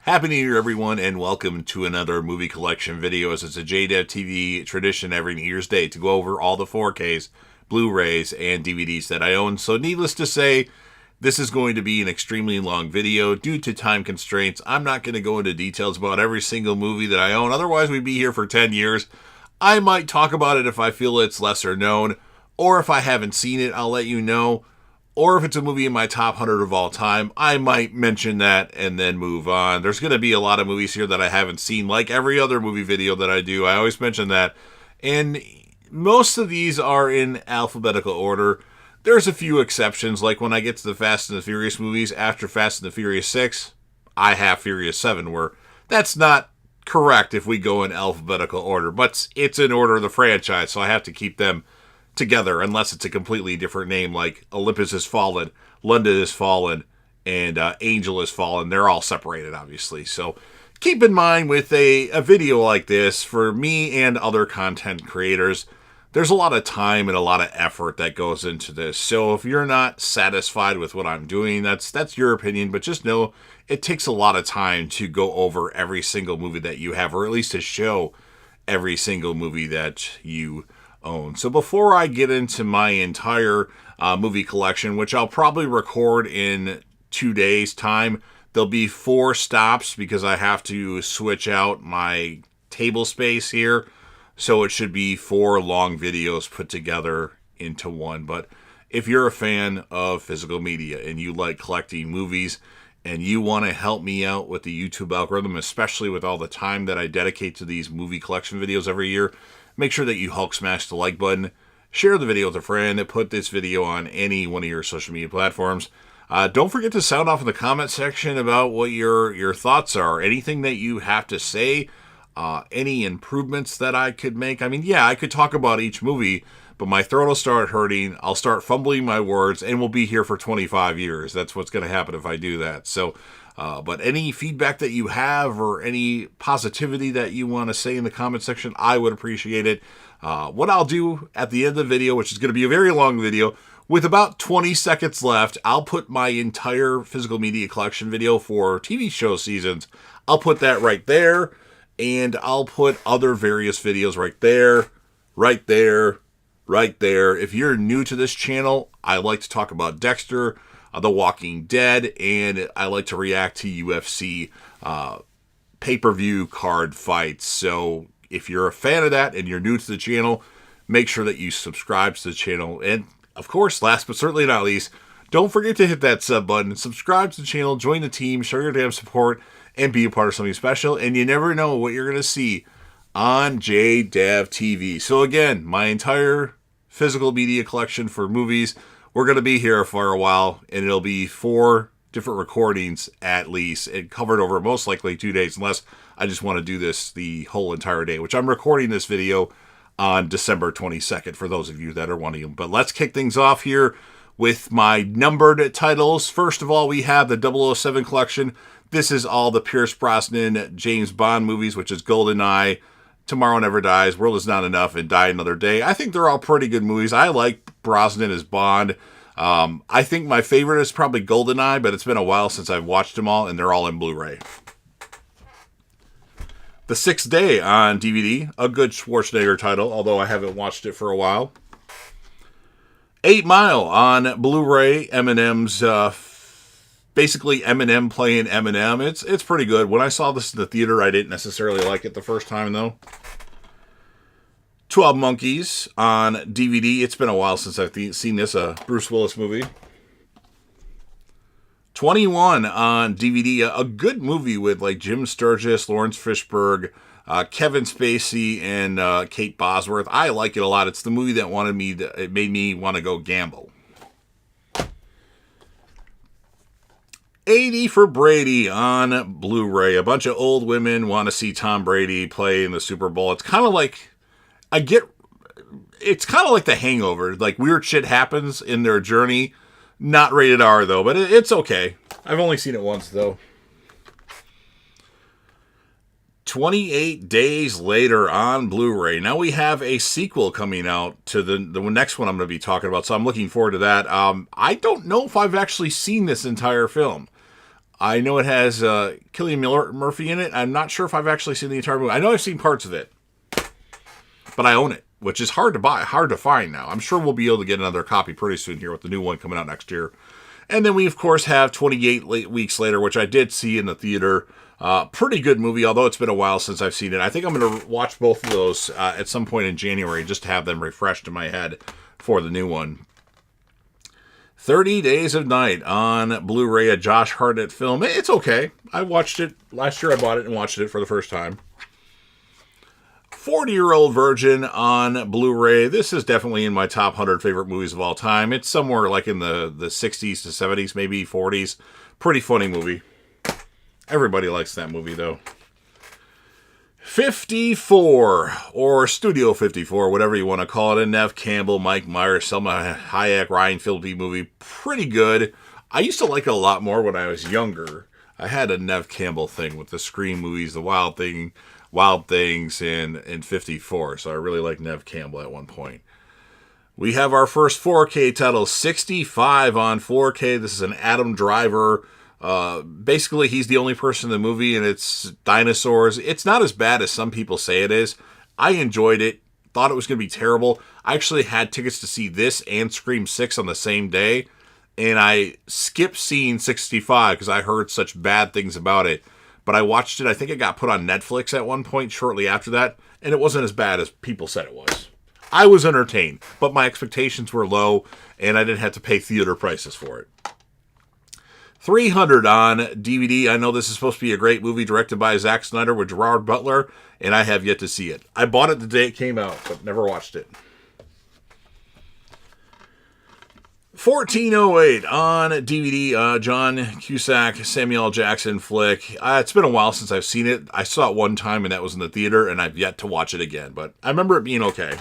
Happy New Year, everyone, and welcome to another movie collection video. As it's a JDev TV tradition every New Year's Day to go over all the 4Ks, Blu-rays, and DVDs that I own. So needless to say, this is going to be an extremely long video due to time constraints. I'm not going to go into details about every single movie that I own. Otherwise, we'd be here for 10 years. I might talk about it if I feel it's lesser known, or if I haven't seen it, I'll let you know. Or if it's a movie in my top 100 of all time, I might mention that and then move on. There's going to be a lot of movies here that I haven't seen, like every other movie video that I do. I always mention that. And most of these are in alphabetical order. There's a few exceptions, like when I get to the Fast and the Furious movies, after Fast and the Furious 6, I have Furious 7, where that's not correct if we go in alphabetical order. But it's in order of the franchise, so I have to keep them together, unless it's a completely different name, like Olympus Has Fallen, London Has Fallen, and Angel Has Fallen. They're all separated, obviously. So keep in mind with a video like this, for me and other content creators, there's a lot of time and a lot of effort that goes into this. So if you're not satisfied with what I'm doing, that's your opinion, but just know it takes a lot of time to go over every single movie that you have, or at least to show every single movie that you own. So before I get into my entire movie collection, which I'll probably record in 2 days' time, there'll be 4 stops because I have to switch out my table space here. So it should be 4 long videos put together into one. But if you're a fan of physical media and you like collecting movies and you want to help me out with the YouTube algorithm, especially with all the time that I dedicate to these movie collection videos every year, make sure that you Hulk smash the like button, share the video with a friend, put this video on any one of your social media platforms. Don't forget to sound off in the comment section about what your thoughts are, anything that you have to say, any improvements that I could make. I mean, yeah, I could talk about each movie, but my throat will start hurting, I'll start fumbling my words, and we'll be here for 25 years. That's what's going to happen if I do that. So, but any feedback that you have or any positivity that you want to say in the comment section, I would appreciate it. What I'll do at the end of the video, which is going to be a very long video, with about 20 seconds left, I'll put my entire physical media collection video for TV show seasons. I'll put that right there, and I'll put other various videos right there, right there, right there. If you're new to this channel, I like to talk about Dexter, The Walking Dead, and I like to react to UFC pay-per-view card fights. So if you're a fan of that and you're new to the channel, make sure that you subscribe to the channel. And of course, last but certainly not least, don't forget to hit that sub button, subscribe to the channel, join the team, show your damn support, and be a part of something special. And you never know what you're going to see on JDev TV. So again, my entire physical media collection for movies, we're going to be here for a while, and it'll be 4 different recordings at least, and covered over most likely 2 days, unless I just want to do this the whole entire day, which I'm recording this video on December 22nd for those of you that are wanting them. But let's kick things off here with my numbered titles. First of all, we have the 007 collection. This is all the Pierce Brosnan James Bond movies, which is GoldenEye, Tomorrow Never Dies, World Is Not Enough, and Die Another Day. I think they're all pretty good movies. I like Brosnan as Bond. I think my favorite is probably GoldenEye, but it's been a while since I've watched them all, and they're all in Blu-ray. The Sixth Day on DVD, a good Schwarzenegger title, although I haven't watched it for a while. 8 Mile on Blu-ray, Eminem's, basically Eminem playing Eminem. It's pretty good. When I saw this in the theater, I didn't necessarily like it the first time, though. 12 Monkeys on DVD. It's been a while since I've seen this, Bruce Willis movie. 21 on DVD, a good movie with like Jim Sturgis, Lawrence Fishburne, Kevin Spacey, and Kate Bosworth. I like it a lot. It's the movie that it made me want to go gamble. 80 for Brady on Blu-ray. A bunch of old women want to see Tom Brady play in the Super Bowl. It's kind of like The Hangover. Like, weird shit happens in their journey. Not rated R, though, but it's okay. I've only seen it once, though. 28 Days Later on Blu-ray. Now we have a sequel coming out to the next one I'm going to be talking about, so I'm looking forward to that. I don't know if I've actually seen this entire film. I know it has Cillian Murphy in it. I'm not sure if I've actually seen the entire movie. I know I've seen parts of it, but I own it, which is hard to buy, hard to find now. I'm sure we'll be able to get another copy pretty soon here with the new one coming out next year. And then we, of course, have 28 Weeks Later, which I did see in the theater. Pretty good movie, although it's been a while since I've seen it. I think I'm going to watch both of those at some point in January just to have them refreshed in my head for the new one. 30 Days of Night on Blu-ray, a Josh Hartnett film. It's okay. I watched it last year. I bought it and watched it for the first time. 40-Year-Old Virgin on Blu-ray. This is definitely in my top 100 favorite movies of all time. It's somewhere like in the 60s to 70s, maybe 40s. Pretty funny movie. Everybody likes that movie, though. 54, or Studio 54, whatever you want to call it. A Nev Campbell, Mike Myers, Selma Hayek, Ryan Phillippe movie. Pretty good. I used to like it a lot more when I was younger. I had a Nev Campbell thing with the Scream movies, the Wild Things, and 54. So I really liked Nev Campbell at one point. We have our first 4K title, 65 on 4K. This is an Adam Driver. Basically, he's the only person in the movie, and it's dinosaurs. It's not as bad as some people say it is. I enjoyed it. Thought it was going to be terrible. I actually had tickets to see this and Scream 6 on the same day, and I skipped seeing 65 because I heard such bad things about it. But I watched it. I think it got put on Netflix at one point shortly after that, and it wasn't as bad as people said it was. I was entertained, but my expectations were low, and I didn't have to pay theater prices for it. 300 on DVD. I know this is supposed to be a great movie directed by Zack Snyder with Gerard Butler, and I have yet to see it. I bought it the day it came out, but never watched it. 1408 on DVD. John Cusack, Samuel L. Jackson flick. It's been a while since I've seen it. I saw it one time, and that was in the theater, and I've yet to watch it again, but I remember it being okay.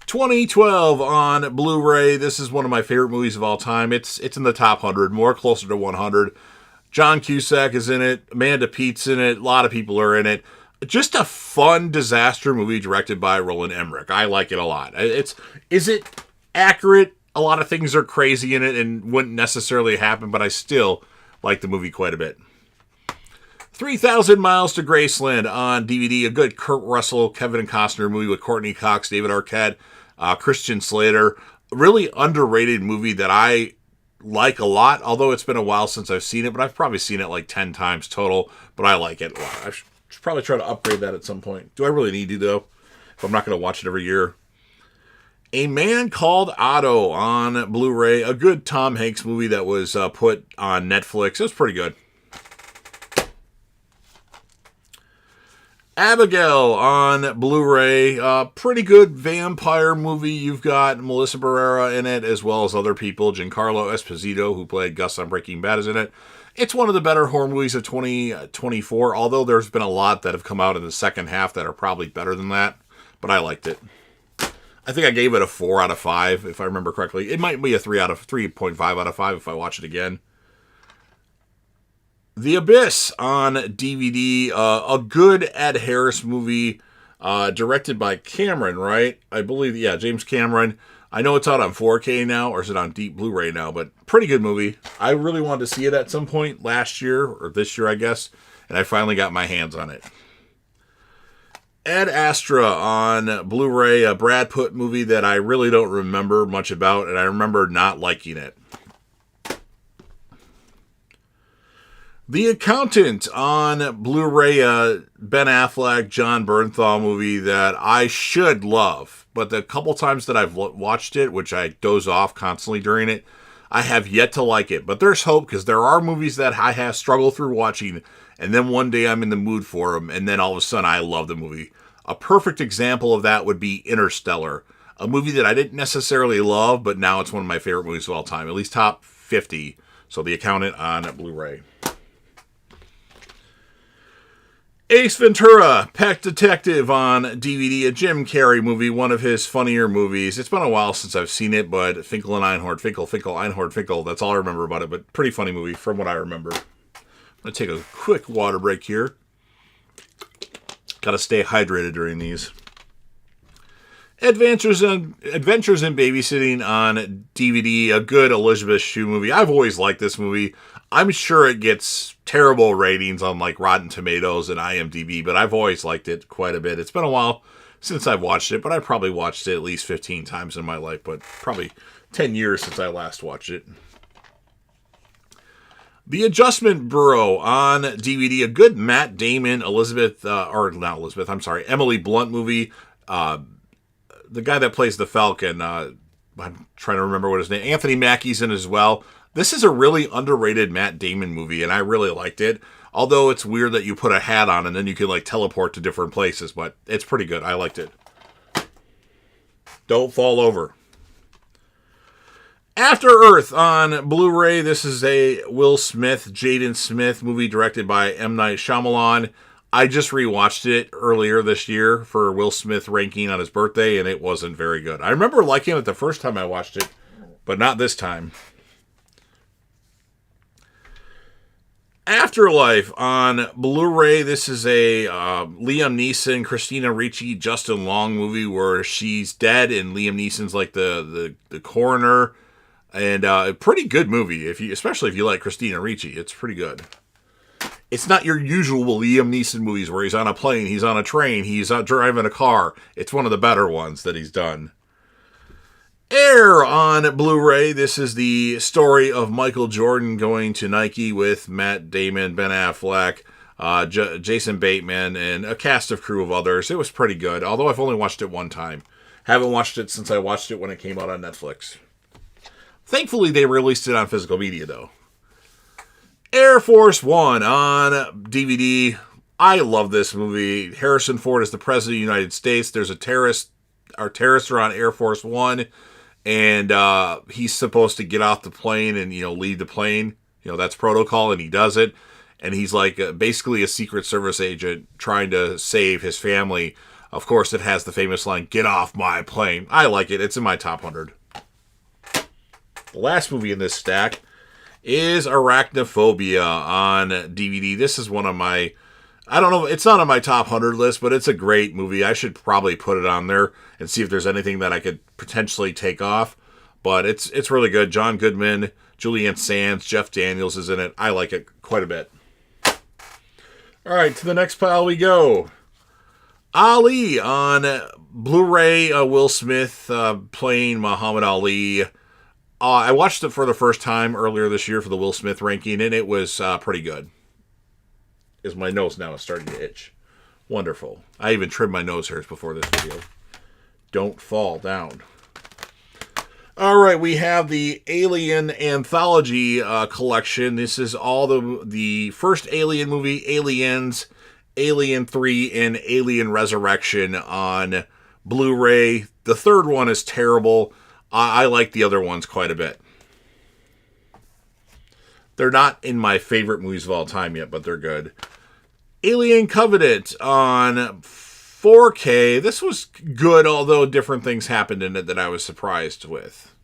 2012 on Blu-ray. This is one of my favorite movies of all time. It's in the top 100, more closer to 100. John Cusack is in it. Amanda Peet's in it. A lot of people are in it. Just a fun disaster movie directed by Roland Emmerich. I like it a lot. Is it accurate? A lot of things are crazy in it and wouldn't necessarily happen, but I still like the movie quite a bit. 3,000 Miles to Graceland on DVD. A good Kurt Russell, Kevin Costner movie with Courtney Cox, David Arquette, Christian Slater. Really underrated movie that I like a lot, although it's been a while since I've seen it, but I've probably seen it like 10 times total, but I like it a lot. I should probably try to upgrade that at some point. Do I really need to, though? If I'm not going to watch it every year. A Man Called Otto on Blu-ray. A good Tom Hanks movie that was put on Netflix. It was pretty good. Abigail on Blu-ray. Pretty good vampire movie. You've got Melissa Barrera in it, as well as other people. Giancarlo Esposito, who played Gus on Breaking Bad, is in it. It's one of the better horror movies of 2024, although there's been a lot that have come out in the second half that are probably better than that, but I liked it. I think I gave it a 4 out of 5, if I remember correctly. It might be a 3.5 out of 5 if I watch it again. The Abyss on DVD, a good Ed Harris movie, directed by Cameron, right? I believe, yeah, James Cameron. I know it's out on 4K now, or is it on deep Blu-ray now, but pretty good movie. I really wanted to see it at some point last year, or this year, I guess, and I finally got my hands on it. Ad Astra on Blu-ray, a Brad Pitt movie that I really don't remember much about, and I remember not liking it. The Accountant on Blu-ray, Ben Affleck, John Bernthal movie that I should love. But the couple times that I've watched it, which I doze off constantly during it, I have yet to like it. But there's hope, because there are movies that I have struggled through watching, and then one day I'm in the mood for them, and then all of a sudden I love the movie. A perfect example of that would be Interstellar, a movie that I didn't necessarily love, but now it's one of my favorite movies of all time, at least top 50. So The Accountant on Blu-ray. Ace Ventura, Pet Detective on DVD, a Jim Carrey movie, one of his funnier movies. It's been a while since I've seen it, but Finkel and Einhorn, Finkel, Einhorn, Finkel, that's all I remember about it, but pretty funny movie from what I remember. I'm going to take a quick water break here. Got to stay hydrated during these. Adventures in Babysitting on DVD, a good Elizabeth Shue movie. I've always liked this movie. I'm sure it gets terrible ratings on like Rotten Tomatoes and IMDb, but I've always liked it quite a bit. It's been a while since I've watched it, but I probably watched it at least 15 times in my life, but probably 10 years since I last watched it. The Adjustment Bureau on DVD, a good Matt Damon, Emily Blunt movie. The guy that plays the Falcon, I'm trying to remember what his name, Anthony Mackie's in as well. This is a really underrated Matt Damon movie, and I really liked it. Although it's weird that you put a hat on and then you can like teleport to different places, but it's pretty good. I liked it. Don't Fall Over. After Earth on Blu-ray. This is a Will Smith, Jaden Smith movie directed by M. Night Shyamalan. I just rewatched it earlier this year for Will Smith ranking on his birthday, and it wasn't very good. I remember liking it the first time I watched it, but not this time. Afterlife on Blu-ray. This is a Liam Neeson, Christina Ricci, Justin Long movie where she's dead and Liam Neeson's like the coroner. And a pretty good movie, especially if you like Christina Ricci. It's pretty good. It's not your usual Liam Neeson movies where he's on a plane, he's on a train, he's out driving a car. It's one of the better ones that he's done. Air on Blu-ray. This is the story of Michael Jordan going to Nike with Matt Damon, Ben Affleck, Jason Bateman, and a cast of crew of others. It was pretty good, although I've only watched it one time. Haven't watched it since I watched it when it came out on Netflix. Thankfully, they released it on physical media, though. Air Force One on DVD. I love this movie. Harrison Ford is the President of the United States. There's terrorists are on Air Force One, and he's supposed to get off the plane and, leave the plane. That's protocol, and he does it. And he's like basically a Secret Service agent trying to save his family. Of course, it has the famous line, "Get off my plane." I like it. It's in my top 100. The last movie in this stack is Arachnophobia on DVD. This is one of my, I don't know, it's not on my top 100 list, but it's a great movie. I should probably put it on there and see if there's anything that I could potentially take off. But it's really good. John Goodman, Julianne Sands, Jeff Daniels is in it. I like it quite a bit. All right, to the next pile we go. Ali on Blu-ray. Will Smith playing Muhammad Ali. I watched it for the first time earlier this year for the Will Smith ranking, and it was pretty good. Is my nose now is starting to itch. Wonderful. I even trimmed my nose hairs before this video. Don't fall down. All right, we have the Alien Anthology collection. This is all the first Alien movie, Aliens, Alien 3, and Alien Resurrection on Blu-ray. The third one is terrible. I like the other ones quite a bit. They're not in my favorite movies of all time yet, but they're good. Alien Covenant on 4K. This was good, although different things happened in it that I was surprised with.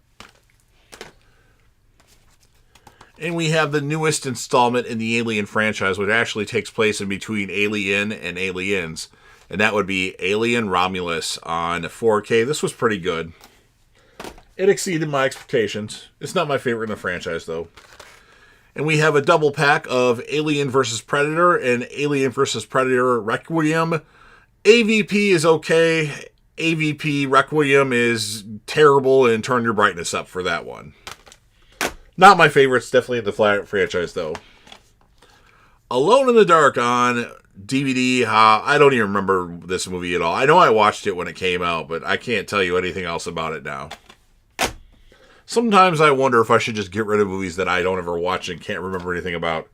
And we have the newest installment in the Alien franchise, which actually takes place in between Alien and Aliens. And that would be Alien Romulus on 4K. This was pretty good. It exceeded my expectations. It's not my favorite in the franchise, though. And we have a double pack of Alien vs. Predator and Alien vs. Predator Requiem. AVP is okay. AVP Requiem is terrible, and turn your brightness up for that one. Not my favorites, definitely in the franchise, though. Alone in the Dark on DVD. I don't even remember this movie at all. I know I watched it when it came out, but I can't tell you anything else about it now. Sometimes I wonder if I should just get rid of movies that I don't ever watch and can't remember anything about.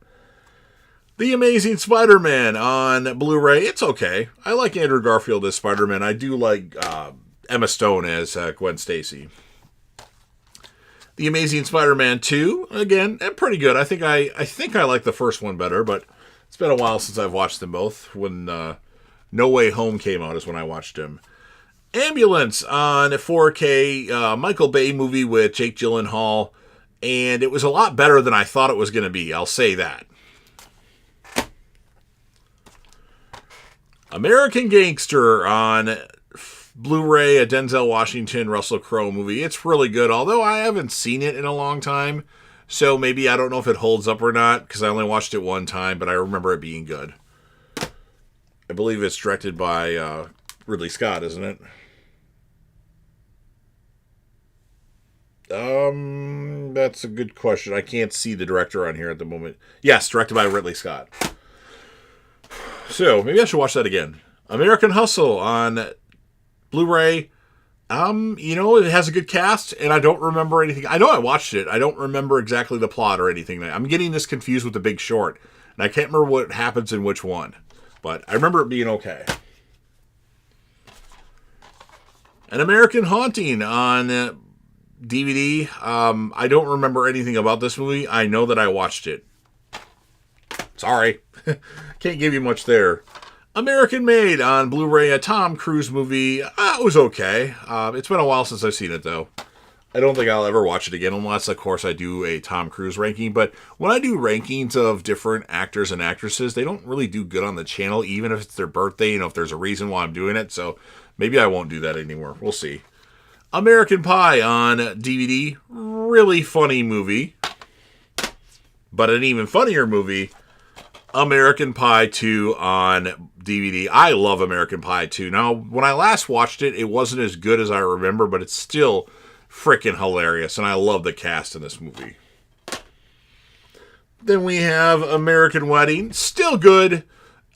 The Amazing Spider-Man on Blu-ray. It's okay. I like Andrew Garfield as Spider-Man. I do like Emma Stone as Gwen Stacy. The Amazing Spider-Man 2, again, pretty good. I think I like the first one better, but it's been a while since I've watched them both. When No Way Home came out is when I watched them. Ambulance on 4K, Michael Bay movie with Jake Gyllenhaal, and it was a lot better than I thought it was going to be. I'll say that. American Gangster on Blu-ray, a Denzel Washington, Russell Crowe movie. It's really good, although I haven't seen it in a long time. So maybe I don't know if it holds up or not, because I only watched it one time, but I remember it being good. I believe it's directed by Ridley Scott, isn't it? That's a good question. I can't see the director on here at the moment. Yes, directed by Ridley Scott. So, maybe I should watch that again. American Hustle on Blu-ray. It has a good cast, and I don't remember anything. I know I watched it. I don't remember exactly the plot or anything. I'm getting this confused with The Big Short, and I can't remember what happens in which one. But I remember it being okay. An American Haunting on DVD. I don't remember anything about this movie. I know that I watched it. Sorry. Can't give you much there. American Made on Blu-ray, a Tom Cruise movie. It was okay. It's been a while since I've seen it, though. I don't think I'll ever watch it again, unless, of course, I do a Tom Cruise ranking. But when I do rankings of different actors and actresses, they don't really do good on the channel, even if it's their birthday, if there's a reason why I'm doing it. So maybe I won't do that anymore. We'll see. American Pie on DVD. Really funny movie. But an even funnier movie, American Pie 2 on DVD. I love American Pie 2. Now, when I last watched it, it wasn't as good as I remember, but it's still freaking hilarious, and I love the cast in this movie. Then we have American Wedding. Still good.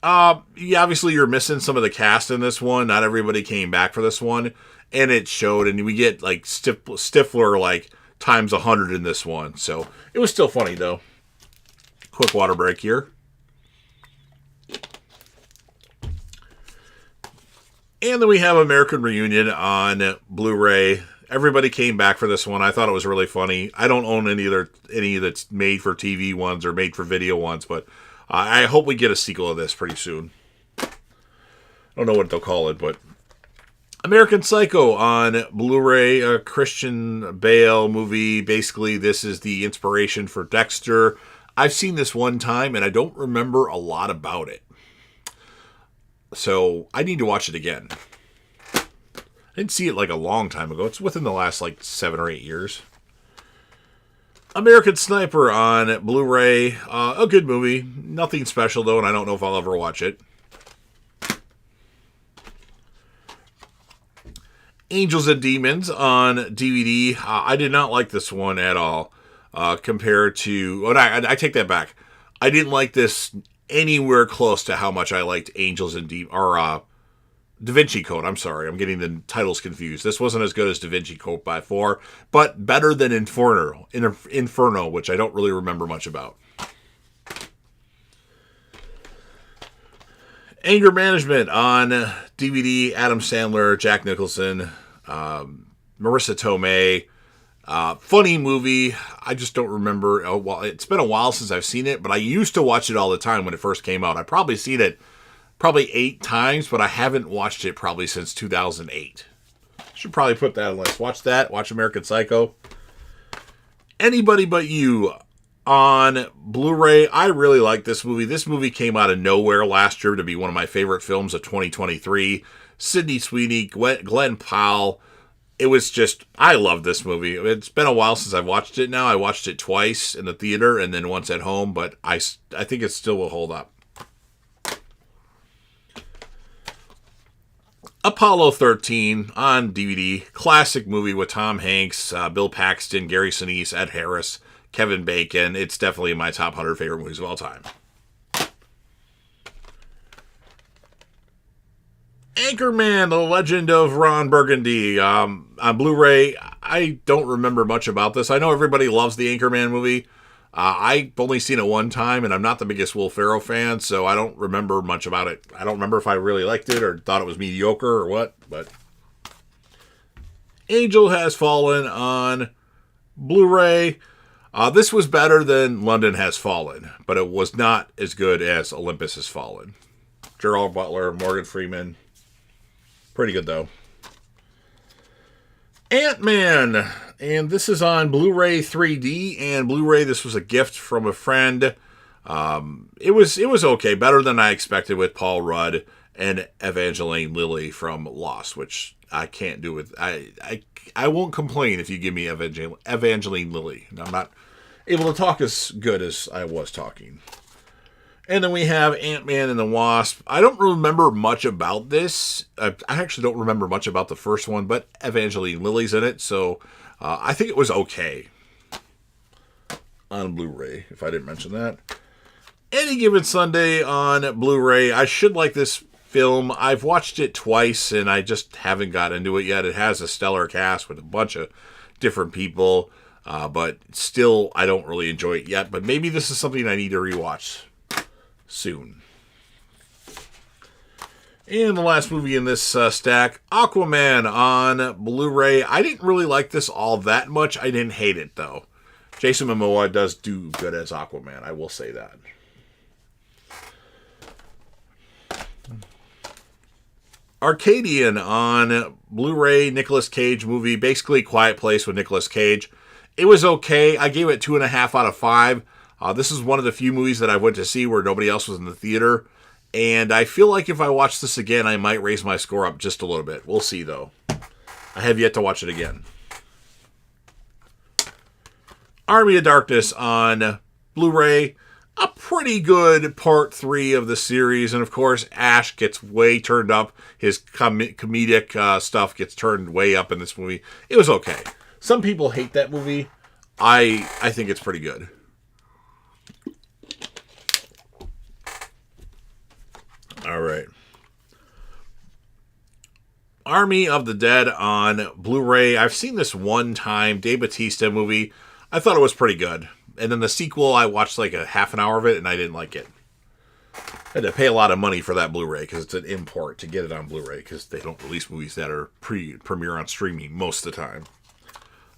Obviously, you're missing some of the cast in this one. Not everybody came back for this one, and it showed, and we get, Stifler, times 100 in this one. So, it was still funny, though. Quick water break here. And then we have American Reunion on Blu-ray. Everybody came back for this one. I thought it was really funny. I don't own any that's made for TV ones or made for video ones, but I hope we get a sequel of this pretty soon. I don't know what they'll call it, but American Psycho on Blu-ray, a Christian Bale movie. Basically, this is the inspiration for Dexter. I've seen this one time, and I don't remember a lot about it. So, I need to watch it again. I didn't see it a long time ago. It's within the last 7 or 8 years. American Sniper on Blu-ray. A good movie. Nothing special, though, and I don't know if I'll ever watch it. Angels and Demons on DVD. I did not like this one at all. Compared to... I take that back. I didn't like this anywhere close to how much I liked Angels and Da Vinci Code. I'm sorry, I'm getting the titles confused. This wasn't as good as Da Vinci Code by far, but better than Inferno, which I don't really remember much about. Anger Management on DVD. Adam Sandler, Jack Nicholson, Marissa Tomei. Funny movie. I just don't remember. It's been a while since I've seen it, but I used to watch it all the time when it first came out. I've probably seen it 8 times, but I haven't watched it probably since 2008. Should probably put that on the list. Watch that. Watch American Psycho. Anybody But You on Blu-ray. I really like this movie. This movie came out of nowhere last year to be one of my favorite films of 2023. Sydney Sweeney, Glenn Powell. It was just, I love this movie. It's been a while since I've watched it now. I watched it twice in the theater and then once at home, but I think it still will hold up. Apollo 13 on DVD. Classic movie with Tom Hanks, Bill Paxton, Gary Sinise, Ed Harris, Kevin Bacon. It's definitely in my top 100 favorite movies of all time. Anchorman, The Legend of Ron Burgundy. On Blu-ray, I don't remember much about this. I know everybody loves the Anchorman movie. I've only seen it one time, and I'm not the biggest Will Ferrell fan, so I don't remember much about it. I don't remember if I really liked it or thought it was mediocre or what, but Angel Has Fallen on Blu-ray. This was better than London Has Fallen, but it was not as good as Olympus Has Fallen. Gerald Butler, Morgan Freeman. Pretty good, though. Ant-Man. And this is on Blu-ray 3D and Blu-ray. This was a gift from a friend. It was okay. Better than I expected with Paul Rudd and Evangeline Lilly from Lost, which I can't do with. I won't complain if you give me Evangeline Lilly. I'm not able to talk as good as I was talking. And then we have Ant-Man and the Wasp. I don't remember much about this. I actually don't remember much about the first one, but Evangeline Lilly's in it, so I think it was okay on Blu-ray, if I didn't mention that. Any Given Sunday on Blu-ray. I should like this film. I've watched it twice, and I just haven't got into it yet. It has a stellar cast with a bunch of different people, but still, I don't really enjoy it yet. But maybe this is something I need to rewatch soon. And the last movie in this stack, Aquaman on Blu-ray. I didn't really like this all that much. I didn't hate it, though. Jason Momoa does do good as Aquaman, I will say that. Arcadian on Blu-ray, Nicolas Cage movie, basically Quiet Place with Nicolas Cage. It was okay. I gave it 2.5 out of 5. This is one of the few movies that I went to see where nobody else was in the theater. And I feel like if I watch this again, I might raise my score up just a little bit. We'll see, though. I have yet to watch it again. Army of Darkness on Blu-ray. A pretty good part 3 of the series. And, of course, Ash gets way turned up. His comedic stuff gets turned way up in this movie. It was okay. Some people hate that movie. I think it's pretty good. All right. Army of the Dead on Blu-ray. I've seen this one time. Dave Bautista movie. I thought it was pretty good. And then the sequel, I watched like a half an hour of it, and I didn't like it. I had to pay a lot of money for that Blu-ray because it's an import to get it on Blu-ray because they don't release movies that are premiere on streaming most of the time.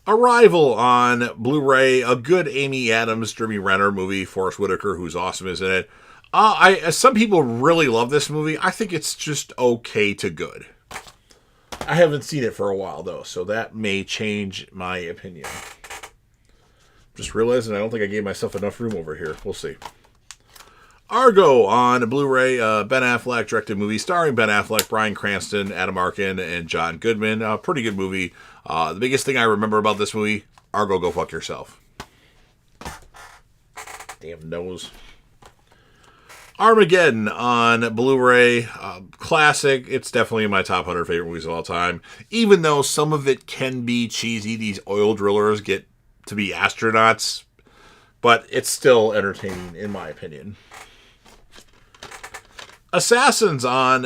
Arrival on Blu-ray. A good Amy Adams, Jeremy Renner movie. Forrest Whitaker, who's awesome, is in it. Some people really love this movie. I think it's just okay to good. I haven't seen it for a while, though, so that may change my opinion. Just realizing I don't think I gave myself enough room over here. We'll see. Argo on Blu-ray. Ben Affleck directed movie starring Ben Affleck, Bryan Cranston, Adam Arkin, and John Goodman. Pretty good movie. The biggest thing I remember about this movie, Argo, go fuck yourself. Damn nose. Armageddon on Blu-ray. Classic. It's definitely in my top 100 favorite movies of all time. Even though some of it can be cheesy, these oil drillers get to be astronauts, but it's still entertaining in my opinion. Assassins on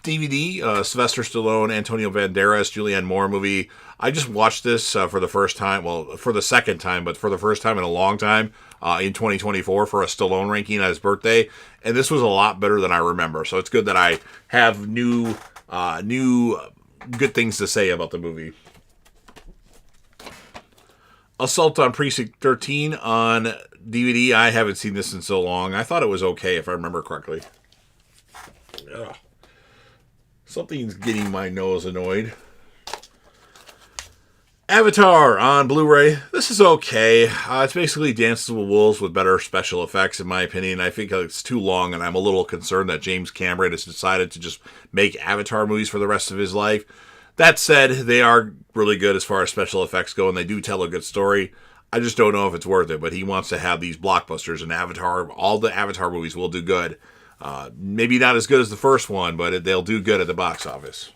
DVD. Sylvester Stallone, Antonio Banderas, Julianne Moore movie. I just watched this for the first time, well, for the second time, but for the first time in a long time in 2024 for a Stallone ranking at his birthday, and this was a lot better than I remember. So it's good that I have new good things to say about the movie. Assault on Precinct 13 on DVD. I haven't seen this in so long. I thought it was okay if I remember correctly. Ugh. Something's getting my nose annoyed. Avatar on Blu-ray. This is okay. It's basically Dances with Wolves with better special effects, in my opinion. I think it's too long, and I'm a little concerned that James Cameron has decided to just make Avatar movies for the rest of his life. That said, they are really good as far as special effects go, and they do tell a good story. I just don't know if it's worth it, but he wants to have these blockbusters, and Avatar, all the Avatar movies will do good. Maybe not as good as the first one, but they'll do good at the box office.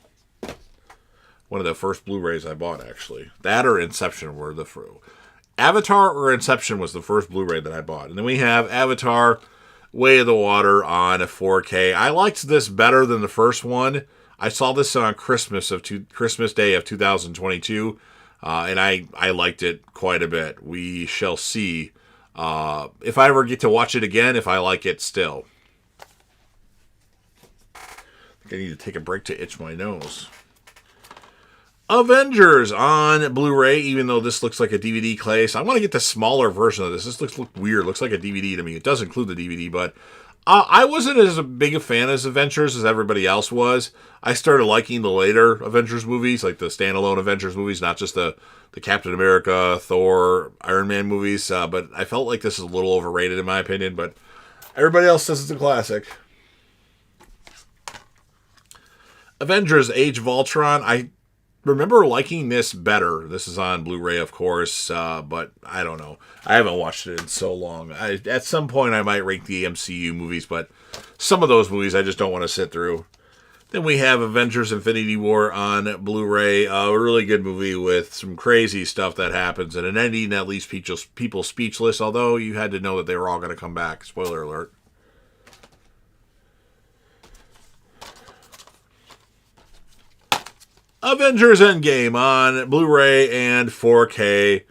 One of the first Blu-rays I bought, actually. That or Inception were the first. Avatar or Inception was the first Blu-ray that I bought. And then we have Avatar, Way of the Water on 4K. I liked this better than the first one. I saw this on Christmas Day of 2022, and I liked it quite a bit. We shall see if I ever get to watch it again, if I like it still. I think I need to take a break to itch my nose. Avengers on Blu-ray, even though this looks like a DVD case. I want to get the smaller version of this. This looks weird. Looks like a DVD to me. It does include the DVD, but I wasn't as big a fan of Avengers as everybody else was. I started liking the later Avengers movies, like the standalone Avengers movies, not just the Captain America, Thor, Iron Man movies. But I felt like this is a little overrated in my opinion, but everybody else says it's a classic. Avengers Age of Ultron, I remember liking this better. This is on Blu-ray, of course, but I don't know. I haven't watched it in so long. At some point, I might rank the MCU movies, but some of those movies I just don't want to sit through. Then we have Avengers Infinity War on Blu-ray, a really good movie with some crazy stuff that happens, and an ending that leaves people speechless, although you had to know that they were all going to come back. Spoiler alert. Avengers Endgame on Blu-ray and 4K.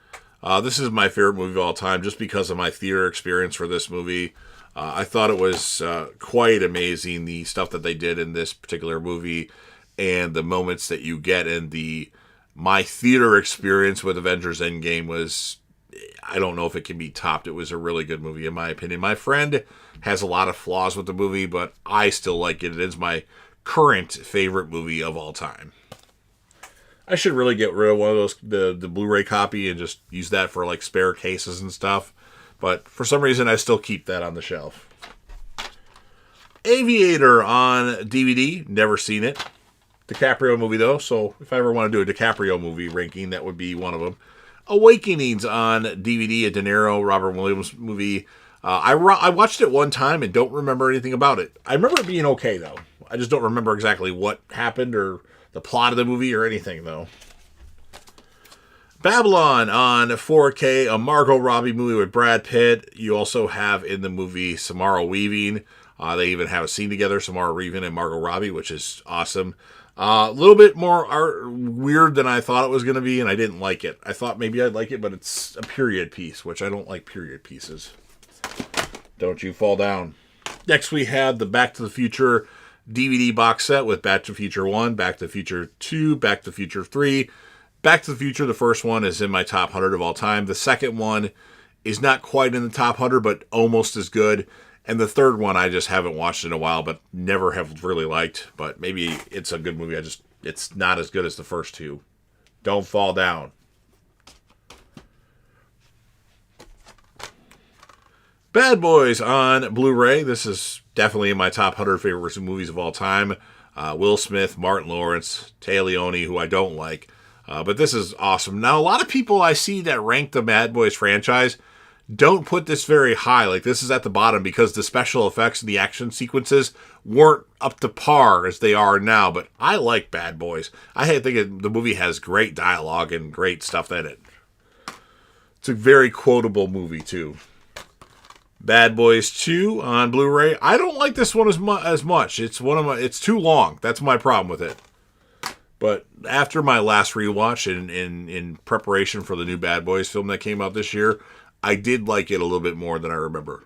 This is my favorite movie of all time just because of my theater experience for this movie. I thought it was quite amazing, the stuff that they did in this particular movie and the moments that you get in my theater experience with Avengers Endgame was, I don't know if it can be topped. It was a really good movie in my opinion. My friend has a lot of flaws with the movie, but I still like it. It is my current favorite movie of all time. I should really get rid of one of those, the Blu-ray copy, and just use that for like spare cases and stuff. But for some reason, I still keep that on the shelf. Aviator on DVD. Never seen it. DiCaprio movie, though. So if I ever want to do a DiCaprio movie ranking, that would be one of them. Awakenings on DVD. A De Niro, Robert Williams movie. I watched it one time and don't remember anything about it. I remember it being okay, though. I just don't remember exactly what happened or the plot of the movie or anything, though. Babylon on 4K, a Margot Robbie movie with Brad Pitt. You also have in the movie Samara Weaving. They even have a scene together, Samara Weaving and Margot Robbie, which is awesome. A little bit more weird than I thought it was going to be, and I didn't like it. I thought maybe I'd like it, but it's a period piece, which I don't like period pieces. Don't you fall down. Next we have the Back to the Future DVD box set with Back to the Future 1, Back to the Future 2, Back to the Future 3. Back to the Future, the first one, is in my top 100 of all time. The second one is not quite in the top 100, but almost as good. And the third one, I just haven't watched in a while, but never have really liked. But maybe it's a good movie. It's not as good as the first two. Don't fall down. Bad Boys on Blu-ray. This is definitely in my top 100 favorite movies of all time. Will Smith, Martin Lawrence, Tay Leone, who I don't like. But this is awesome. Now, a lot of people I see that rank the Bad Boys franchise don't put this very high. Like, this is at the bottom because the special effects and the action sequences weren't up to par as they are now. But I like Bad Boys. I think the movie has great dialogue and great stuff in it. It's a very quotable movie, too. Bad Boys 2 on Blu-ray. I don't like this one as much. It's too long. That's my problem with it. But after my last rewatch in preparation for the new Bad Boys film that came out this year, I did like it a little bit more than I remember.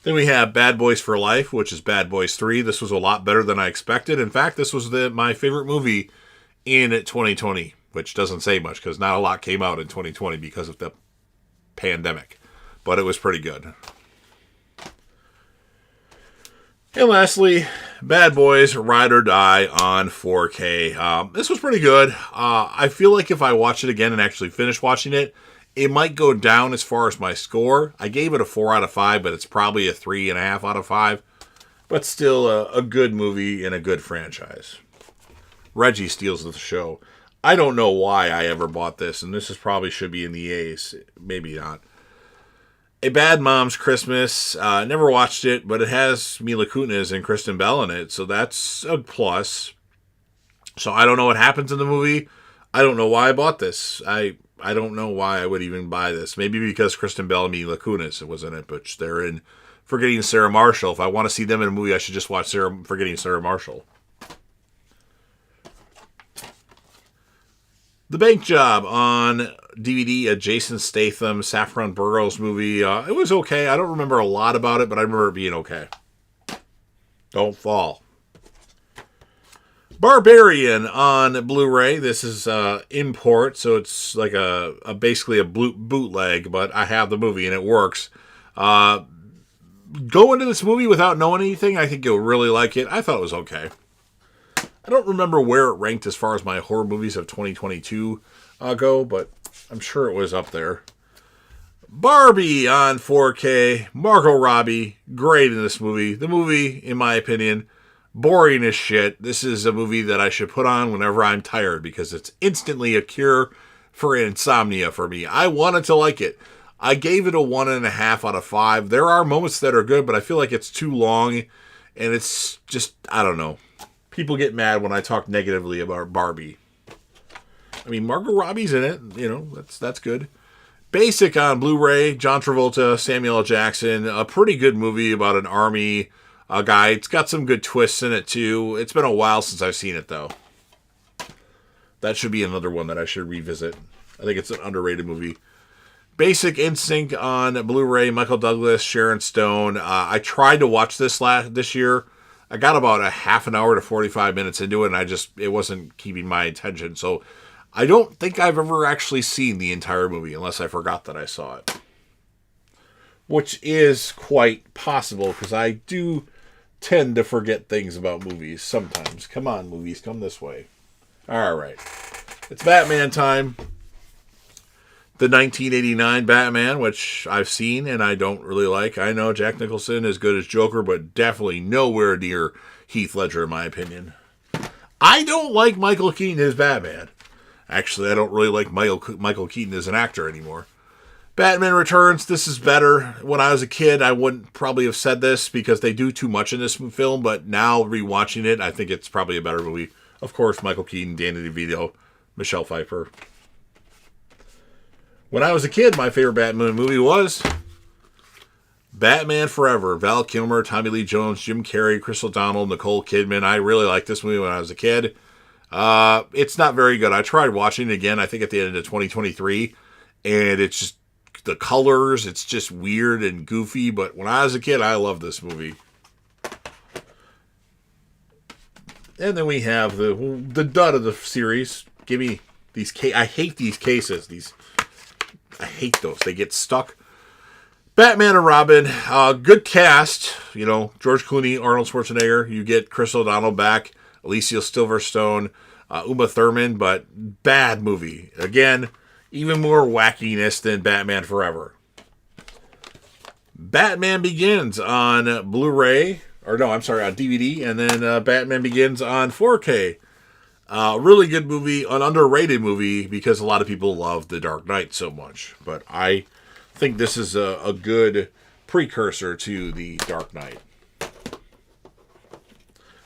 Then we have Bad Boys for Life, which is Bad Boys 3. This was a lot better than I expected. In fact, this was my favorite movie in 2020, which doesn't say much because not a lot came out in 2020 because of the pandemic. But it was pretty good. And lastly, Bad Boys Ride or Die on 4K. This was pretty good. I feel like if I watch it again and actually finish watching it, it might go down as far as my score. I gave it a 4 out of 5, but it's probably a 3.5 out of 5. But still a good movie and a good franchise. Reggie steals the show. I don't know why I ever bought this, and this probably should be in the A's. Maybe not. A Bad Mom's Christmas. Never watched it, but it has Mila Kunis and Kristen Bell in it, so that's a plus. So I don't know what happens in the movie. I don't know why I bought this. I don't know why I would even buy this. Maybe because Kristen Bell and Mila Kunis was in it, but they're in Forgetting Sarah Marshall. If I want to see them in a movie, I should just watch Forgetting Sarah Marshall. The Bank Job on DVD, a Jason Statham, Saffron Burrows movie. It was okay. I don't remember a lot about it, but I remember it being okay. Don't fall. Barbarian on Blu-ray. This is import, so it's like basically a bootleg, but I have the movie and it works. Go into this movie without knowing anything, I think you'll really like it. I thought it was okay. I don't remember where it ranked as far as my horror movies of 2022 go, but I'm sure it was up there. Barbie on 4K. Margot Robbie, great in this movie. The movie, in my opinion, boring as shit. This is a movie that I should put on whenever I'm tired because it's instantly a cure for insomnia for me. I wanted to like it. I gave it a 1.5 out of 5. There are moments that are good, but I feel like it's too long, and it's just, I don't know. People get mad when I talk negatively about Barbie. I mean, Margot Robbie's in it. You know, that's good. Basic on Blu-ray, John Travolta, Samuel L. Jackson. A pretty good movie about an army guy. It's got some good twists in it, too. It's been a while since I've seen it, though. That should be another one that I should revisit. I think it's an underrated movie. Basic Instinct on Blu-ray, Michael Douglas, Sharon Stone. I tried to watch this this year. I got about a half an hour to 45 minutes into it, and it wasn't keeping my attention. So I don't think I've ever actually seen the entire movie, unless I forgot that I saw it. Which is quite possible, because I do tend to forget things about movies sometimes. Come on, movies, come this way. All right. It's Batman time. The 1989 Batman, which I've seen and I don't really like. I know Jack Nicholson is good as Joker, but definitely nowhere near Heath Ledger, in my opinion. I don't like Michael Keaton as Batman. Actually, I don't really like Michael Keaton as an actor anymore. Batman Returns, this is better. When I was a kid, I wouldn't probably have said this because they do too much in this film, but now rewatching it, I think it's probably a better movie. Of course, Michael Keaton, Danny DeVito, Michelle Pfeiffer. When I was a kid, my favorite Batman movie was Batman Forever. Val Kilmer, Tommy Lee Jones, Jim Carrey, Chris O'Donnell, Nicole Kidman. I really liked this movie when I was a kid. It's not very good. I tried watching it again, I think at the end of 2023, and it's just the colors, it's just weird and goofy, but when I was a kid, I loved this movie. And then we have the dud of the series. Give me these I hate these cases. I hate those. They get stuck. Batman and Robin. Good cast. You know, George Clooney, Arnold Schwarzenegger. You get Chris O'Donnell back. Alicia Silverstone. Uma Thurman. But bad movie. Again, even more wackiness than Batman Forever. Batman Begins on Blu-ray. Or no, I'm sorry, on DVD. And then Batman Begins on 4K. Really good movie, an underrated movie, because a lot of people love The Dark Knight so much. But I think this is a good precursor to The Dark Knight.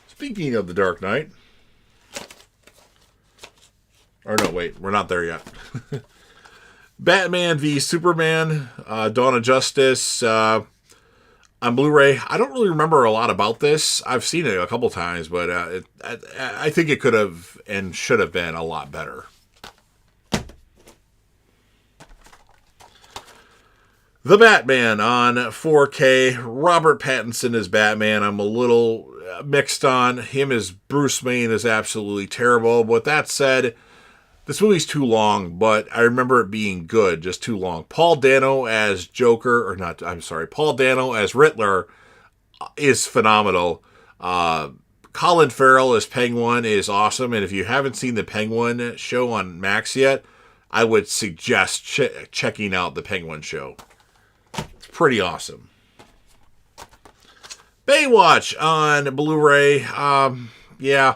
Speaking of The Dark Knight. Or no, wait, we're not there yet. Batman v Superman, Dawn of Justice, on Blu-ray. I don't really remember a lot about this. I've seen it a couple times, but I think it could have and should have been a lot better. The Batman on 4K. Robert Pattinson as Batman. I'm a little mixed on. Him as Bruce Wayne is absolutely terrible. With that said, this movie's too long, but I remember it being good, just too long. Paul Dano as Paul Dano as Riddler is phenomenal. Colin Farrell as Penguin is awesome, and if you haven't seen the Penguin show on Max yet, I would suggest checking out the Penguin show. It's pretty awesome. Baywatch on Blu-ray. Yeah.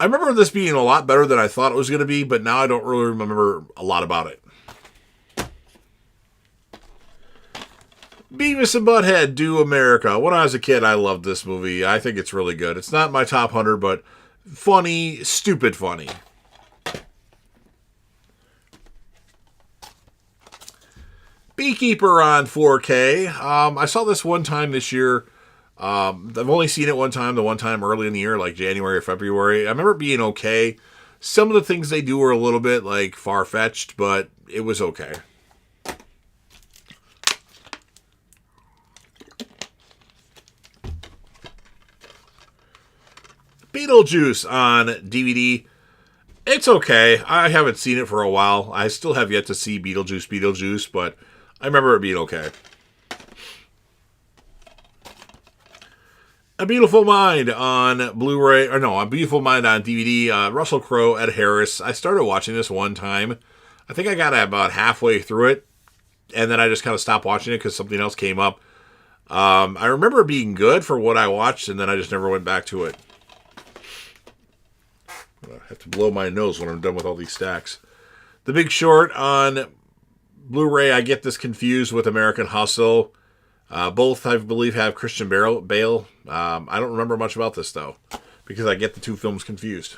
I remember this being a lot better than I thought it was going to be, but now I don't really remember a lot about it. Beavis and Butthead Do America. When I was a kid, I loved this movie. I think it's really good. It's not my top 100, but funny, stupid funny. Beekeeper on 4K. I saw this one time this year. I've only seen it the one time early in the year, like January or February. I remember it being okay. Some of the things they do were a little bit like far-fetched, but it was okay. Beetlejuice on DVD. It's okay. I haven't seen it for a while. I still have yet to see Beetlejuice, but I remember it being okay. A Beautiful Mind on Blu-ray, A Beautiful Mind on DVD. Russell Crowe, Ed Harris. I started watching this one time. I think I got about halfway through it. and then I just kind of stopped watching it because something else came up. I remember it being good for what I watched, and then I just never went back to it. I have to blow my nose when I'm done with all these stacks. The Big Short on Blu-ray, I get this confused with American Hustle. Both, I believe, have Christian Bale. I don't remember much about this, though, because I get the two films confused.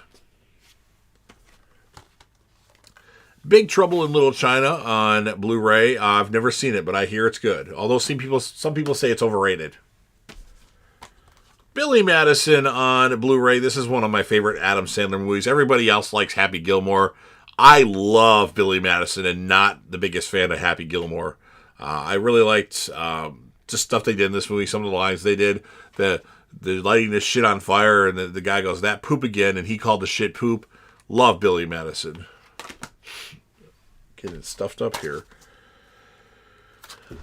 Big Trouble in Little China on Blu-ray. I've never seen it, but I hear it's good. Although some people say it's overrated. Billy Madison on Blu-ray. This is one of my favorite Adam Sandler movies. Everybody else likes Happy Gilmore. I love Billy Madison and not the biggest fan of Happy Gilmore. I really liked just stuff they did in this movie. Some of the lines they did. The lighting this shit on fire, and the guy goes, "That poop again," and he called the shit poop. Love Billy Madison. Getting stuffed up here.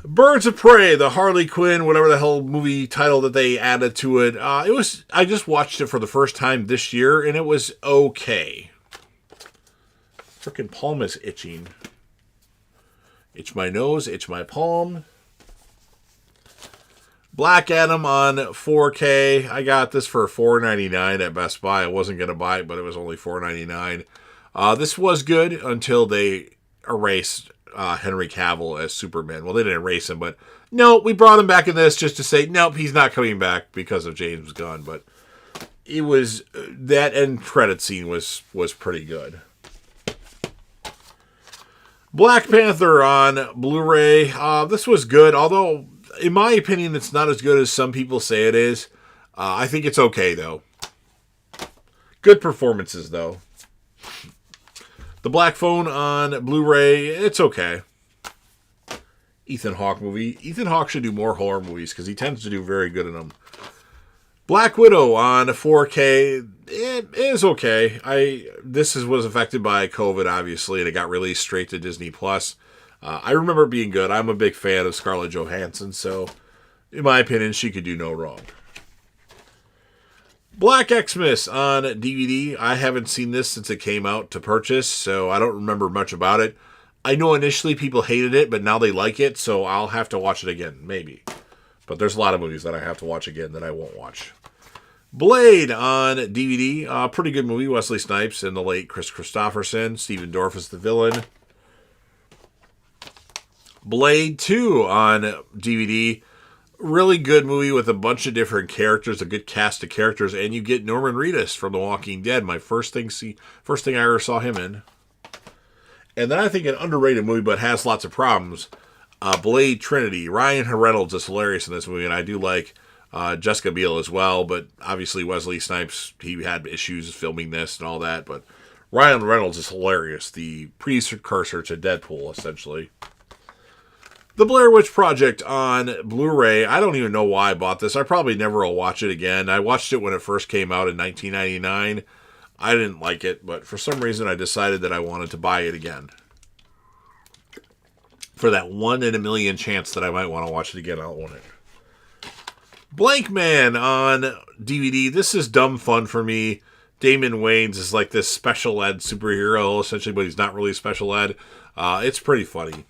Birds of Prey, the Harley Quinn, whatever the hell movie title that they added to it. I just watched it for the first time this year, and it was okay. Frickin' palm is itching. Itch my nose, itch my palm. Black Adam on 4K. I got this for $4.99 at Best Buy. I wasn't going to buy it, but it was only $4.99. This was good until they erased Henry Cavill as Superman. Well, they didn't erase him, but no, we brought him back in this just to say, nope, he's not coming back because of James Gunn. But it was, that end credit scene was pretty good. Black Panther on Blu-ray. This was good, although in my opinion, it's not as good as some people say it is. I think it's okay, though. Good performances, though. The Black Phone on Blu-ray, it's okay. Ethan Hawke movie. Ethan Hawke should do more horror movies because he tends to do very good in them. Black Widow on 4K, it is okay. This was affected by COVID, obviously, and it got released straight to Disney+. I remember it being good. I'm a big fan of Scarlett Johansson, so in my opinion, she could do no wrong. Black Xmas on DVD. I haven't seen this since it came out to purchase, so I don't remember much about it. I know initially people hated it, but now they like it, so I'll have to watch it again, maybe. But there's a lot of movies that I have to watch again that I won't watch. Blade on DVD. Pretty good movie. Wesley Snipes and the late Chris Christopherson. Stephen Dorff is the villain. Blade 2 on DVD. Really good movie with a bunch of different characters, a good cast of characters, and you get Norman Reedus from The Walking Dead. My first thing I ever saw him in. And then I think an underrated movie, but has lots of problems. Blade Trinity. Ryan Reynolds is hilarious in this movie, and I do like Jessica Biel as well. But obviously Wesley Snipes, he had issues filming this and all that. But Ryan Reynolds is hilarious. The precursor to Deadpool, essentially. The Blair Witch Project on Blu-ray. I don't even know why I bought this. I probably never will watch it again. I watched it when it first came out in 1999. I didn't like it, but for some reason I decided that I wanted to buy it again. For that 1 in a million chance that I might want to watch it again, I'll own it. Blank Man on DVD. This is dumb fun for me. Damon Wayans is like this special ed superhero, essentially, but he's not really special ed. It's pretty funny.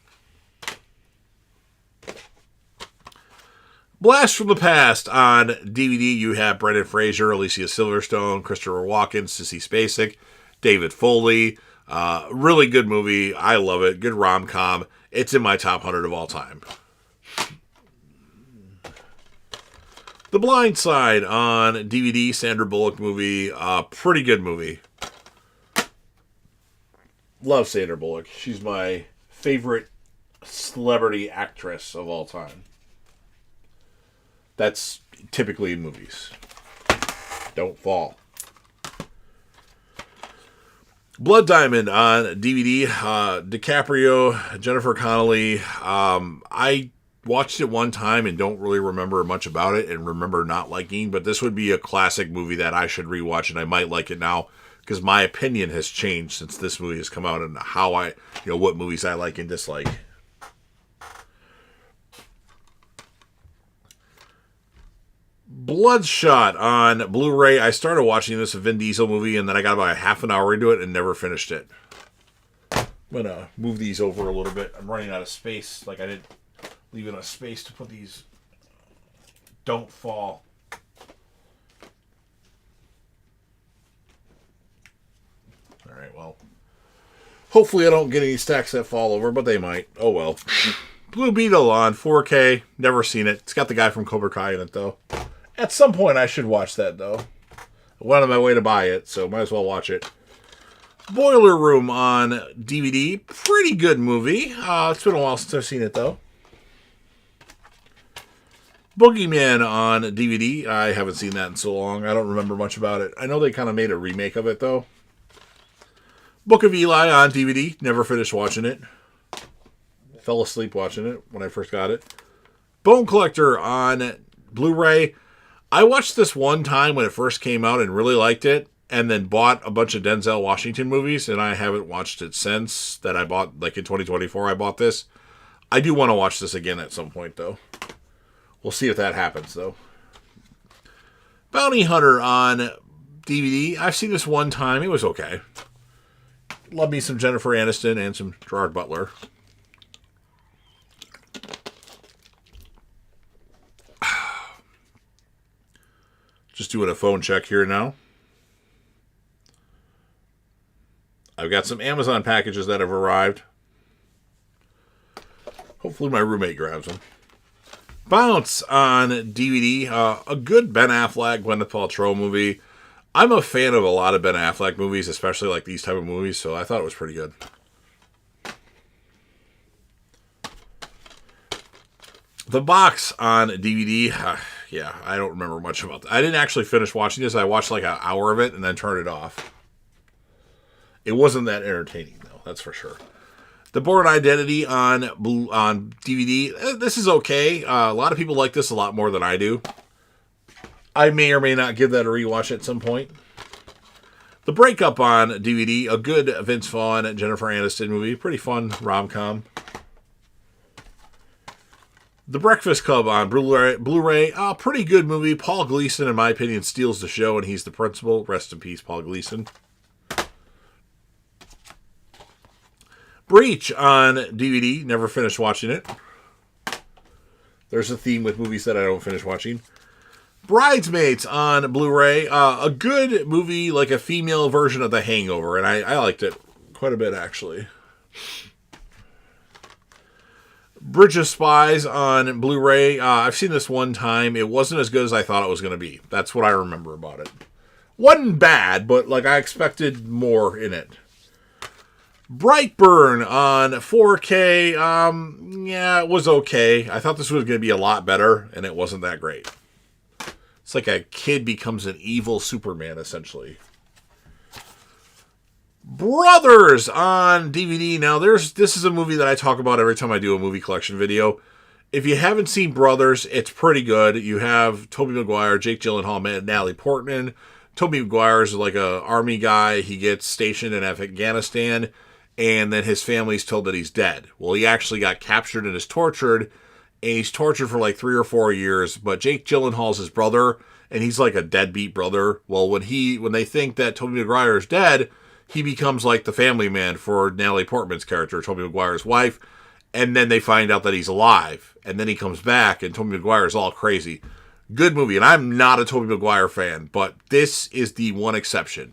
Blast from the Past on DVD. You have Brendan Fraser, Alicia Silverstone, Christopher Walken, Sissy Spacek, David Foley. Really good movie. I love it. Good rom-com. It's in my top 100 of all time. The Blind Side on DVD. Sandra Bullock movie. Pretty good movie. Love Sandra Bullock. She's my favorite celebrity actress of all time. That's typically in movies. Don't fall. Blood Diamond on DVD. DiCaprio, Jennifer Connelly. I watched it one time and don't really remember much about it and remember not liking, but this would be a classic movie that I should rewatch, and I might like it now because my opinion has changed since this movie has come out and how what movies I like and dislike. Bloodshot on Blu-ray. I started watching this Vin Diesel movie and then I got about a half an hour into it and never finished it. I'm going to move these over a little bit. I'm running out of space. Like I didn't leave enough space to put these. Don't fall. All right, well. Hopefully I don't get any stacks that fall over, but they might. Oh well. Blue Beetle on 4K. Never seen it. It's got the guy from Cobra Kai in it, though. At some point I should watch that, though. I went on my way to buy it, so might as well watch it. Boiler Room on DVD. Pretty good movie. It's been a while since I've seen it, though. Boogeyman on DVD. I haven't seen that in so long. I don't remember much about it. I know they kind of made a remake of it, though. Book of Eli on DVD. Never finished watching it. Fell asleep watching it when I first got it. Bone Collector on Blu-ray. I watched this one time when it first came out and really liked it, and then bought a bunch of Denzel Washington movies, and I haven't watched it since. That I bought, like in 2024, I bought this. I do want to watch this again at some point, though. We'll see if that happens, though. Bounty Hunter on DVD. I've seen this one time. It was okay. Love me some Jennifer Aniston and some Gerard Butler. Just doing a phone check here now. I've got some Amazon packages that have arrived. Hopefully my roommate grabs them. Bounce on DVD. A good Ben Affleck, Gwyneth Paltrow movie. I'm a fan of a lot of Ben Affleck movies, especially like these type of movies, so I thought it was pretty good. The Box on DVD. Yeah, I don't remember much about that. I didn't actually finish watching this. I watched like an hour of it and then turned it off. It wasn't that entertaining, though. That's for sure. The Bourne Identity on DVD. This is okay. A lot of people like this a lot more than I do. I may or may not give that a rewatch at some point. The Breakup on DVD. A good Vince Vaughn and Jennifer Aniston movie. Pretty fun rom-com. The Breakfast Club on Blu-ray. Pretty good movie. Paul Gleason, in my opinion, steals the show, and he's the principal. Rest in peace, Paul Gleason. Breach on DVD. Never finished watching it. There's a theme with movies that I don't finish watching. Bridesmaids on Blu-ray. A good movie, like a female version of The Hangover, and I liked it quite a bit, actually. Bridge of Spies on Blu-ray. I've seen this one time. It wasn't as good as I thought it was going to be. That's what I remember about it. Wasn't bad, but like I expected more in it. Brightburn on 4K. Yeah, it was okay. I thought this was going to be a lot better, and it wasn't that great. It's like a kid becomes an evil Superman, essentially. Brothers on DVD. Now, this is a movie that I talk about every time I do a movie collection video. If you haven't seen Brothers, it's pretty good. You have Tobey Maguire, Jake Gyllenhaal, Natalie Portman. Tobey Maguire is like a army guy. He gets stationed in Afghanistan, and then his family's told that he's dead. Well, he actually got captured and is tortured, and he's tortured for like 3 or 4 years. But Jake Gyllenhaal's his brother, and he's like a deadbeat brother. Well, when they think that Tobey Maguire is dead, he becomes like the family man for Natalie Portman's character, Tobey Maguire's wife. And then they find out that he's alive. And then he comes back, and Tobey Maguire is all crazy. Good movie. And I'm not a Tobey Maguire fan, but this is the one exception.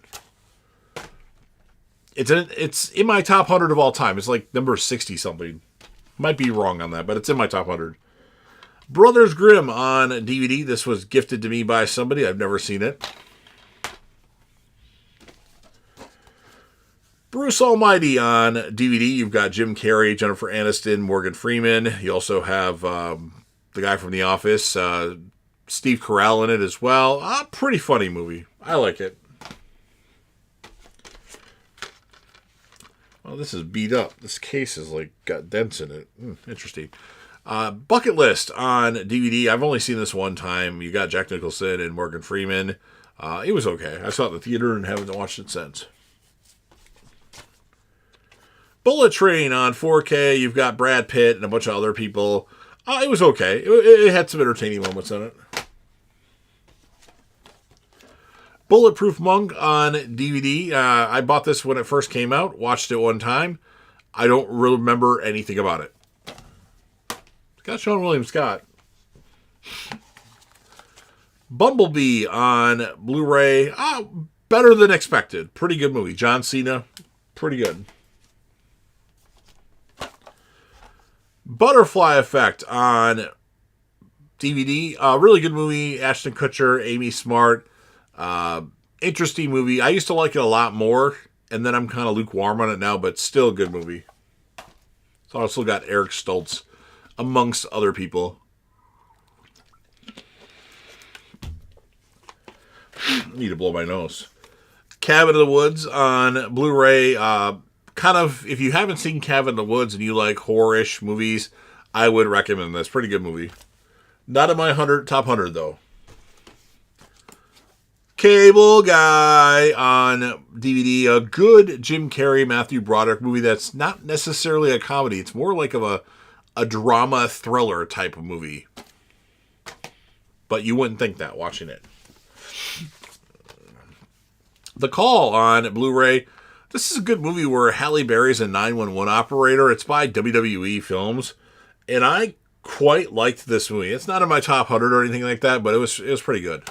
It's in my top 100 of all time. It's like number 60-something. Might be wrong on that, but it's in my top 100. Brothers Grimm on DVD. This was gifted to me by somebody. I've never seen it. Bruce Almighty on DVD. You've got Jim Carrey, Jennifer Aniston, Morgan Freeman. You also have the guy from The Office, Steve Carell in it as well. Pretty funny movie. I like it. Well, this is beat up. This case is like got dents in it. Interesting. Bucket List on DVD. I've only seen this one time. You got Jack Nicholson and Morgan Freeman. It was okay. I saw it in the theater and haven't watched it since. Bullet Train on 4K. You've got Brad Pitt and a bunch of other people. It was okay. It had some entertaining moments in it. Bulletproof Monk on DVD. I bought this when it first came out. Watched it one time. I don't remember anything about it. It's got Sean William Scott. Bumblebee on Blu-ray. Better than expected. Pretty good movie. John Cena. Pretty good. Butterfly Effect on DVD. Really good movie. Ashton Kutcher, Amy Smart. Interesting movie. I used to like it a lot more, and then I'm kind of lukewarm on it now, but still a good movie. It's also got Eric Stoltz, amongst other people. Need to blow my nose. Cabin in the Woods on Blu-ray. Kind of, if you haven't seen Cabin in the Woods and you like horror-ish movies, I would recommend this. Pretty good movie. Not in my top 100, though. Cable Guy on DVD. A good Jim Carrey, Matthew Broderick movie that's not necessarily a comedy. It's more like of a drama thriller type of movie. But you wouldn't think that watching it. The Call on Blu-ray. This is a good movie where Halle Berry's a 911 operator. It's by WWE Films. And I quite liked this movie. It's not in my top 100 or anything like that, but it was pretty good.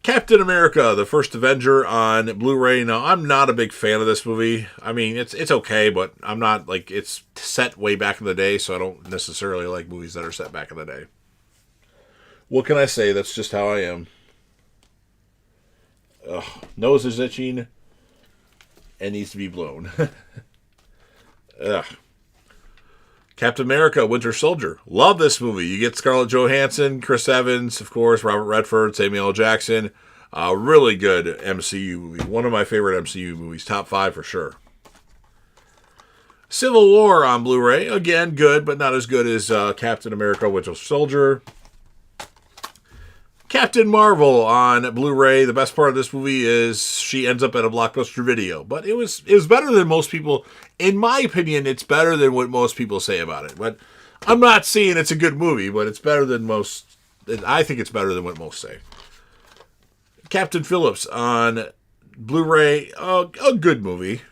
Captain America, the First Avenger on Blu-ray. Now, I'm not a big fan of this movie. I mean, it's okay, but I'm not, like, it's set way back in the day, so I don't necessarily like movies that are set back in the day. What can I say? That's just how I am. Ugh, nose is itching and needs to be blown. Ugh. Captain America, Winter Soldier. Love this movie. You get Scarlett Johansson, Chris Evans, of course, Robert Redford, Samuel L. Jackson. Really good MCU movie. One of my favorite MCU movies. Top 5 for sure. Civil War on Blu-ray. Again, good, but not as good as Captain America, Winter Soldier. Captain Marvel on Blu-ray. The best part of this movie is she ends up at a Blockbuster Video. But it was better than most people. In my opinion, it's better than what most people say about it. But I'm not saying it's a good movie, but it's better than most. I think it's better than what most say. Captain Phillips on Blu-ray. A good movie.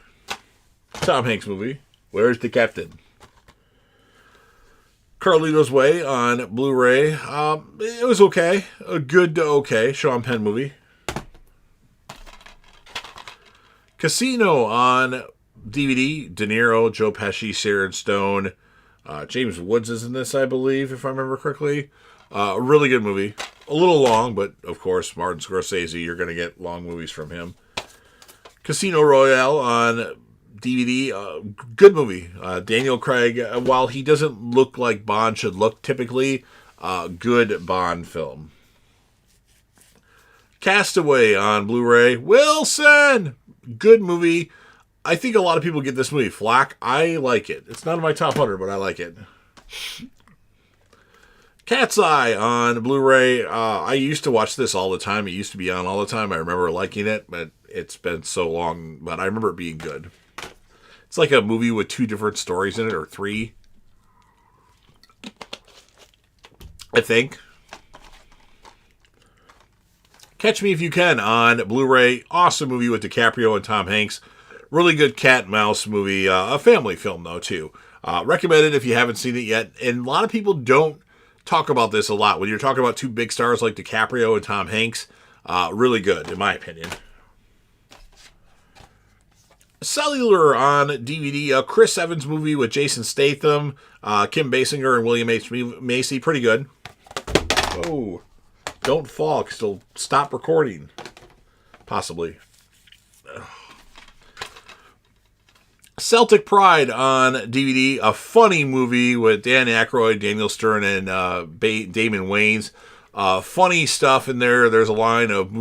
Tom Hanks movie. Where's the Captain? Carlito's Way on Blu-ray. It was okay. A good to okay Sean Penn movie. Casino on DVD. De Niro, Joe Pesci, Sharon Stone. James Woods is in this, I believe, if I remember correctly. A really good movie. A little long, but of course, Martin Scorsese, you're going to get long movies from him. Casino Royale on DVD, good movie. Daniel Craig, while he doesn't look like Bond should look typically, good Bond film. Castaway on Blu-ray. Wilson! Good movie. I think a lot of people get this movie flack. I like it. It's not in my top 100, but I like it. Cat's Eye on Blu-ray. I used to watch this all the time. It used to be on all the time. I remember liking it, but it's been so long. But I remember it being good. It's like a movie with 2 different stories in it, or 3. I think. Catch Me If You Can on Blu-ray. Awesome movie with DiCaprio and Tom Hanks. Really good cat and mouse movie. A family film, though, too. Recommend it if you haven't seen it yet. And a lot of people don't talk about this a lot. When you're talking about 2 big stars like DiCaprio and Tom Hanks, really good, in my opinion. Cellular on DVD, a Chris Evans movie with Jason Statham, Kim Basinger, and William H. Macy. Pretty good. Oh, don't fall, because they'll stop recording. Possibly. Celtic Pride on DVD, a funny movie with Dan Aykroyd, Daniel Stern, and Damon Wayans. Funny stuff in there. There's a line of,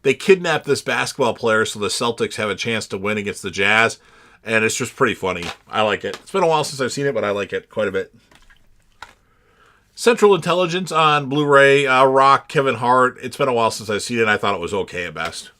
they kidnap this basketball player so the Celtics have a chance to win against the Jazz, and it's just pretty funny. I like it. It's been a while since I've seen it, but I like it quite a bit. Central Intelligence on Blu-ray, Rock, Kevin Hart. It's been a while since I've seen it, and I thought it was okay at best.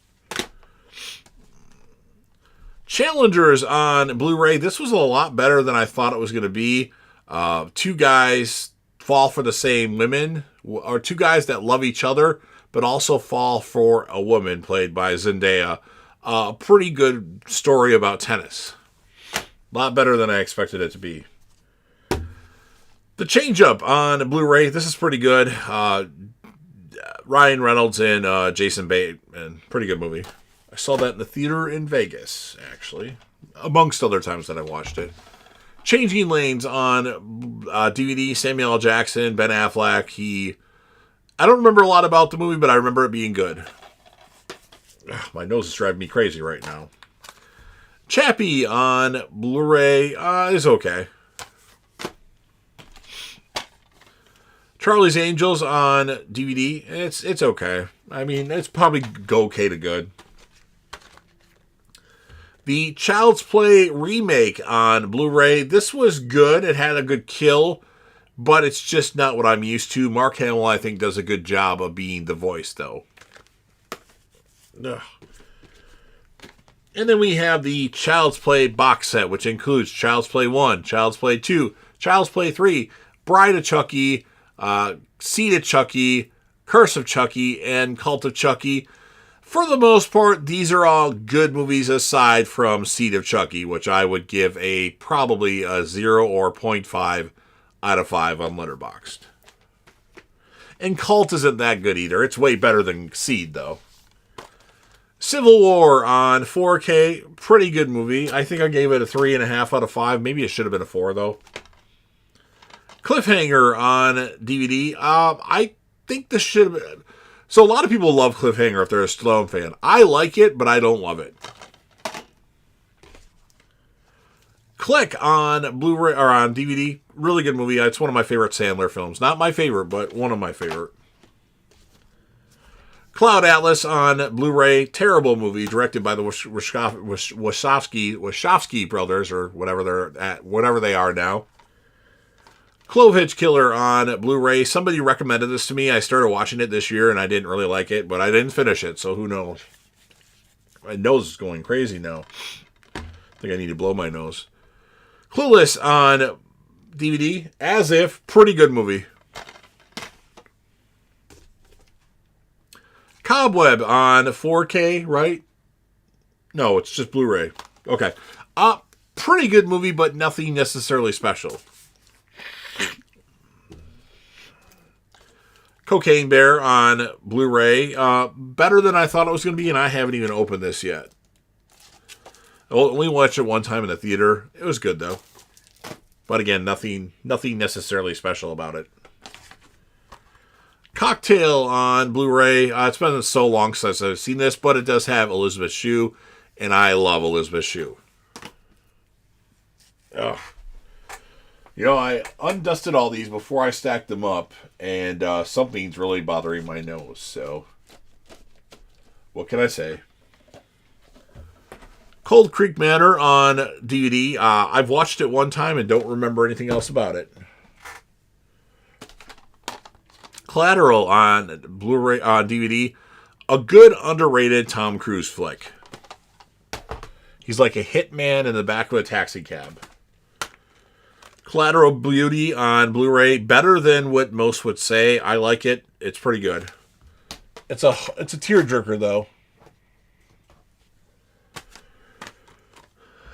Challengers on Blu-ray. This was a lot better than I thought it was going to be. 2 guys fall for the same women, or 2 guys that love each other, but also Fall for a Woman, played by Zendaya. A pretty good story about tennis. A lot better than I expected it to be. The Change Up on Blu-ray. This is pretty good. Ryan Reynolds and Jason Bateman. Pretty good movie. I saw that in the theater in Vegas, actually, amongst other times that I watched it. Changing Lanes on DVD. Samuel L. Jackson, Ben Affleck. I don't remember a lot about the movie, but I remember it being good. Ugh, my nose is driving me crazy right now. Chappie on Blu-ray is okay. Charlie's Angels on DVD. It's okay. I mean, it's probably okay to good. The Child's Play remake on Blu-ray. This was good. It had a good kill, but it's just not what I'm used to. Mark Hamill, I think, does a good job of being the voice, though. Ugh. And then we have the Child's Play box set, which includes Child's Play 1, Child's Play 2, Child's Play 3, Bride of Chucky, Seed of Chucky, Curse of Chucky, and Cult of Chucky. For the most part, these are all good movies aside from Seed of Chucky, which I would give probably a 0 or 0.5 out of 5 on Letterboxd. And Cult isn't that good either. It's way better than Seed, though. Civil War on 4K, pretty good movie. I think I gave it a 3.5 out of 5. Maybe it should have been a 4, though. Cliffhanger on DVD. I think this should have been... So a lot of people love Cliffhanger if they're a Stallone fan. I like it, but I don't love it. Click on Blu-ray or on DVD. Really good movie. It's one of my favorite Sandler films. Not my favorite, but one of my favorite. Cloud Atlas on Blu-ray. Terrible movie directed by the Wachowski brothers, or whatever they are now. Clove Hitch Killer on Blu-ray. Somebody recommended this to me. I started watching it this year, and I didn't really like it, but I didn't finish it, so who knows? My nose is going crazy now. I think I need to blow my nose. Clueless on DVD. As If. Pretty good movie. Cobweb on 4K, right? No, it's just Blu-ray. Okay. Pretty good movie, but nothing necessarily special. Cocaine Bear on Blu-ray. Better than I thought it was going to be, and I haven't even opened this yet. I only watched it one time in the theater. It was good, though. But again, nothing necessarily special about it. Cocktail on Blu-ray. It's been so long since I've seen this, but it does have Elizabeth Shue, and I love Elizabeth Shue. Ugh. You know, I undusted all these before I stacked them up, and something's really bothering my nose, so what can I say? Cold Creek Manor on DVD. I've watched it one time and don't remember anything else about it. Collateral on Blu-ray on DVD. A good underrated Tom Cruise flick. He's like a hitman in the back of a taxi cab. Collateral Beauty on Blu-ray. Better than what most would say. I like it. It's pretty good. It's a tearjerker, though.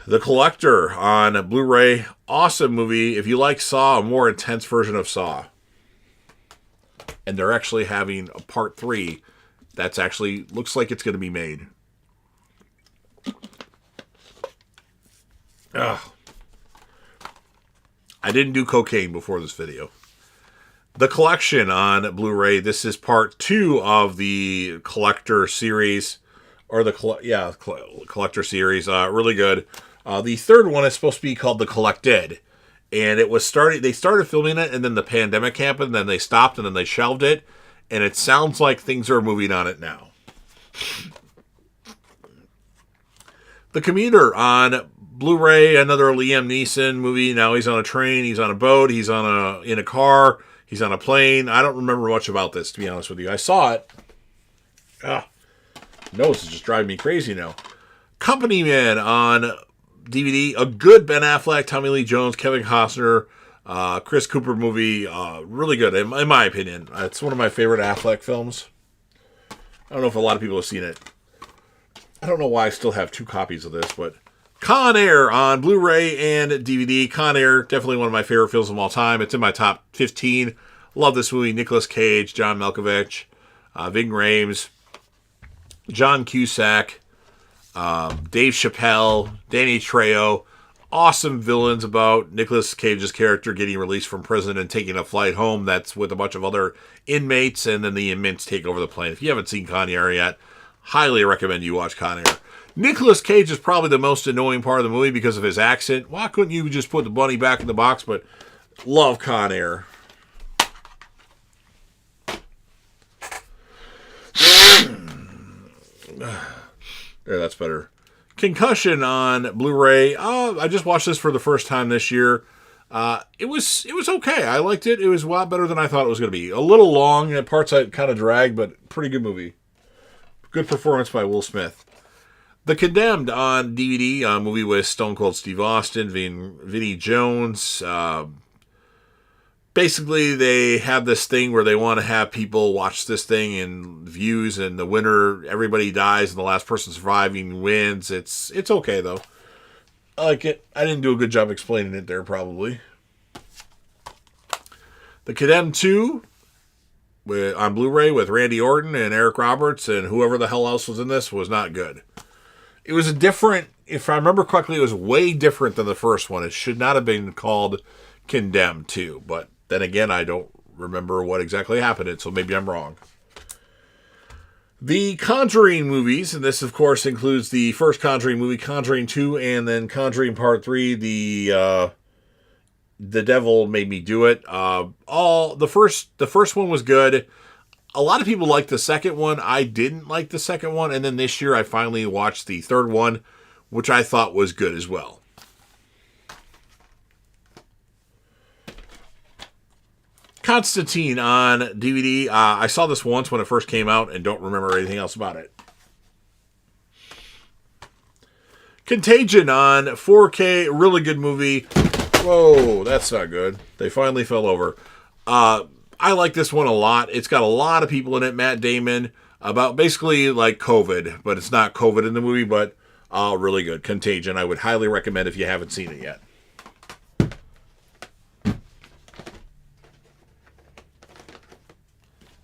The Collector on Blu-ray. Awesome movie. If you like Saw, a more intense version of Saw. And they're actually having a part 3 that's actually looks like it's going to be made. Ugh. I didn't do cocaine before this video. The Collection on Blu-ray. This is part 2 of the Collector series. Or Collector series. Really good. The third one is supposed to be called The Collected. And they started filming it, and then the pandemic happened, then they stopped, and then they shelved it. And it sounds like things are moving on it now. The Commuter on Blu-ray, another Liam Neeson movie. Now he's on a train, he's on a boat, he's in a car, he's on a plane. I don't remember much about this, to be honest with you. I saw it. Nose is just driving me crazy now. Company Man on DVD. A good Ben Affleck, Tommy Lee Jones, Kevin Costner, Chris Cooper movie. Really good, in my opinion. It's one of my favorite Affleck films. I don't know if a lot of people have seen it. I don't know why I still have 2 copies of this, but Con Air on Blu-ray and DVD. Con Air, definitely one of my favorite films of all time. It's in my top 15. Love this movie. Nicolas Cage, John Malkovich, Ving Rhames, John Cusack, Dave Chappelle, Danny Trejo. Awesome villains about Nicolas Cage's character getting released from prison and taking a flight home that's with a bunch of other inmates, and then the inmates take over the plane. If you haven't seen Con Air yet, highly recommend you watch Con Air. Nicolas Cage is probably the most annoying part of the movie because of his accent. Why couldn't you just put the bunny back in the box? But love Con Air. There, that's better. Concussion on Blu-ray. I just watched this for the first time this year. It was okay. I liked it. It was a lot better than I thought it was going to be. A little long. At parts I kind of dragged, but pretty good movie. Good performance by Will Smith. The Condemned on DVD. A movie with Stone Cold Steve Austin, Vinnie Jones. Basically, they have this thing where they want to have people watch this thing and views, and the winner, everybody dies, and the last person surviving wins. It's okay, though. I like it. I didn't do a good job explaining it there, probably. The Condemned 2 on Blu-ray with Randy Orton and Eric Roberts and whoever the hell else was in this was not good. It was a different, if I remember correctly, it was way different than the first one. It should not have been called Condemned 2, but then again, I don't remember what exactly happened, so maybe I'm wrong. The Conjuring movies, and this, of course, includes the first Conjuring movie, Conjuring 2, and then Conjuring Part 3, The Devil Made Me Do It. The first one was good. A lot of people liked the second one. I didn't like the second one, and then this year I finally watched the third one, which I thought was good as well. Constantine on DVD. I saw this once when it first came out and don't remember anything else about it. Contagion on 4K. Really good movie. Whoa, that's not good. They finally fell over. I like this one a lot. It's got a lot of people in it. Matt Damon. About basically like COVID, but it's not COVID in the movie, but really good. Contagion. I would highly recommend if you haven't seen it yet.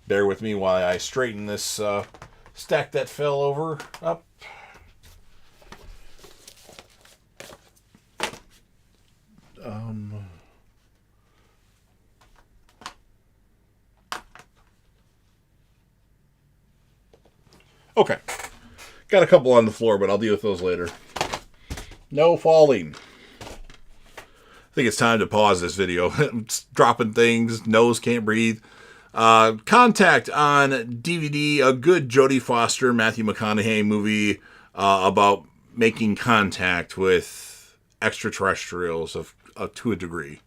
Bear with me while I straighten this stack that fell over up. Okay. Got a couple on the floor, but I'll deal with those later. No falling. I think it's time to pause this video. It's dropping things. Nose can't breathe. Contact on DVD, a good Jodie Foster, Matthew McConaughey movie about making contact with extraterrestrials to a degree.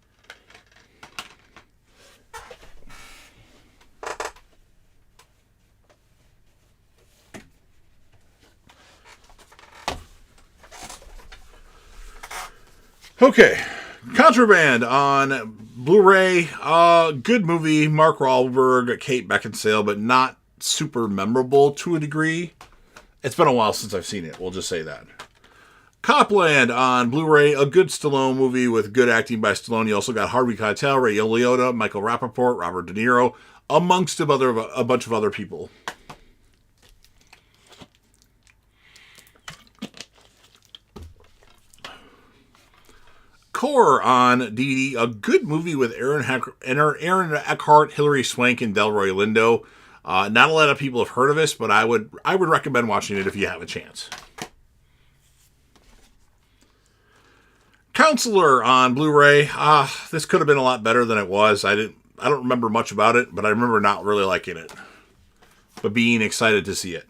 Okay. Contraband on Blu-ray. Good movie. Mark Wahlberg, Kate Beckinsale, but not super memorable to a degree. It's been a while since I've seen it. We'll just say that. Copland on Blu-ray. A good Stallone movie with good acting by Stallone. You also got Harvey Keitel, Ray Liotta, Michael Rappaport, Robert De Niro, amongst a bunch of other people. Core on DVD, a good movie with Aaron Eckhart, Hilary Swank, and Delroy Lindo. Not a lot of people have heard of this, but I would recommend watching it if you have a chance. Counselor on Blu-ray. This could have been a lot better than it was. I don't remember much about it, but I remember not really liking it, but being excited to see it.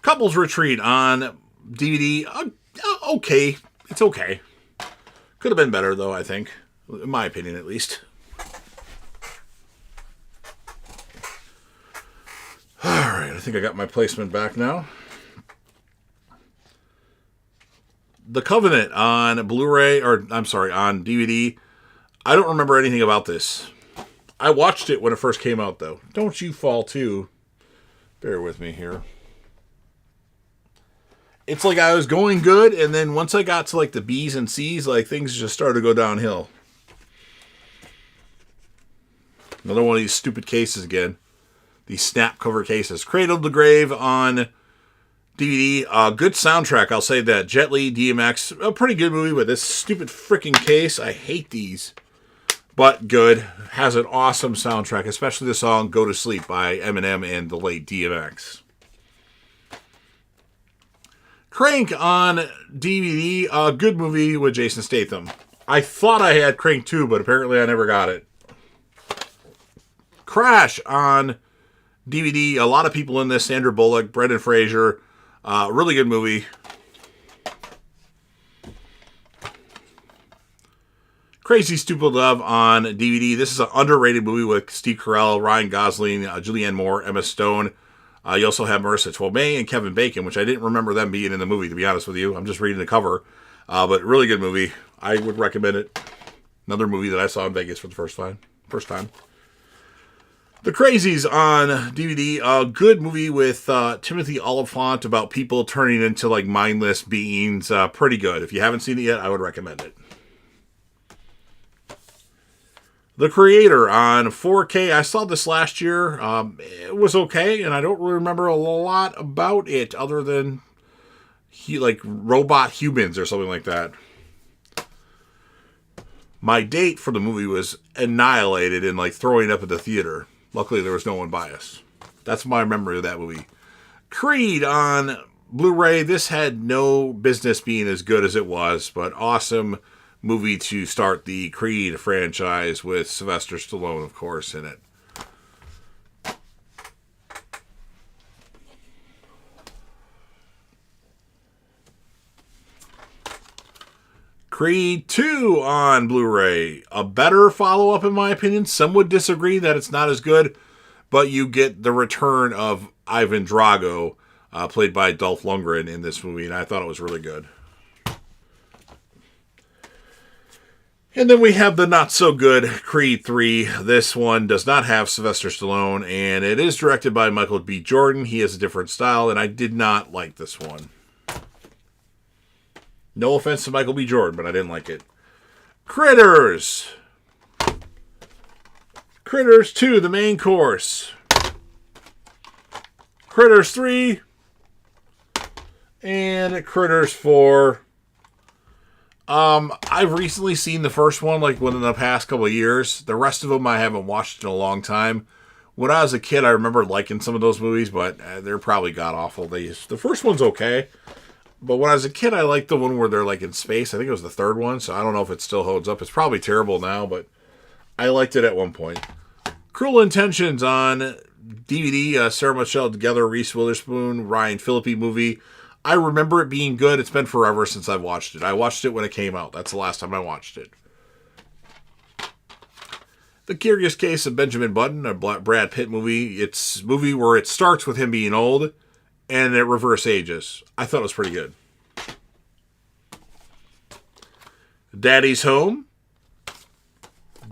Couples Retreat on DVD. Okay. It's okay. Could have been better, though, I think. In my opinion, at least. Alright, I think I got my placement back now. The Covenant on Blu-ray, on DVD. I don't remember anything about this. I watched it when it first came out, though. Don't you fall, too. Bear with me here. It's like I was going good, and then once I got to like the B's and C's, like things just started to go downhill. Another one of these stupid cases again. These snap cover cases. Cradle to Grave on DVD. Good soundtrack, I'll say that. Jet Li, DMX, a pretty good movie, but this stupid freaking case, I hate these. But good. Has an awesome soundtrack, especially the song Go to Sleep by Eminem and the late DMX. Crank on DVD. A good movie with Jason Statham. I thought I had Crank 2, but apparently I never got it. Crash on DVD. A lot of people in this. Sandra Bullock, Brendan Fraser. Really good movie. Crazy Stupid Love on DVD. This is an underrated movie with Steve Carell, Ryan Gosling, Julianne Moore, Emma Stone. You also have Marissa Tomei and Kevin Bacon, which I didn't remember them being in the movie, to be honest with you. I'm just reading the cover. But really good movie. I would recommend it. Another movie that I saw in Vegas for the first time. The Crazies on DVD. A good movie with Timothy Olyphant about people turning into like mindless beings. Pretty good. If you haven't seen it yet, I would recommend it. The Creator on 4K. I saw this last year. It was okay, and I don't really remember a lot about it other than like robot humans or something like that. My date for the movie was annihilated and like throwing up at the theater. Luckily, there was no one by us. That's my memory of that movie. Creed on Blu-ray. This had no business being as good as it was, but awesome movie to start the Creed franchise with Sylvester Stallone, of course, in it. Creed 2 on Blu-ray. A better follow-up, in my opinion. Some would disagree that it's not as good, but you get the return of Ivan Drago, played by Dolph Lundgren in this movie, and I thought it was really good. And then we have the not-so-good Creed 3. This one does not have Sylvester Stallone, and it is directed by Michael B. Jordan. He has a different style, and I did not like this one. No offense to Michael B. Jordan, but I didn't like it. Critters. Critters 2, the main course. Critters 3. And Critters 4. I've recently seen the first one, like within the past couple of years. The rest of them I haven't watched in a long time. When I was a kid, I remember liking some of those movies, but they're probably god-awful. The first one's okay. But when I was a kid, I liked the one where they're like in space. I think it was the third one, so I don't know if it still holds up. It's probably terrible now, but I liked it at one point. Cruel Intentions on DVD. Sarah Michelle Gellar, Reese Witherspoon, Ryan Phillippe movie. I remember it being good. It's been forever since I've watched it. I watched it when it came out. That's the last time I watched it. The Curious Case of Benjamin Button, a Brad Pitt movie. It's a movie where it starts with him being old, and it reverse ages. I thought it was pretty good. Daddy's Home.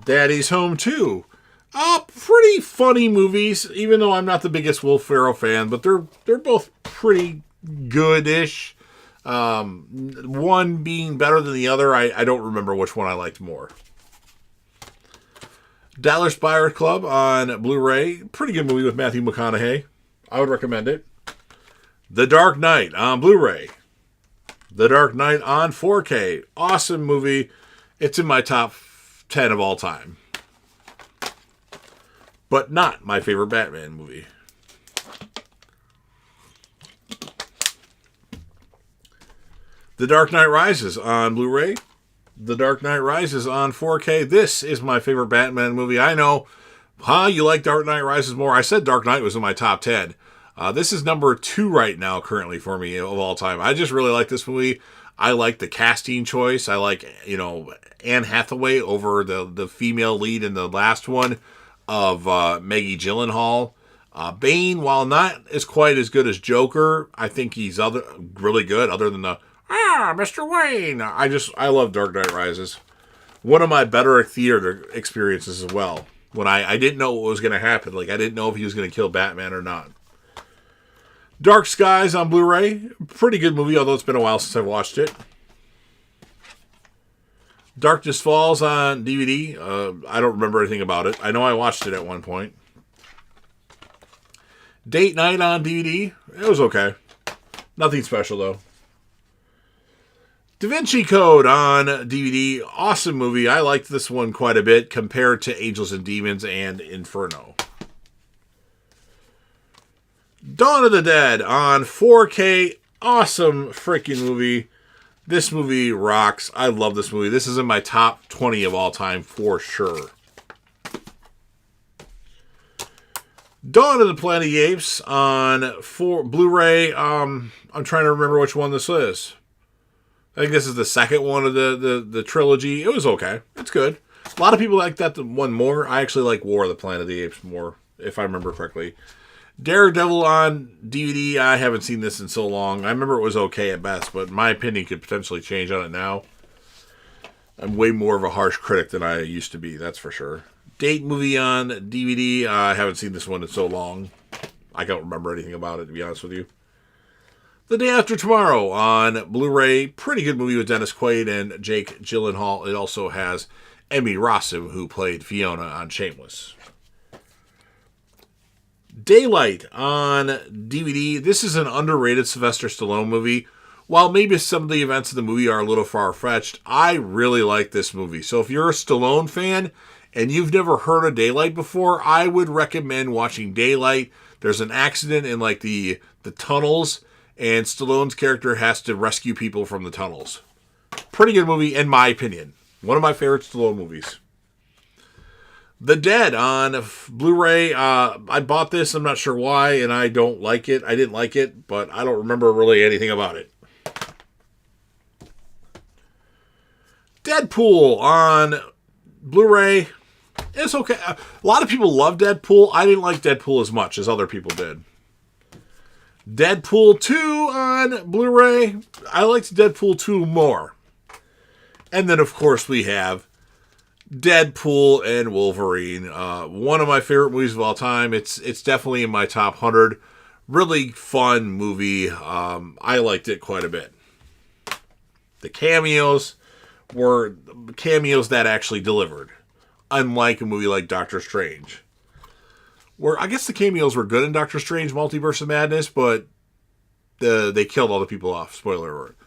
Daddy's Home 2. Pretty funny movies, even though I'm not the biggest Will Ferrell fan, but they're both pretty good-ish. One being better than the other. I don't remember which one I liked more. Dallas Buyers Club on Blu-ray. Pretty good movie with Matthew McConaughey. I would recommend it. The Dark Knight on Blu-ray. The Dark Knight on 4K. Awesome movie. It's in my top 10 of all time. But not my favorite Batman movie. The Dark Knight Rises on Blu-ray. The Dark Knight Rises on 4K. This is my favorite Batman movie. I know. You like Dark Knight Rises more? I said Dark Knight was in my top 10. This is number 2 right now currently for me of all time. I just really like this movie. I like the casting choice. I like, Anne Hathaway over the female lead in the last one of Maggie Gyllenhaal. Bane, while not as quite as good as Joker, I think he's really good other than the, Mr. Wayne. I love Dark Knight Rises. One of my better theater experiences as well. When I didn't know what was going to happen. Like, I didn't know if he was going to kill Batman or not. Dark Skies on Blu-ray. Pretty good movie, although it's been a while since I've watched it. Darkness Falls on DVD. I don't remember anything about it. I know I watched it at one point. Date Night on DVD. It was okay. Nothing special, though. Da Vinci Code on DVD. Awesome movie. I liked this one quite a bit compared to Angels and Demons and Inferno. Dawn of the Dead on 4K. Awesome freaking movie. This movie rocks. I love this movie. This is in my top 20 of all time for sure. Dawn of the Planet of the Apes on Blu-ray. I'm trying to remember which one this is. I think this is the second one of the trilogy. It was okay. It's good. A lot of people like that one more. I actually like War of the Planet of the Apes more, if I remember correctly. Daredevil on DVD. I haven't seen this in so long. I remember it was okay at best, but my opinion could potentially change on it now. I'm way more of a harsh critic than I used to be, that's for sure. Date movie on DVD. I haven't seen this one in so long. I don't remember anything about it, to be honest with you. The Day After Tomorrow on Blu-ray. Pretty good movie with Dennis Quaid and Jake Gyllenhaal. It also has Emmy Rossum, who played Fiona on Shameless. Daylight on DVD. This is an underrated Sylvester Stallone movie. While maybe some of the events of the movie are a little far-fetched, I really like this movie. So if you're a Stallone fan and you've never heard of Daylight before, I would recommend watching Daylight. There's an accident in like the tunnels, and Stallone's character has to rescue people from the tunnels. Pretty good movie, in my opinion. One of my favorite Stallone movies. The Dead on Blu-ray. I bought this. I'm not sure why, and I don't like it. I didn't like it, but I don't remember really anything about it. Deadpool on Blu-ray. It's okay. A lot of people love Deadpool. I didn't like Deadpool as much as other people did. Deadpool 2 on Blu-ray. I liked Deadpool 2 more. And then, of course, we have Deadpool and Wolverine. One of my favorite movies of all time. It's definitely in my top 100. Really fun movie. I liked it quite a bit. The cameos were cameos that actually delivered. Unlike a movie like Doctor Strange. Where I guess the cameos were good in Doctor Strange Multiverse of Madness, but they killed all the people off. Spoiler alert.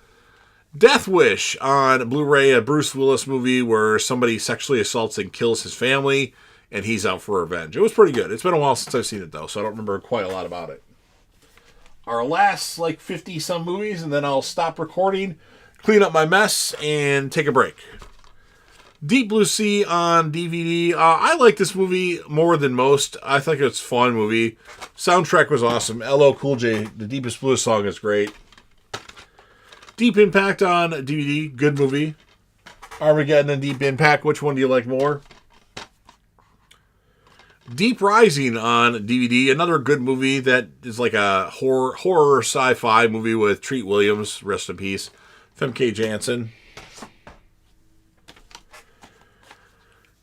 Death Wish on Blu-ray, a Bruce Willis movie where somebody sexually assaults and kills his family, and he's out for revenge. It was pretty good. It's been a while since I've seen it, though, so I don't remember quite a lot about it. Our last, 50-some movies, and then I'll stop recording, clean up my mess, and take a break. Deep Blue Sea on DVD. I like this movie more than most. I think it's a fun movie. Soundtrack was awesome. LL Cool J, the Deepest Blue song is great. Deep Impact on DVD. Good movie. Armageddon and Deep Impact. Which one do you like more? Deep Rising on DVD. Another good movie that is like a horror sci-fi movie with Treat Williams. Rest in peace. Femke Janssen.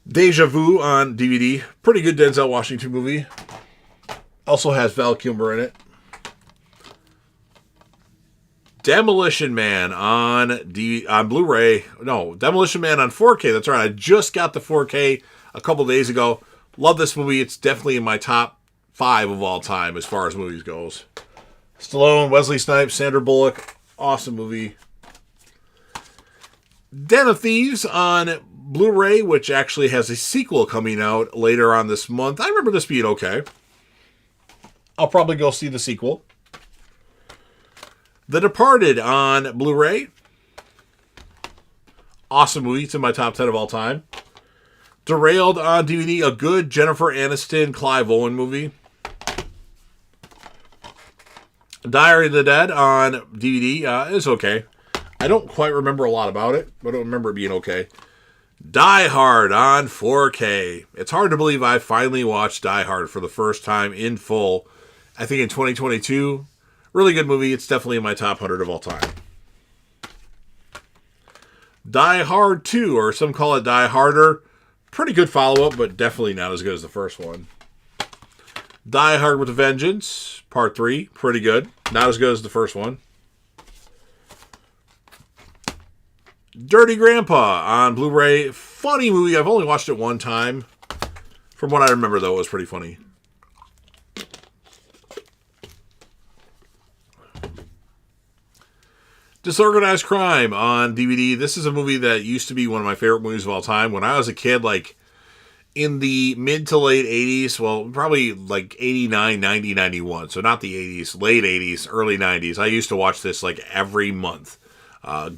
Deja Vu on DVD. Pretty good Denzel Washington movie. Also has Val Kilmer in it. Demolition Man on Blu-ray. No, Demolition Man on 4K. That's right. I just got the 4K a couple days ago. Love this movie. It's definitely in my top 5 of all time as far as movies goes. Stallone, Wesley Snipes, Sandra Bullock. Awesome movie. Den of Thieves on Blu-ray, which actually has a sequel coming out later on this month. I remember this being okay. I'll probably go see the sequel. The Departed on Blu-ray. Awesome movie. It's in my top 10 of all time. Derailed on DVD. A good Jennifer Aniston, Clive Owen movie. Diary of the Dead on DVD. Is okay. I don't quite remember a lot about it, but I don't remember it being okay. Die Hard on 4K. It's hard to believe I finally watched Die Hard for the first time in full. I think in 2022. Really good movie. It's definitely in my top 100 of all time. Die Hard 2, or some call it Die Harder. Pretty good follow-up, but definitely not as good as the first one. Die Hard with a Vengeance, Part 3, pretty good. Not as good as the first one. Dirty Grandpa on Blu-ray, funny movie. I've only watched it one time. From what I remember, though, it was pretty funny. Disorganized Crime on DVD. This is a movie that used to be one of my favorite movies of all time. When I was a kid, like, in the mid to late 80s, well, probably like 89, 90, 91. So not the 80s, late 80s, early 90s. I used to watch this like every month.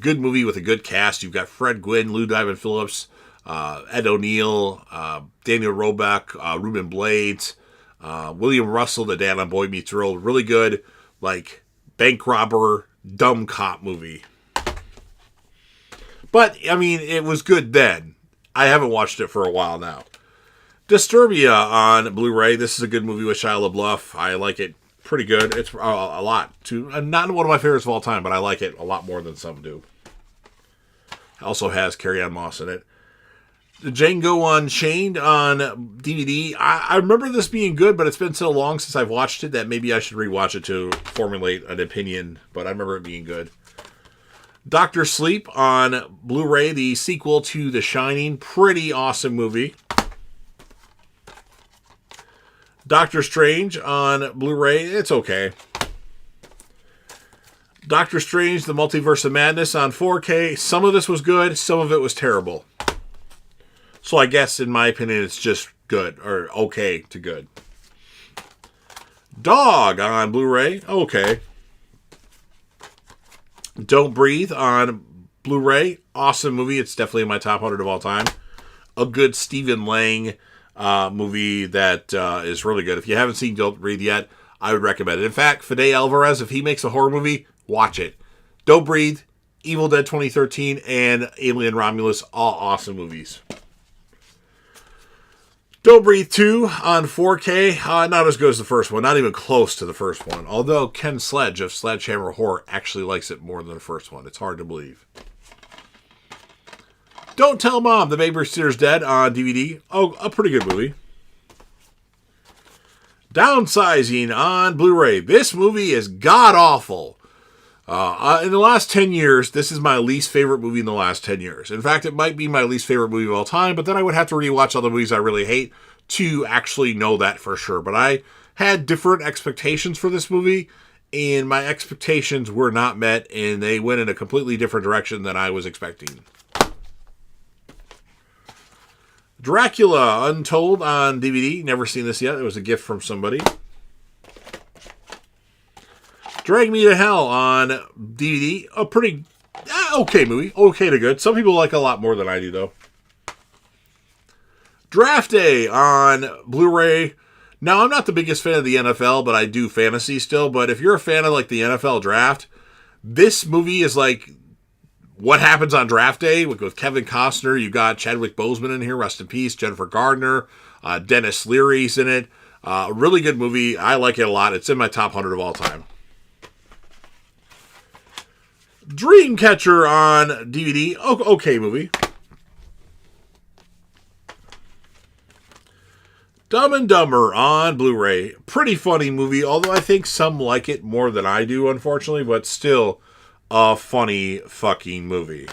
Good movie with a good cast. You've got Fred Gwynne, Lou Diamond Phillips, Ed O'Neill, Daniel Roebuck, Ruben Blades, William Russell, the dad on Boy Meets World. Really good, like, bank robber, dumb cop movie. But, I mean, it was good then. I haven't watched it for a while now. Disturbia on Blu-ray. This is a good movie with Shia LaBeouf. I like it pretty good. It's a lot. Not one of my favorites of all time, but I like it a lot more than some do. It also has Carrie-Anne Moss in it. Django Unchained on DVD. I remember this being good, but it's been so long since I've watched it that maybe I should rewatch it to formulate an opinion, but I remember it being good. Dr. Sleep on Blu-ray, the sequel to The Shining. Pretty awesome movie. Doctor Strange on Blu-ray. It's okay. Doctor Strange, The Multiverse of Madness on 4K. Some of this was good. Some of it was terrible. So I guess, in my opinion, it's just good. Or okay to good. Dog on Blu-ray. Okay. Don't Breathe on Blu-ray. Awesome movie. It's definitely in my top 100 of all time. A good Stephen Lang movie that is really good. If you haven't seen Don't Breathe yet, I would recommend it. In fact, Fede Alvarez, if he makes a horror movie, watch it. Don't Breathe, Evil Dead 2013, and Alien Romulus, all awesome movies. Don't Breathe 2 on 4K, not as good as the first one, not even close to the first one. Although Ken Sledge of Sledgehammer Horror actually likes it more than the first one. It's hard to believe. Don't Tell Mom, The Babysitter's Dead on DVD. Oh, a pretty good movie. Downsizing on Blu-ray. This movie is god-awful. In the last 10 years, this is my least favorite movie in the last 10 years. In fact, it might be my least favorite movie of all time, but then I would have to rewatch all the movies I really hate to actually know that for sure. But I had different expectations for this movie, and my expectations were not met, and they went in a completely different direction than I was expecting. Dracula Untold on DVD. Never seen this yet. It was a gift from somebody. Drag Me to Hell on DVD. A pretty okay movie. Okay to good. Some people like it a lot more than I do, though. Draft Day on Blu-ray. Now, I'm not the biggest fan of the NFL, but I do fantasy still. But if you're a fan of like the NFL draft, this movie is like what happens on draft day with Kevin Costner. You got Chadwick Boseman in here, rest in peace. Jennifer Gardner, Dennis Leary's in it. Really good movie. I like it a lot. It's in my top 100 of all time. Dreamcatcher on DVD. Okay movie. Dumb and Dumber on Blu-ray. Pretty funny movie, although I think some like it more than I do, unfortunately, but still a funny fucking movie.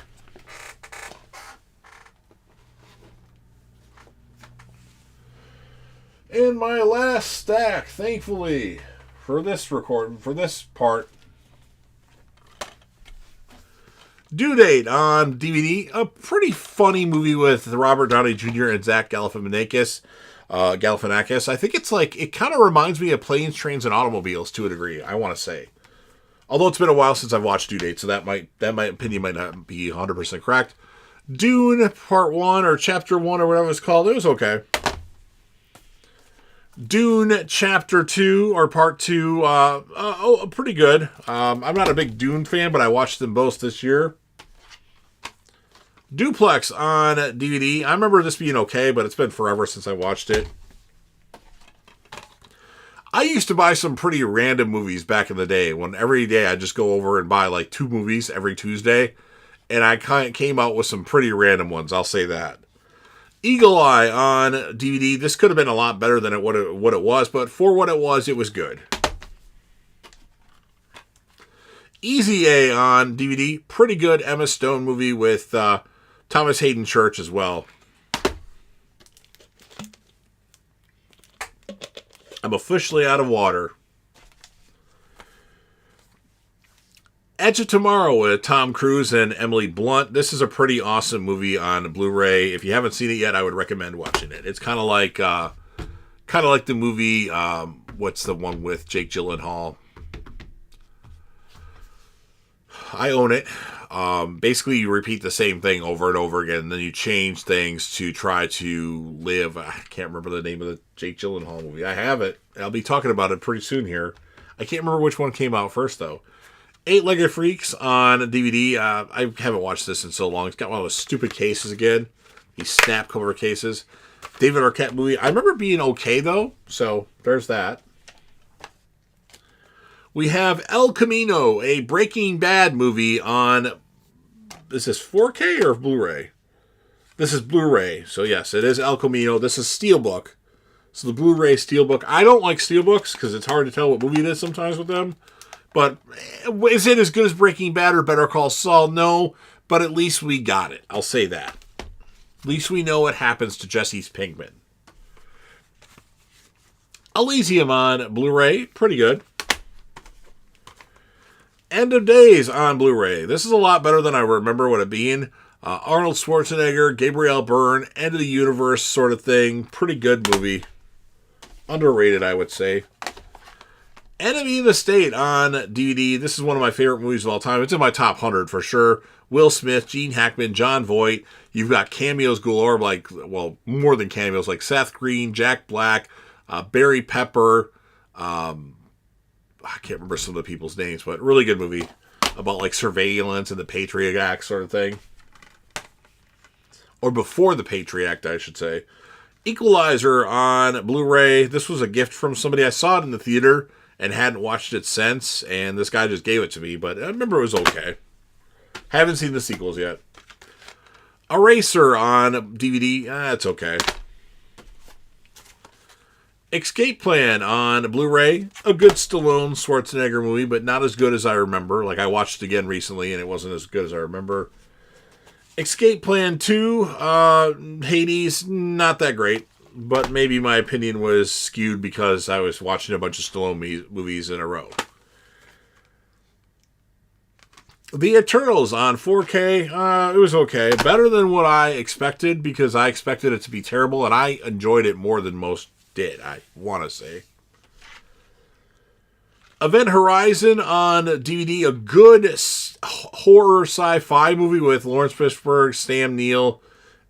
And my last stack, thankfully, for this part, Due Date on DVD. A pretty funny movie with Robert Downey Jr. and Zach Galifianakis. I think it's like, it kind of reminds me of Planes, Trains, and Automobiles to a degree, I want to say. Although it's been a while since I've watched Due Date, so that my opinion might not be 100% correct. Dune Part 1 or Chapter 1 or whatever it's called, it was okay. Dune Chapter 2 or Part 2, pretty good. I'm not a big Dune fan, but I watched them both this year. Duplex on DVD. I remember this being okay, but it's been forever since I watched it. I used to buy some pretty random movies back in the day, when every day I'd just go over and buy like 2 movies every Tuesday, and I came out with some pretty random ones, I'll say that. Eagle Eye on DVD. This could have been a lot better than what it was, but for what it was good. Easy A on DVD. Pretty good Emma Stone movie with Thomas Hayden Church as well. I'm officially out of water. Edge of Tomorrow with Tom Cruise and Emily Blunt. This is a pretty awesome movie on Blu-ray. If you haven't seen it yet, I would recommend watching it. It's kind of like the movie. What's the one with Jake Gyllenhaal? I own it. Basically, you repeat the same thing over and over again, and then you change things to try to live. I can't remember the name of the Jake Gyllenhaal movie. I have it. I'll be talking about it pretty soon here. I can't remember which one came out first, though. Eight-Legged Freaks on DVD. I haven't watched this in so long. It's got one of those stupid cases again. These snap cover cases. David Arquette movie. I remember being okay, though. So, there's that. We have El Camino, a Breaking Bad movie on... Is this 4K or Blu-ray? This is Blu-ray. So, yes, it is El Camino. This is Steelbook. So, the Blu-ray Steelbook. I don't like Steelbooks because it's hard to tell what movie it is sometimes with them. But is it as good as Breaking Bad or Better Call Saul? No, but at least we got it. I'll say that. At least we know what happens to Jesse Pinkman. Elysium on Blu-ray. Pretty good. End of Days on Blu-ray. This is a lot better than I remember it being. Arnold Schwarzenegger, Gabriel Byrne, End of the Universe sort of thing. Pretty good movie. Underrated, I would say. Enemy of the State on DVD. This is one of my favorite movies of all time. It's in my top 100 for sure. Will Smith, Gene Hackman, Jon Voight. You've got cameos galore, more than cameos, like Seth Green, Jack Black, Barry Pepper. I can't remember some of the people's names, but really good movie about like surveillance and the Patriot Act sort of thing. Or before the Patriot Act, I should say. Equalizer on Blu-ray. This was a gift from somebody. I saw it in the theater and hadn't watched it since, and this guy just gave it to me, but I remember it was okay. Haven't seen the sequels yet. Eraser on DVD. It's okay. Escape Plan on Blu-ray. A good Stallone Schwarzenegger movie, but not as good as I remember. Like, I watched it again recently, and it wasn't as good as I remember. Escape Plan 2, Hades, not that great. But maybe my opinion was skewed because I was watching a bunch of Stallone movies in a row. The Eternals on 4K, it was okay. Better than what I expected because I expected it to be terrible, and I enjoyed it more than most did, I want to say. Event Horizon on DVD, a good horror sci-fi movie with Lawrence Fishburne, Sam Neill,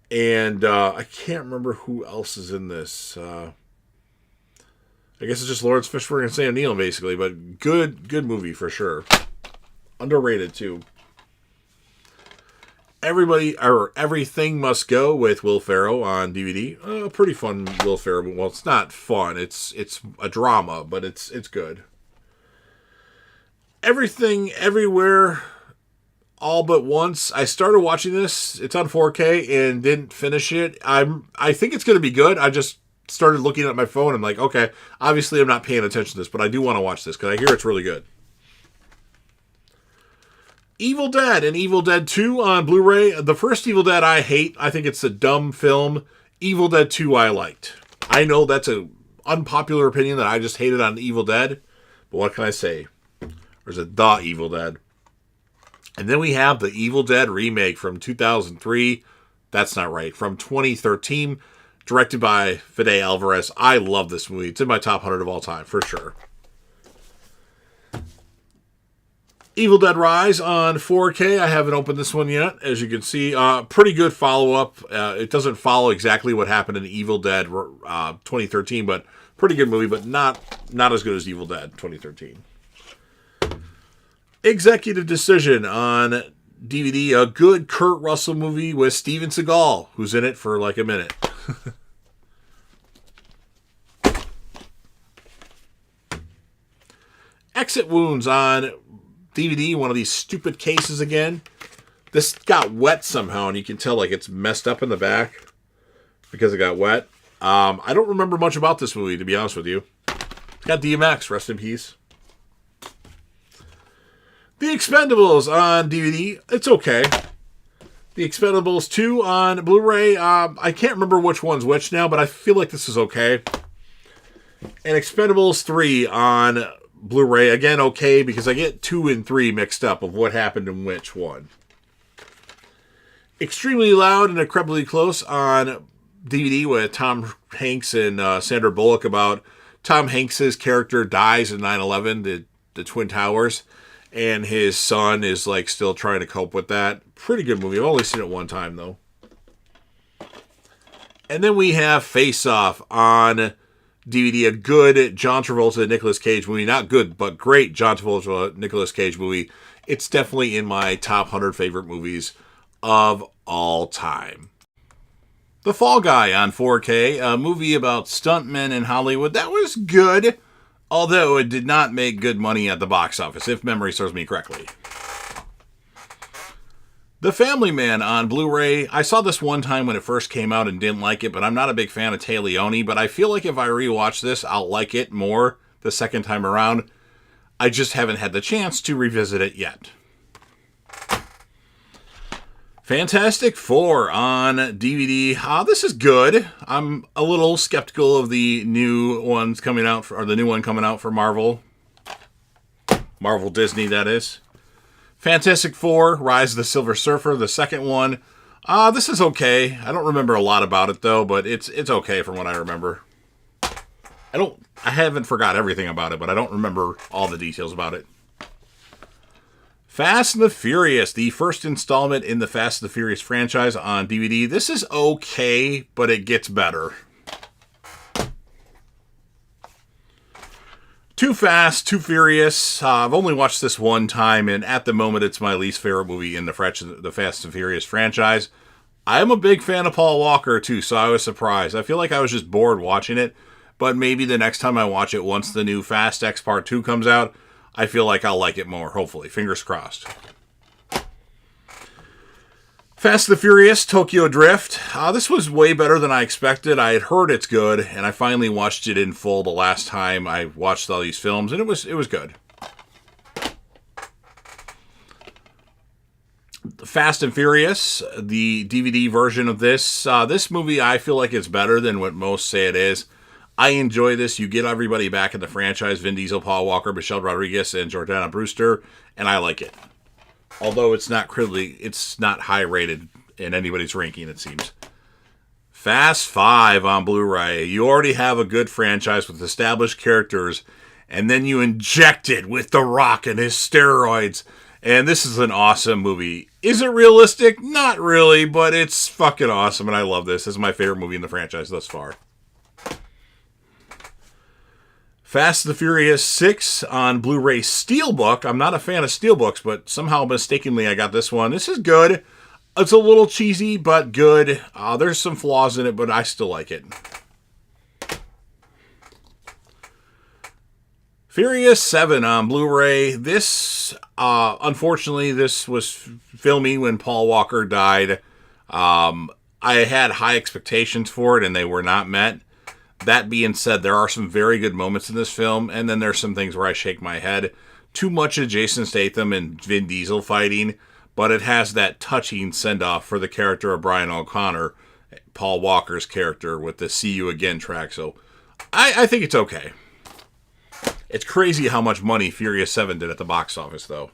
and I can't remember who else is in this. I guess it's just Lawrence Fishburne and Sam Neill, basically. But good movie for sure. Underrated, too. Everything Must Go with Will Ferrell on DVD. Pretty fun Will Ferrell. Well, it's not fun. It's a drama, but it's good. Everything, Everywhere... All but once. I started watching this. It's on 4K and didn't finish it. I think it's going to be good. I just started looking at my phone. I'm like, okay, obviously I'm not paying attention to this, but I do want to watch this because I hear it's really good. Evil Dead and Evil Dead 2 on Blu-ray. The first Evil Dead I hate. I think it's a dumb film. Evil Dead 2 I liked. I know that's an unpopular opinion that I just hated on Evil Dead, but what can I say? There's a The Evil Dead. And then we have the Evil Dead remake from 2003. That's not right. From 2013, directed by Fede Alvarez. I love this movie. It's in my top 100 of all time, for sure. Evil Dead Rise on 4K. I haven't opened this one yet, as you can see. Pretty good follow-up. It doesn't follow exactly what happened in Evil Dead 2013, but pretty good movie, but not as good as Evil Dead 2013. Executive Decision on DVD, a good Kurt Russell movie with Steven Seagal, who's in it for like a minute. Exit Wounds on DVD, one of these stupid cases again. This got wet somehow, and you can tell like it's messed up in the back. because it got wet. I don't remember much about this movie, to be honest with you. It's got DMX, rest in peace. The Expendables on DVD, it's okay. The Expendables 2 on Blu-ray, I can't remember which one's which now, but I feel like this is okay. And Expendables 3 on Blu-ray, again, okay, because I get 2 and 3 mixed up of what happened in which one. Extremely Loud and Incredibly Close on DVD with Tom Hanks and Sandra Bullock about Tom Hanks' character dies in 9/11, the Twin Towers, and his son is like still trying to cope with that. Pretty good movie. I've only seen it one time, though. And then we have Face Off on DVD, a good John Travolta Nicolas Cage movie. Not good, but great John Travolta Nicolas Cage movie. It's definitely in my top 100 favorite movies of all time. The Fall Guy on 4K, a movie about stuntmen in Hollywood. That was good, although it did not make good money at the box office, if memory serves me correctly. The Family Man on Blu-ray. I saw this one time when it first came out and didn't like it, but I'm not a big fan of Tay Leone, but I feel like if I rewatch this, I'll like it more the second time around. I just haven't had the chance to revisit it yet. Fantastic Four on DVD. This is good. I'm a little skeptical of the new ones coming out, or the new one coming out for Marvel. Marvel Disney, that is. Fantastic Four, Rise of the Silver Surfer, the second one. This is okay. I don't remember a lot about it, though, but it's okay from what I remember. I haven't forgot everything about it, but I don't remember all the details about it. Fast and the Furious, the first installment in the Fast and the Furious franchise on DVD. This is okay, but it gets better. Too Fast, Too Furious. I've only watched this one time, and at the moment, it's my least favorite movie in the Fast and Furious franchise. I'm a big fan of Paul Walker, too, so I was surprised. I feel like I was just bored watching it, but maybe the next time I watch it, once the new Fast X Part 2 comes out, I feel like I'll like it more, hopefully. Fingers crossed. Fast and the Furious, Tokyo Drift. This was way better than I expected. I had heard it's good, and I finally watched it in full the last time I watched all these films, and it was good. Fast and Furious, the DVD version of this. This movie, I feel like it's better than what most say it is. I enjoy this. You get everybody back in the franchise. Vin Diesel, Paul Walker, Michelle Rodriguez, and Jordana Brewster, and I like it. Although it's not high rated in anybody's ranking, it seems. Fast 5 on Blu-ray. You already have a good franchise with established characters, and then you inject it with The Rock and his steroids, and this is an awesome movie. Is it realistic? Not really, but it's fucking awesome, and I love this. This is my favorite movie in the franchise thus far. Fast and the Furious 6 on Blu-ray Steelbook. I'm not a fan of Steelbooks, but somehow mistakenly I got this one. This is good. It's a little cheesy, but good. There's some flaws in it, but I still like it. Furious 7 on Blu-ray. This, unfortunately, this was filming when Paul Walker died. I had high expectations for it, and they were not met. That being said, there are some very good moments in this film, and then there's some things where I shake my head. Too much of Jason Statham and Vin Diesel fighting, but it has that touching send-off for the character of Brian O'Connor, Paul Walker's character, with the See You Again track, so I think it's okay. It's crazy how much money Furious 7 did at the box office, though.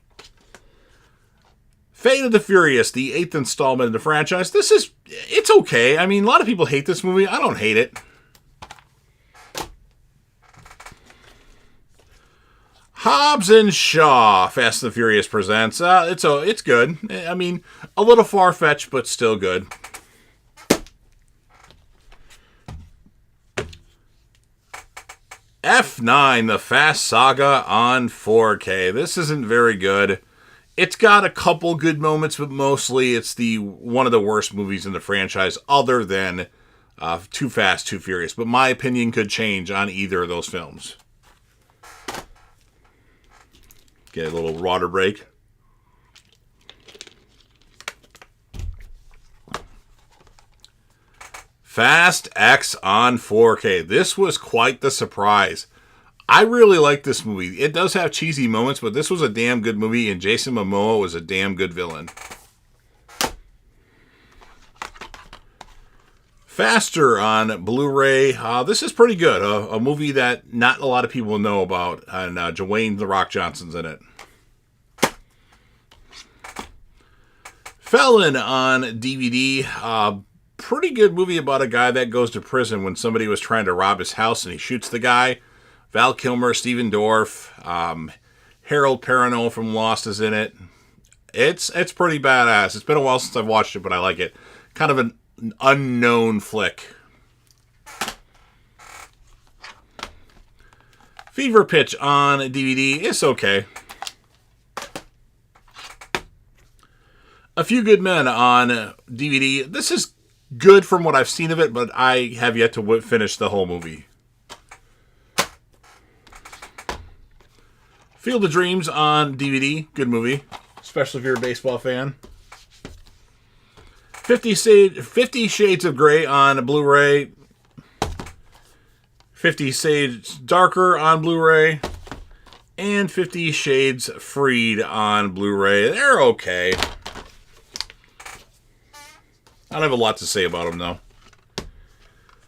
Fate of the Furious, the 8th installment in the franchise. It's okay. I mean, a lot of people hate this movie. I don't hate it. Hobbs and Shaw, Fast and the Furious presents. It's good. I mean, a little far-fetched, but still good. F9, the Fast Saga on 4K. This isn't very good. It's got a couple good moments, but mostly it's one of the worst movies in the franchise, other than Too Fast, Too Furious. But my opinion could change on either of those films. Get a little water break. Fast X on 4K. This was quite the surprise. I really like this movie. It does have cheesy moments, but this was a damn good movie, and Jason Momoa was a damn good villain. Faster on Blu-ray. This is pretty good. A movie that not a lot of people know about, and Dwayne "The Rock" Johnson's in it. Felon on DVD. Pretty good movie about a guy that goes to prison when somebody was trying to rob his house and he shoots the guy. Val Kilmer, Stephen Dorff, Harold Perrineau from Lost is in it. It's pretty badass. It's been a while since I've watched it, but I like it. Kind of an unknown flick. Fever Pitch on DVD. It's okay. A Few Good Men on DVD. This is good from what I've seen of it, but I have yet to finish the whole movie. Field of Dreams on DVD. Good movie, especially if you're a baseball fan. 50 Shades of Grey on Blu-ray. 50 Shades Darker on Blu-ray. And 50 Shades Freed on Blu-ray. They're okay. I don't have a lot to say about them, though.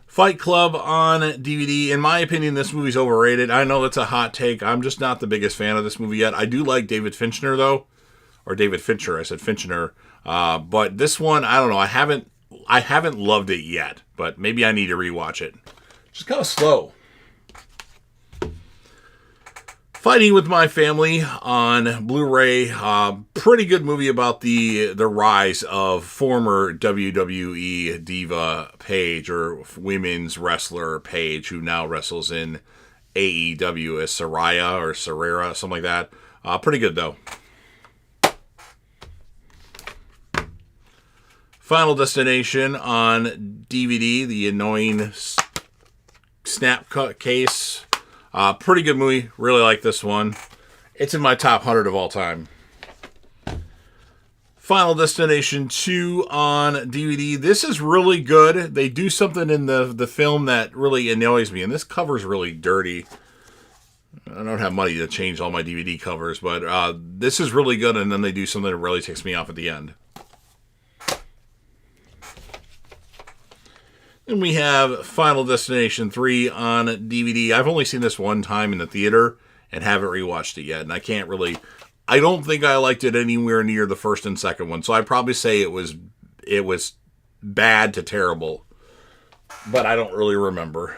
Fight Club on DVD. In my opinion, this movie's overrated. I know that's a hot take. I'm just not the biggest fan of this movie yet. I do like David Fincher, though. Or David Fincher. I said Fincher. But this one, I don't know. I haven't loved it yet. But maybe I need to rewatch it. Just kind of slow. Fighting with My Family on Blu-ray. Pretty good movie about the rise of former WWE diva Paige, or women's wrestler Paige, who now wrestles in AEW as Saraya or Sarera, something like that. Pretty good, though. Final Destination on DVD. The annoying snap cut case. Pretty good movie. Really like this one. It's in my top 100 of all time. Final Destination 2 on DVD. This is really good. They do something in the film that really annoys me. And this cover's really dirty. I don't have money to change all my DVD covers. But this is really good. And then they do something that really takes me off at the end. And we have Final Destination 3 on DVD. I've only seen this one time in the theater and haven't rewatched it yet. And I don't think I liked it anywhere near the first and second one. So I'd probably say it was bad to terrible. But I don't really remember.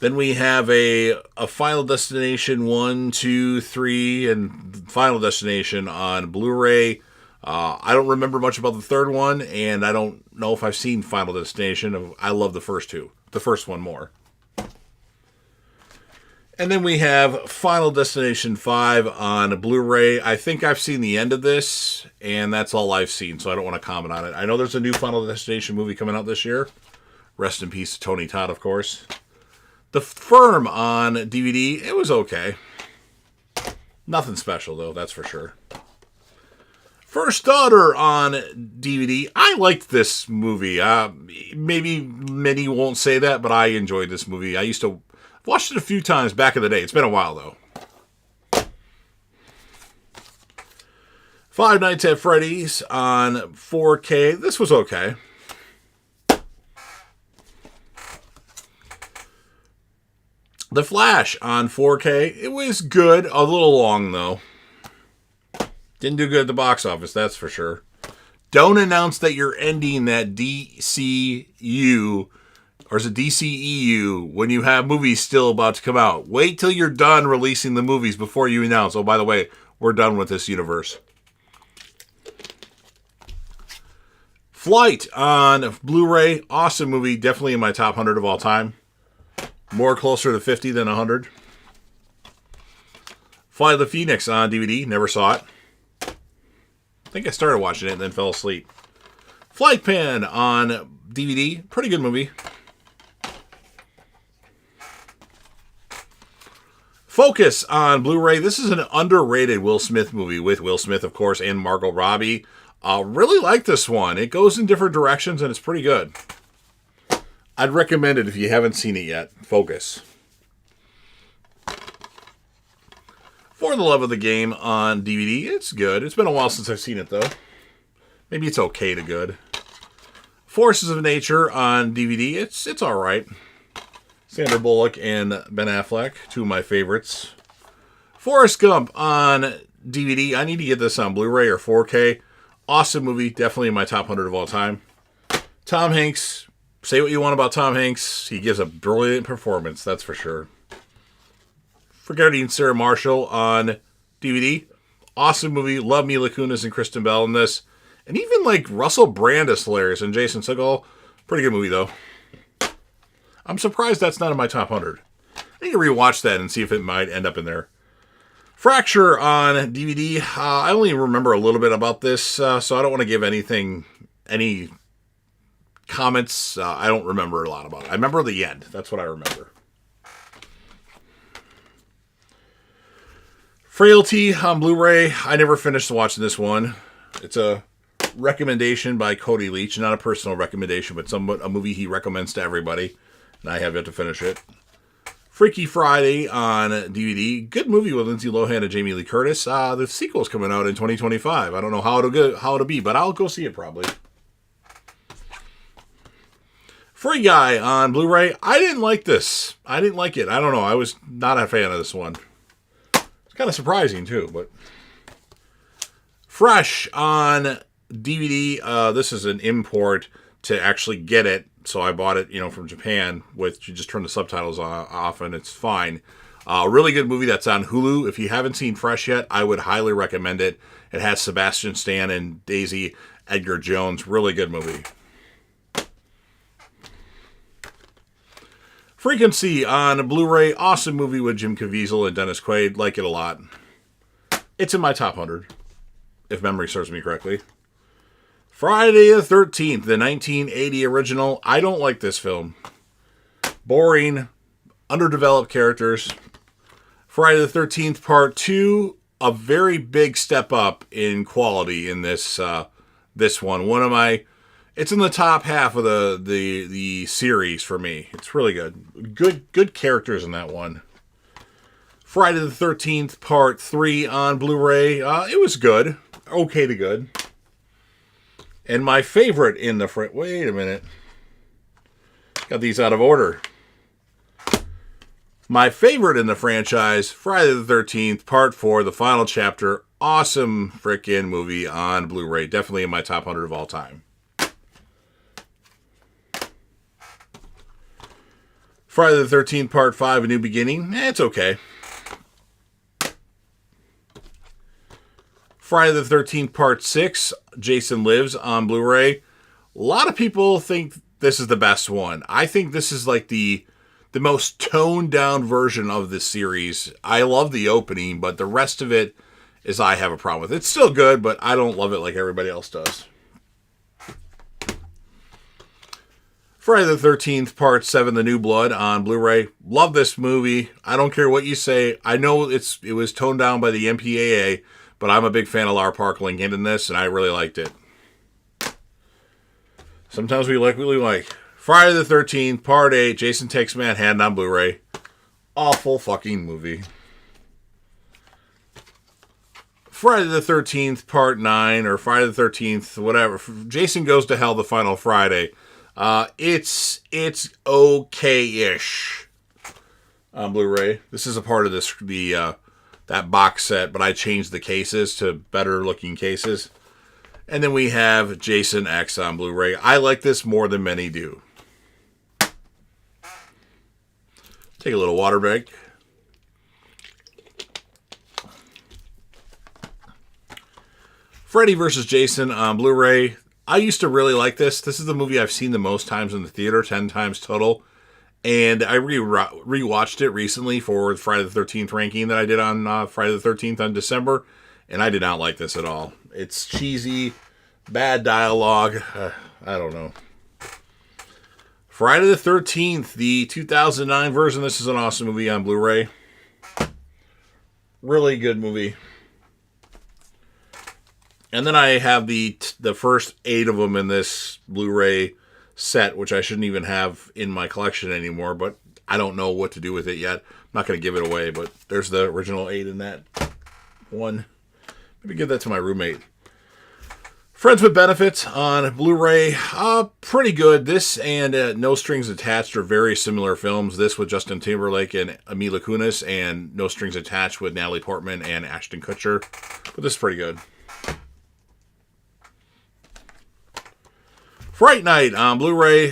Then we have a Final Destination 1, 2, 3, and Final Destination on Blu-ray. I don't remember much about the third one, and I don't know if I've seen Final Destination. I love the first two. The first one more. And then we have Final Destination 5 on Blu-ray. I think I've seen the end of this, and that's all I've seen, so I don't want to comment on it. I know there's a new Final Destination movie coming out this year. Rest in peace to Tony Todd, of course. The Firm on DVD. It was okay. Nothing special, though, that's for sure. First Daughter on DVD. I liked this movie. Maybe many won't say that, but I enjoyed this movie. I used to watch it a few times back in the day. It's been a while, though. Five Nights at Freddy's on 4K. This was okay. The Flash on 4K. It was good. A little long, though. Didn't do good at the box office, that's for sure. Don't announce that you're ending that DCU, or is it DCEU, when you have movies still about to come out. Wait till you're done releasing the movies before you announce, oh, by the way, we're done with this universe. Flight on Blu-ray. Awesome movie. Definitely in my top 100 of all time. More closer to 50 than 100. Flight of the Phoenix on DVD. Never saw it. I think I started watching it and then fell asleep. Flight Pen on DVD. Pretty good movie. Focus on Blu-ray. This is an underrated Will Smith movie with Will Smith, of course, and Margot Robbie. I really like this one. It goes in different directions and it's pretty good. I'd recommend it if you haven't seen it yet. Focus. For the Love of the Game on DVD, it's good. It's been a while since I've seen it, though. Maybe it's okay to good. Forces of Nature on DVD, it's alright. Sandra Bullock and Ben Affleck, two of my favorites. Forrest Gump on DVD. I need to get this on Blu-ray or 4K. Awesome movie. Definitely in my top 100 of all time. Tom Hanks. Say what you want about Tom Hanks. He gives a brilliant performance, that's for sure. Forgetting Sarah Marshall on DVD. Awesome movie. Love Mila Kunis and Kristen Bell in this. And even like Russell Brand is hilarious and Jason Segel. Pretty good movie though. I'm surprised that's not in my top 100. I need to rewatch that and see if it might end up in there. Fracture on DVD. I only remember a little bit about this, so I don't want to give any comments. I don't remember a lot about it. I remember the end. That's what I remember. Frailty on Blu-ray. I never finished watching this one. It's a recommendation by Cody Leach. Not a personal recommendation, but a movie he recommends to everybody. And I have yet to finish it. Freaky Friday on DVD. Good movie with Lindsay Lohan and Jamie Lee Curtis. The sequel's coming out in 2025. I don't know how it'll be, but I'll go see it probably. Free Guy on Blu-ray. I didn't like this. I didn't like it. I don't know. I was not a fan of this one. It's kind of surprising too, but Fresh on DVD. This is an import to actually get it. So I bought it, from Japan. You just turn the subtitles off and it's fine. Really good movie that's on Hulu. If you haven't seen Fresh yet, I would highly recommend it. It has Sebastian Stan and Daisy Edgar Jones. Really good movie. Frequency on Blu-ray. Awesome movie with Jim Caviezel and Dennis Quaid. Like it a lot. It's in my top 100, if memory serves me correctly. Friday the 13th, the 1980 original. I don't like this film. Boring. Underdeveloped characters. Friday the 13th Part 2. A very big step up in quality in this one. It's in the top half of the series for me. It's really good. Good characters in that one. Friday the 13th Part 3 on Blu-ray. It was good. Okay to good. And my favorite in the... Wait a minute. Got these out of order. My favorite in the franchise, Friday the 13th, Part 4, the final chapter. Awesome frickin' movie on Blu-ray. Definitely in my top 100 of all time. Friday the 13th, Part 5, A New Beginning. It's okay. Friday the 13th, Part 6, Jason Lives on Blu-ray. A lot of people think this is the best one. I think this is like the most toned down version of this series. I love the opening, but the rest of it is I have a problem with. It's still good, but I don't love it like everybody else does. Friday the 13th, Part 7, The New Blood on Blu-ray. Love this movie. I don't care what you say. I know it was toned down by the MPAA, but I'm a big fan of Lar Park Lincoln in this, and I really liked it. Sometimes we like what we like. Friday the 13th, Part 8, Jason Takes Manhattan on Blu-ray. Awful fucking movie. Friday the 13th, Part 9, or Friday the 13th, whatever. Jason Goes to Hell, the final Friday. It's okay-ish on Blu-ray. This is a part of that box set, but I changed the cases to better looking cases. And then we have Jason X on Blu-ray. I like this more than many do. Take a little water break. Freddy vs. Jason on Blu-ray. I used to really like this. This is the movie I've seen the most times in the theater, 10 times total. And I rewatched it recently for the Friday the 13th ranking that I did on Friday the 13th on December. And I did not like this at all. It's cheesy, bad dialogue. I don't know. Friday the 13th, the 2009 version. This is an awesome movie on Blu-ray. Really good movie. And then I have the first 8 of them in this Blu-ray set, which I shouldn't even have in my collection anymore, but I don't know what to do with it yet. I'm not going to give it away, but there's the original 8 in that one. Maybe give that to my roommate. Friends with Benefits on Blu-ray, pretty good. This and No Strings Attached are very similar films. This with Justin Timberlake and Mila Kunis, and No Strings Attached with Natalie Portman and Ashton Kutcher. But this is pretty good. Fright Night on Blu-ray.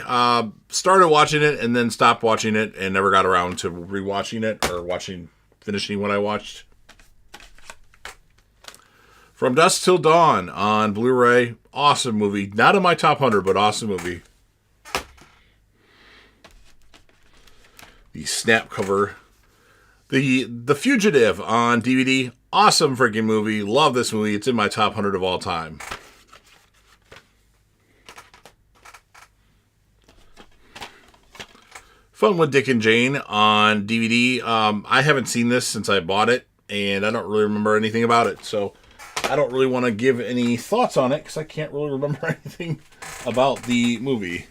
Started watching it and then stopped watching it and never got around to rewatching it or finishing what I watched. From Dusk Till Dawn on Blu-ray. Awesome movie. Not in my top 100, but awesome movie. The snap cover. The Fugitive on DVD. Awesome freaking movie. Love this movie. It's in my top 100 of all time. Fun with Dick and Jane on DVD. I haven't seen this since I bought it, and I don't really remember anything about it, so I don't really want to give any thoughts on it because I can't really remember anything about the movie.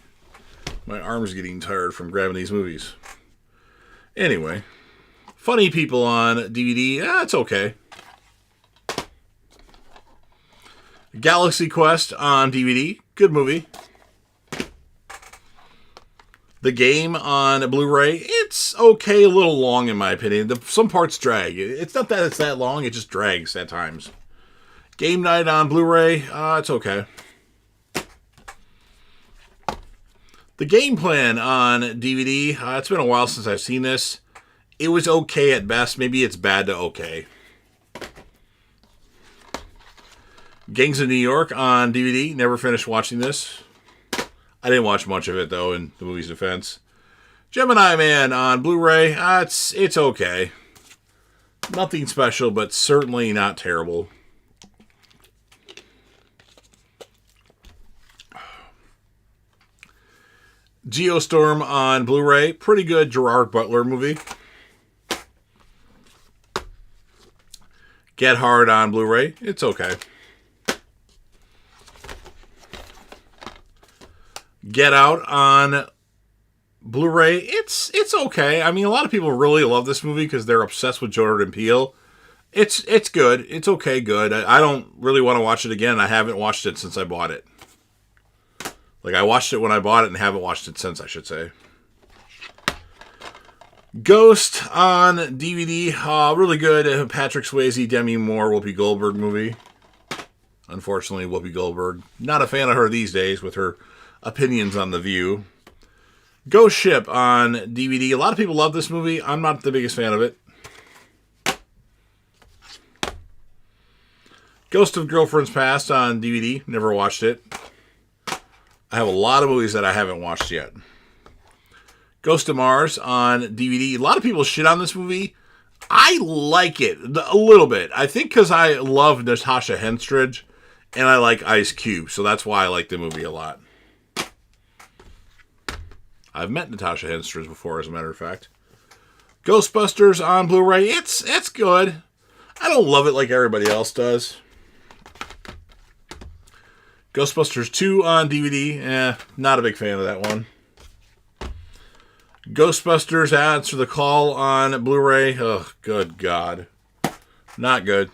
My arm's getting tired from grabbing these movies. Anyway, Funny People on DVD. It's okay. Galaxy Quest on DVD. Good movie. The Game on Blu-ray, it's okay, a little long in my opinion. Some parts drag. It's not that it's that long, it just drags at times. Game Night on Blu-ray, it's okay. The Game Plan on DVD, it's been a while since I've seen this. It was okay at best, maybe it's bad to okay. Gangs of New York on DVD, never finished watching this. I didn't watch much of it, though, in the movie's defense. Gemini Man on Blu-ray. It's okay. Nothing special, but certainly not terrible. Geostorm on Blu-ray. Pretty good Gerard Butler movie. Get Hard on Blu-ray. It's okay. Get Out on Blu-ray, it's okay. I mean, a lot of people really love this movie because they're obsessed with Jordan Peele. It's good. It's okay, good. I don't really want to watch it again. I haven't watched it since I bought it. Like, I watched it when I bought it and haven't watched it since, I should say. Ghost on DVD, really good. Patrick Swayze, Demi Moore, Whoopi Goldberg movie. Unfortunately, Whoopi Goldberg, not a fan of her these days with her opinions on The View. Ghost Ship on DVD. A lot of people love this movie. I'm not the biggest fan of it. Ghost of Girlfriends Past on DVD. Never watched it. I have a lot of movies that I haven't watched yet. Ghost of Mars on DVD. A lot of people shit on this movie. I like it a little bit. I think because I love Natasha Henstridge and I like Ice Cube. So that's why I like the movie a lot. I've met Natasha Henstridge before, as a matter of fact. Ghostbusters on Blu-ray. It's good. I don't love it like everybody else does. Ghostbusters 2 on DVD. Not a big fan of that one. Ghostbusters Answer the Call on Blu-ray. Oh, good God. Not good.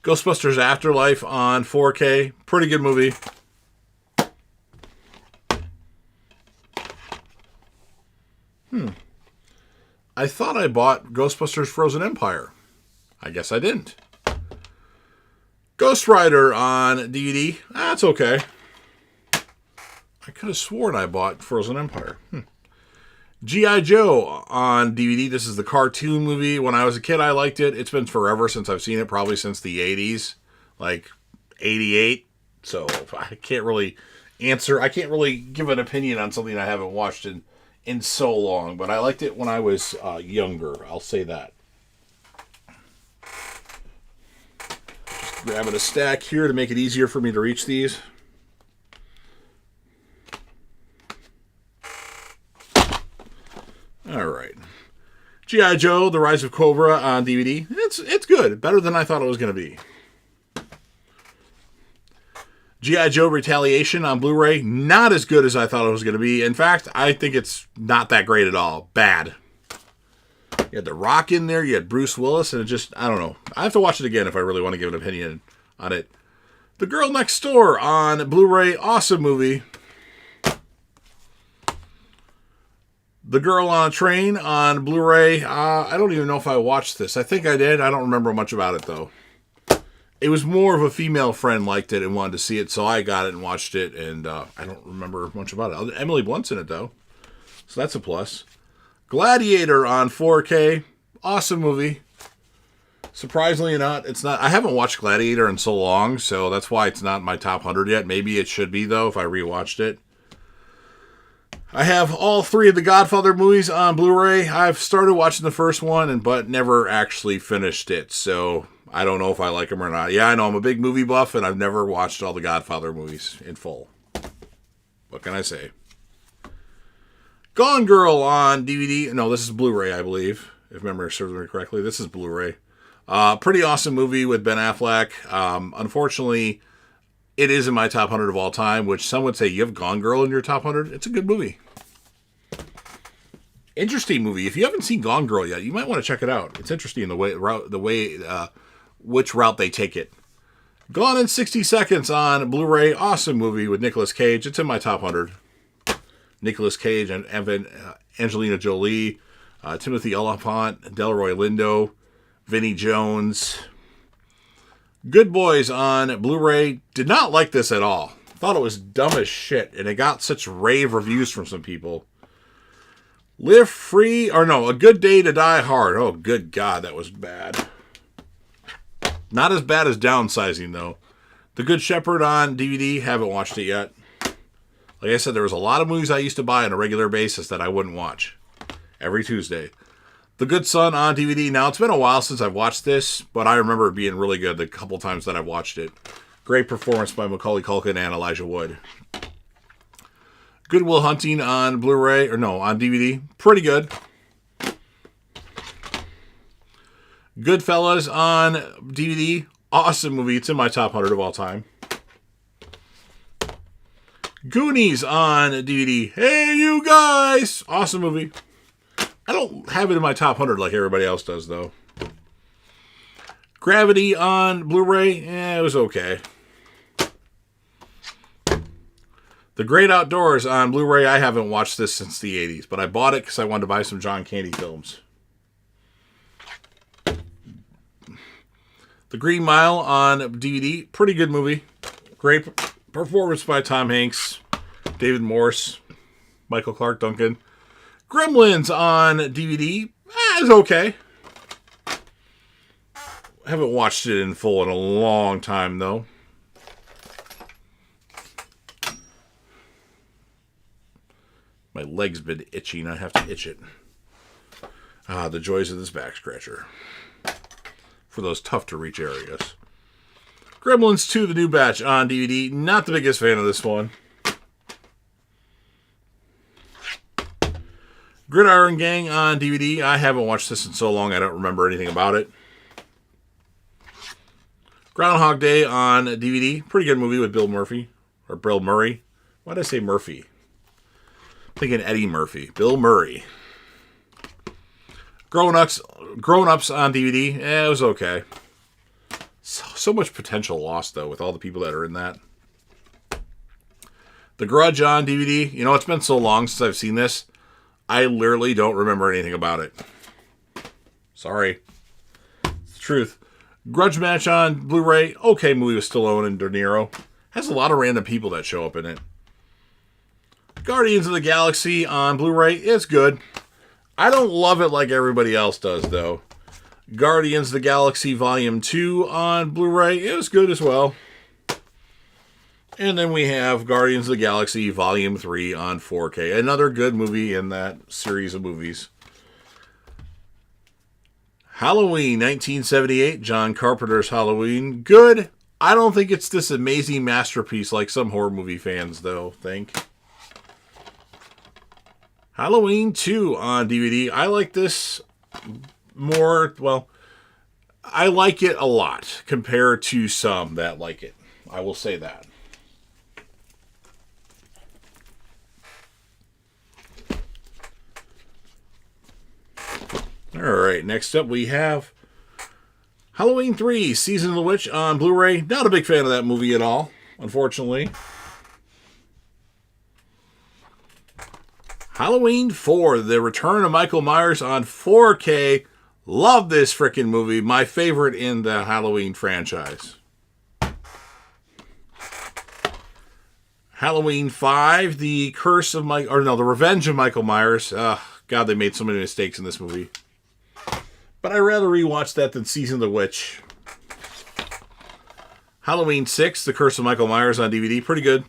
Ghostbusters Afterlife on 4K. Pretty good movie. I thought I bought Ghostbusters Frozen Empire. I guess I didn't. Ghost Rider on DVD. That's okay. I could have sworn I bought Frozen Empire. G.I. Joe on DVD. This is the cartoon movie. When I was a kid, I liked it. It's been forever since I've seen it, probably since the 80s, like 88. So I can't really answer. I can't really give an opinion on something I haven't watched in so long, but I liked it when I was younger. I'll say that. Just grabbing a stack here to make it easier for me to reach these. All right. G.I. Joe, The Rise of Cobra on DVD. It's good. Better than I thought it was going to be. G.I. Joe Retaliation on Blu-ray, not as good as I thought it was going to be. In fact, I think it's not that great at all. Bad. You had The Rock in there, you had Bruce Willis, and it just, I don't know. I have to watch it again if I really want to give an opinion on it. The Girl Next Door on Blu-ray, awesome movie. The Girl on a Train on Blu-ray, I don't even know if I watched this. I think I did. I don't remember much about it, though. It was more of a female friend liked it and wanted to see it, so I got it and watched it, and I don't remember much about it. Emily Blunt's in it, though, so that's a plus. Gladiator on 4K, awesome movie. Surprisingly not, it's not. I haven't watched Gladiator in so long, so that's why it's not in my top 100 yet. Maybe it should be, though, if I rewatched it. I have all 3 of the Godfather movies on Blu-ray. I've started watching the first one, but never actually finished it, so I don't know if I like them or not. Yeah, I know I'm a big movie buff, and I've never watched all the Godfather movies in full. What can I say? Gone Girl on DVD. No, this is Blu-ray, I believe, if memory serves me correctly. This is Blu-ray. Pretty awesome movie with Ben Affleck. Unfortunately, it is in my top 100 of all time, which some would say, you have Gone Girl in your top 100? It's a good movie. Interesting movie. If you haven't seen Gone Girl yet, you might want to check it out. It's interesting which route they take it. Gone in 60 Seconds on Blu-ray. Awesome movie with Nicolas Cage. It's in my top 100. Nicolas Cage and Angelina Jolie, Timothy Olyphant, Delroy Lindo, Vinnie Jones. Good Boys on Blu-ray. Did not like this at all. Thought it was dumb as shit, and it got such rave reviews from some people. Live Free, or no, A Good Day to Die Hard. Oh, good God, that was bad. Not as bad as Downsizing, though. The Good Shepherd on DVD. Haven't watched it yet. Like I said, there was a lot of movies I used to buy on a regular basis that I wouldn't watch every Tuesday. The Good Son on DVD. Now, it's been a while since I've watched this, but I remember it being really good the couple times that I've watched it. Great performance by Macaulay Culkin and Elijah Wood. Good Will Hunting on Blu-ray, or no, on DVD. Pretty good. Goodfellas on DVD. Awesome movie. It's in my top 100 of all time. Goonies on DVD. Hey, you guys! Awesome movie. I don't have it in my top 100 like everybody else does, though. Gravity on Blu-ray. It was okay. The Great Outdoors on Blu-ray. I haven't watched this since the 80s, but I bought it because I wanted to buy some John Candy films. The Green Mile on DVD. Pretty good movie. Great performance by Tom Hanks, David Morse, Michael Clark Duncan. Gremlins on DVD. It's okay. I haven't watched it in full in a long time, though. My leg's been itching. I have to itch it. The joys of this back scratcher. For those tough-to-reach areas. Gremlins 2, The New Batch on DVD. Not the biggest fan of this one. Gridiron Gang on DVD. I haven't watched this in so long I don't remember anything about it. Groundhog Day on DVD. Pretty good movie with Bill Murphy. Or Bill Murray. Why did I say Murphy? I'm thinking Eddie Murphy. Bill Murray. Grown Ups on DVD. It was okay. So much potential lost, though, with all the people that are in that. The Grudge on DVD. You know, it's been so long since I've seen this. I literally don't remember anything about it. Sorry. It's the truth. Grudge Match on Blu-ray. Okay movie with Stallone and De Niro. Has a lot of random people that show up in it. Guardians of the Galaxy on Blu-ray. It's good. I don't love it like everybody else does, though. Guardians of the Galaxy Volume 2 on Blu-ray. It was good as well. And then we have Guardians of the Galaxy Volume 3 on 4K. Another good movie in that series of movies. Halloween 1978. John Carpenter's Halloween. Good. I don't think it's this amazing masterpiece like some horror movie fans, though, think. Halloween 2 on DVD. I like this more, well, I like it a lot compared to some that like it. I will say that. All right, next up we have Halloween 3, Season of the Witch on Blu-ray. Not a big fan of that movie at all, unfortunately. Halloween 4, The Return of Michael Myers on 4K. Love this freaking movie. My favorite in the Halloween franchise. Halloween 5, The Revenge of Michael Myers. God, they made so many mistakes in this movie. But I'd rather rewatch that than Season of the Witch. Halloween 6, The Curse of Michael Myers on DVD. Pretty good.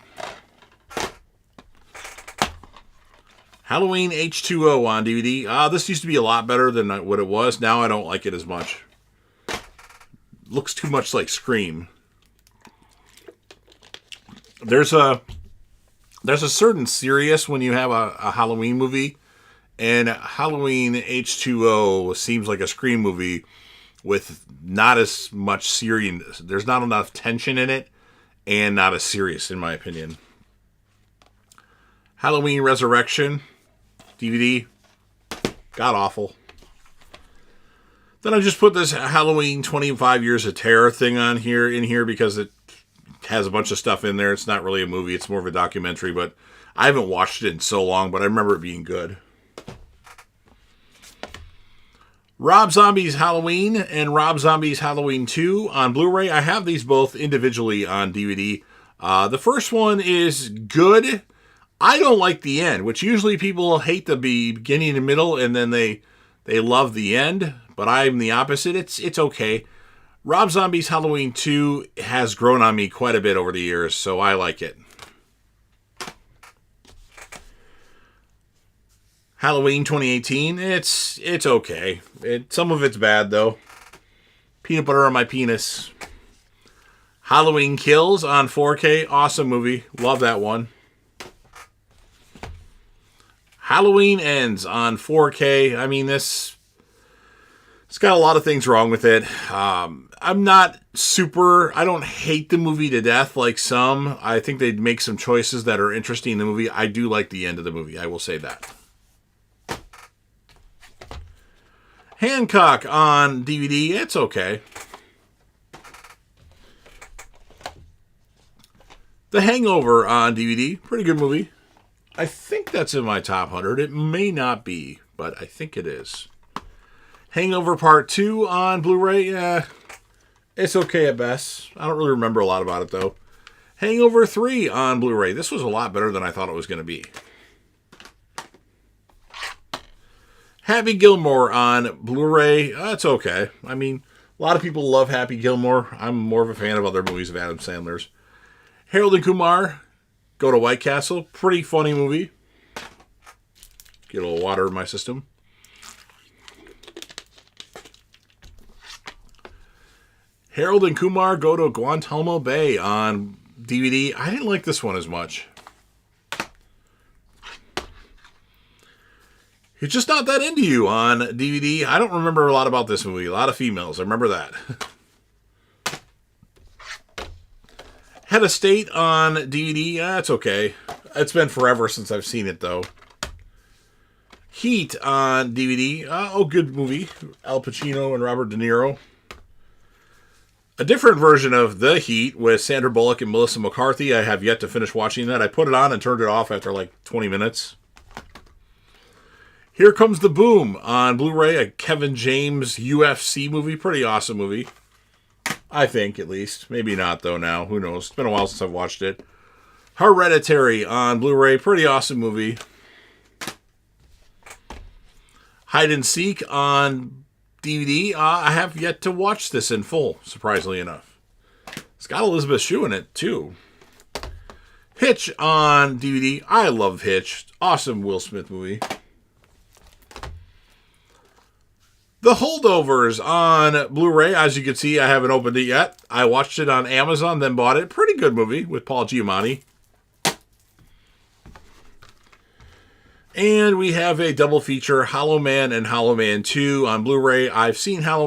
Halloween H2O on DVD. This used to be a lot better than what it was. Now I don't like it as much. Looks too much like Scream. There's a certain serious when you have a Halloween movie. And Halloween H2O seems like a Scream movie with not as much serious. There's not enough tension in it and not as serious, in my opinion. Halloween Resurrection DVD. God awful. Then I just put this Halloween 25 Years of Terror thing in here because it has a bunch of stuff in there. It's not really a movie. It's more of a documentary, but I haven't watched it in so long, but I remember it being good. Rob Zombie's Halloween and Rob Zombie's Halloween 2 on Blu-ray. I have these both individually on DVD. The first one is good. I don't like the end, which usually people hate the beginning and middle, and then they love the end. But I'm the opposite. It's okay. Rob Zombie's Halloween 2 has grown on me quite a bit over the years, so I like it. Halloween 2018, it's okay. Some of it's bad, though. Peanut butter on my penis. Halloween Kills on 4K, awesome movie. Love that one. Halloween Ends on 4K. I mean, it's got a lot of things wrong with it. I don't hate the movie to death like some. I think they'd make some choices that are interesting in the movie. I do like the end of the movie, I will say that. Hancock on DVD, it's okay. The Hangover on DVD, pretty good movie. I think that's in my top 100. It may not be, but I think it is. Hangover Part 2 on Blu-ray, it's okay at best. I don't really remember a lot about it, though. Hangover 3 on Blu-ray. This was a lot better than I thought it was going to be. Happy Gilmore on Blu-ray, it's okay. I mean, a lot of people love Happy Gilmore. I'm more of a fan of other movies of Adam Sandler's. Harold and Kumar Go to White Castle, pretty funny movie. Get a little water in my system. Harold and Kumar Go to Guantanamo Bay on DVD. I didn't like this one as much. It's just not that into you on DVD. I don't remember a lot about this movie. A lot of females. I remember that. Head of State on DVD. That's okay. It's been forever since I've seen it, though. Heat on DVD. Good movie. Al Pacino and Robert De Niro. A different version of The Heat with Sandra Bullock and Melissa McCarthy. I have yet to finish watching that. I put it on and turned it off after like 20 minutes. Here Comes the Boom on Blu-ray, a Kevin James UFC movie. Pretty awesome movie. I think, at least. Maybe not, though, now. Who knows? It's been a while since I've watched it. Hereditary on Blu-ray. Pretty awesome movie. Hide and Seek on DVD. I have yet to watch this in full, surprisingly enough. It's got Elizabeth Shue in it, too. Hitch on DVD. I love Hitch. Awesome Will Smith movie. The Holdovers on Blu-ray. As you can see, I haven't opened it yet. I watched it on Amazon, then bought it. Pretty good movie with Paul Giamatti. And we have a double feature, Hollow Man and Hollow Man 2 on Blu-ray. I've seen Hollow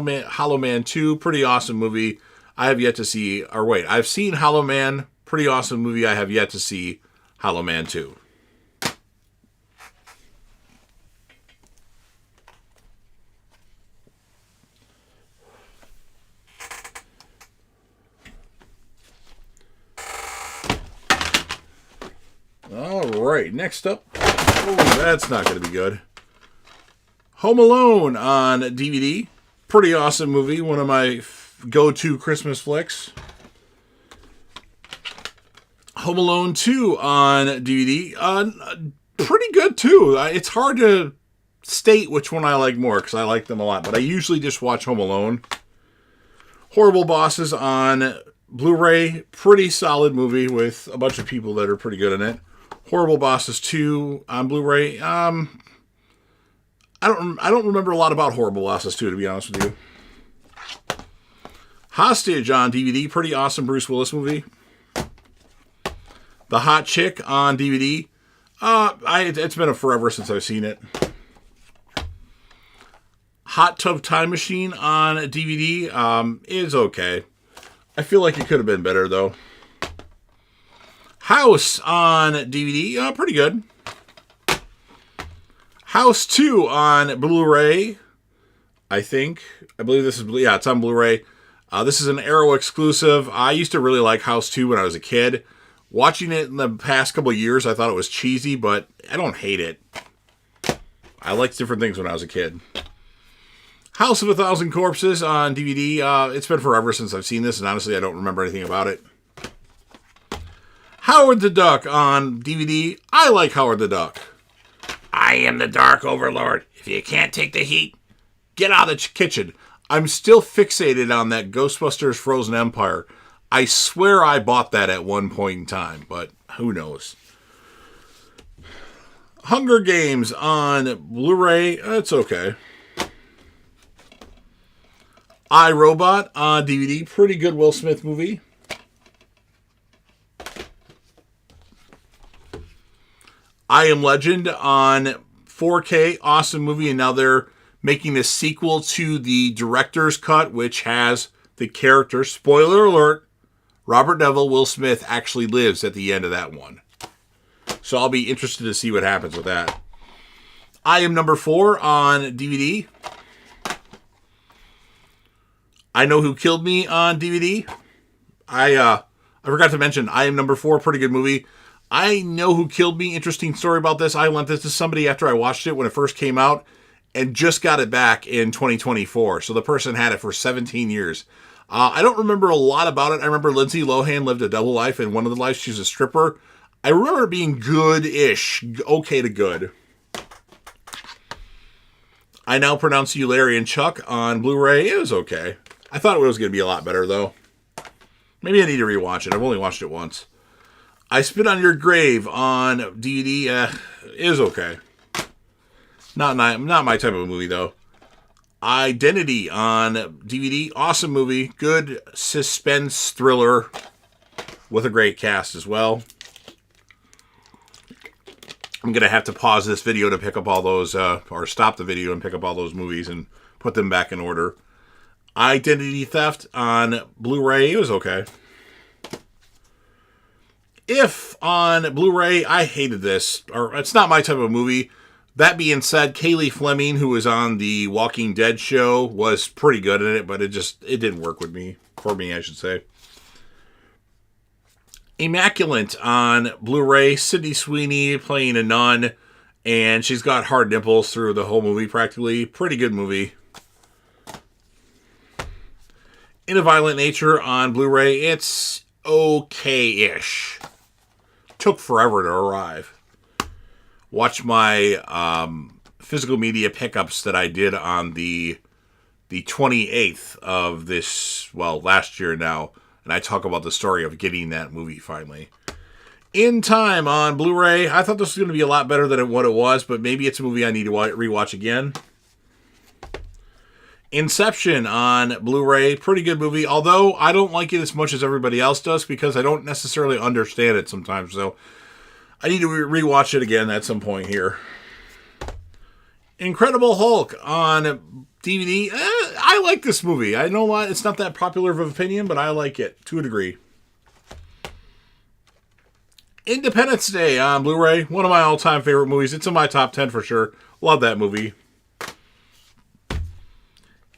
Man 2. Pretty awesome movie. I have yet to see... I've seen Hollow Man. Pretty awesome movie. I have yet to see Hollow Man 2. right, next up. Oh, that's not going to be good. Home Alone on DVD. Pretty awesome movie. One of my go-to Christmas flicks. Home Alone 2 on DVD. Pretty good, too. It's hard to state which one I like more, because I like them a lot. But I usually just watch Home Alone. Horrible Bosses on Blu-ray. Pretty solid movie with a bunch of people that are pretty good in it. Horrible Bosses 2 on Blu-ray. I don't remember a lot about Horrible Bosses 2, to be honest with you. Hostage on DVD. Pretty awesome Bruce Willis movie. The Hot Chick on DVD. It's been forever since I've seen it. Hot Tub Time Machine on DVD is okay. I feel like it could have been better, though. House on DVD. Pretty good. House 2 on Blu-ray, I think. I believe this is... Yeah, it's on Blu-ray. This is an Arrow exclusive. I used to really like House 2 when I was a kid. Watching it in the past couple of years, I thought it was cheesy, but I don't hate it. I liked different things when I was a kid. House of a Thousand Corpses on DVD. It's been forever since I've seen this, and honestly, I don't remember anything about it. Howard the Duck on DVD. I like Howard the Duck. I am the Dark Overlord. If you can't take the heat, get out of the kitchen. I'm still fixated on that Ghostbusters Frozen Empire. I swear I bought that at one point in time, but who knows. Hunger Games on Blu-ray. It's okay. I, Robot on DVD. Pretty good Will Smith movie. I Am Legend on 4K. Awesome movie. And now they're making a sequel to the director's cut, which has the character, spoiler alert, Robert Neville, Will Smith, actually lives at the end of that one. So I'll be interested to see what happens with that. I Am Number 4 on DVD. I Know Who Killed Me on DVD. I forgot to mention, I Am Number 4, pretty good movie. I Know Who Killed Me, interesting story about this. I lent this to somebody after I watched it when it first came out and just got it back in 2024. So the person had it for 17 years. I don't remember a lot about it. I remember Lindsay Lohan lived a double life. In one of the lives, she was a stripper. I remember it being good-ish, okay to good. I Now Pronounce You Larry and Chuck on Blu-ray. It was okay. I thought it was going to be a lot better, though. Maybe I need to rewatch it. I've only watched it once. I Spit on Your Grave on DVD. Is okay. Not my type of movie, though. Identity on DVD. Awesome movie. Good suspense thriller with a great cast as well. I'm going to have to pause this video to pick up all those, or stop the video and pick up all those movies and put them back in order. Identity Theft on Blu-ray. It was okay. If on Blu-ray, I hated this, or it's not my type of movie. That being said, Kaylee Fleming, who was on the Walking Dead show, was pretty good at it, but it didn't work with me, for me, I should say. Immaculate on Blu-ray, Sydney Sweeney playing a nun, and she's got hard nipples through the whole movie practically. Pretty good movie. In a Violent Nature on Blu-ray, it's okay-ish. Took forever to arrive. Watch my physical media pickups that I did on the 28th of this, last year now. And I talk about the story of getting that movie finally. In Time on Blu-ray. I thought this was going to be a lot better than what it was, but maybe it's a movie I need to rewatch again. Inception on Blu-ray. Pretty good movie, although I don't like it as much as everybody else does because I don't necessarily understand it sometimes. So I need to rewatch it again at some point here. Incredible Hulk on DVD. I like this movie. I know it's not that popular of an opinion, but I like it to a degree. Independence Day on Blu-ray. One of my all-time favorite movies. It's in my top 10 for sure. Love that movie.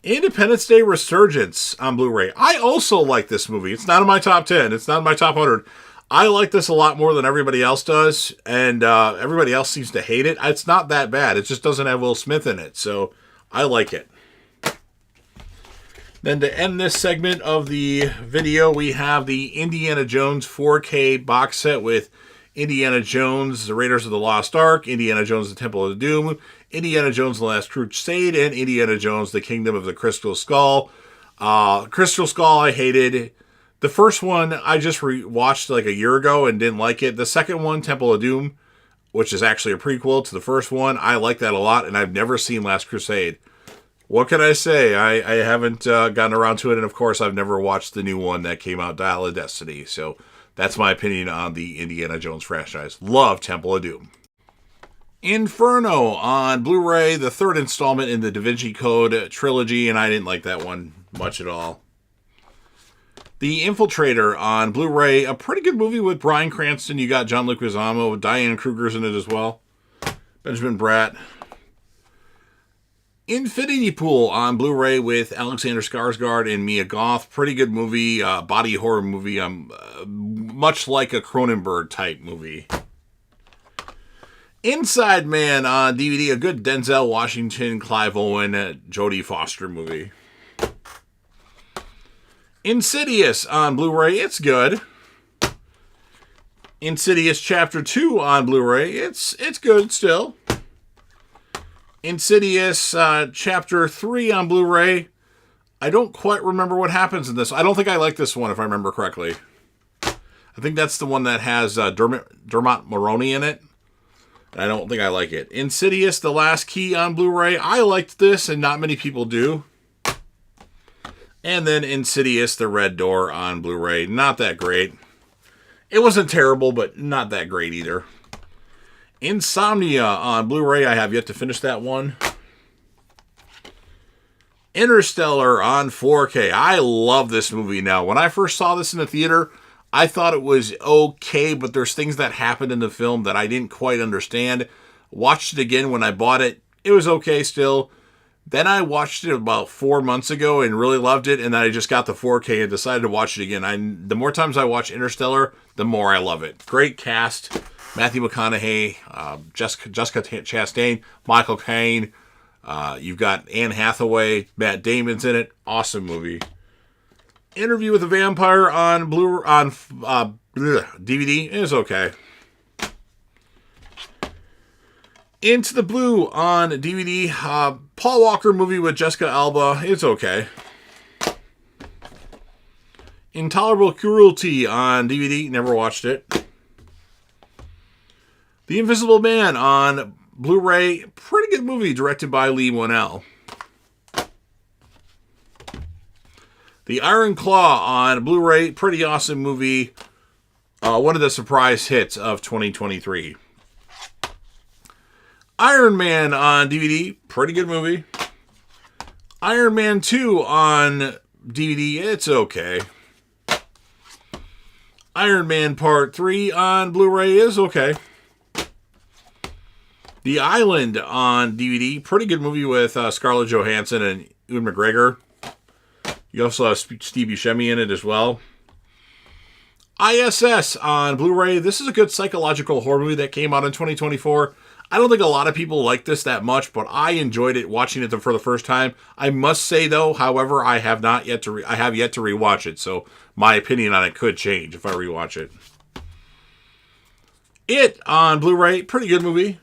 Independence Day Resurgence on Blu-ray. I also like this movie. It's not in my top 10. It's not in my top 100. I like this a lot more than everybody else does, and everybody else seems to hate it. It's not that bad. It just doesn't have Will Smith in it, so I like it. Then to end this segment of the video, we have the Indiana Jones 4K box set with Indiana Jones, The Raiders of the Lost Ark, Indiana Jones, The Temple of Doom, Indiana Jones, The Last Crusade, and Indiana Jones, The Kingdom of the Crystal Skull. Crystal Skull I hated. The first one I just watched like a year ago and didn't like it. The second one, Temple of Doom, which is actually a prequel to the first one, I like that a lot, and I've never seen Last Crusade. What can I say? I haven't gotten around to it, and of course I've never watched the new one that came out, Dial of Destiny. So that's my opinion on the Indiana Jones franchise. Love Temple of Doom. Inferno on Blu-ray, the third installment in the Da Vinci Code trilogy, and I didn't like that one much at all. The Infiltrator on Blu-ray, a pretty good movie with Bryan Cranston. You got John Leguizamo, Diane Kruger's in it as well. Benjamin Bratt. Infinity Pool on Blu-ray with Alexander Skarsgård and Mia Goth. Pretty good movie, body horror movie, much like a Cronenberg type movie. Inside Man on DVD, a good Denzel Washington, Clive Owen, Jodie Foster movie. Insidious on Blu-ray, it's good. Insidious Chapter 2 on Blu-ray, it's good still. Insidious Chapter 3 on Blu-ray, I don't quite remember what happens in this. I don't think I like this one, if I remember correctly. I think that's the one that has Dermot Mulroney in it. I don't think I like it. Insidious, The Last Key on Blu-ray, I liked this, and not many people do. And then Insidious, The Red Door on Blu-ray. Not that great. It wasn't terrible, but not that great either. Insomnia on Blu-ray. I have yet to finish that one. Interstellar on 4K. I love this movie now. When I first saw this in the theater, I thought it was okay, but there's things that happened in the film that I didn't quite understand. Watched it again when I bought it. It was okay still. Then I watched it about 4 months ago and really loved it, and then I just got the 4K and decided to watch it again. The more times I watch Interstellar, the more I love it. Great cast. Matthew McConaughey, Jessica Chastain, Michael Caine. You've got Anne Hathaway, Matt Damon's in it. Awesome movie. Interview with a Vampire on DVD is okay. Into the Blue on DVD. Paul Walker movie with Jessica Alba. It's okay. Intolerable Cruelty on DVD. Never watched it. The Invisible Man on Blu-ray. Pretty good movie directed by Lee Whannell. The Iron Claw on Blu-ray. Pretty awesome movie. One of the surprise hits of 2023. Iron Man on DVD, pretty good movie. Iron Man 2 on DVD, it's okay. Iron Man Part 3 on Blu-ray is okay. The Island on DVD, pretty good movie with Scarlett Johansson and Ewan McGregor. You also have Steve Buscemi in it as well. ISS on Blu-ray, this is a good psychological horror movie that came out in 2024. I don't think a lot of people like this that much, but I enjoyed it watching it for the first time. I must say, though, however, I have yet to rewatch it, so my opinion on it could change if I rewatch it. It on Blu-ray, pretty good movie.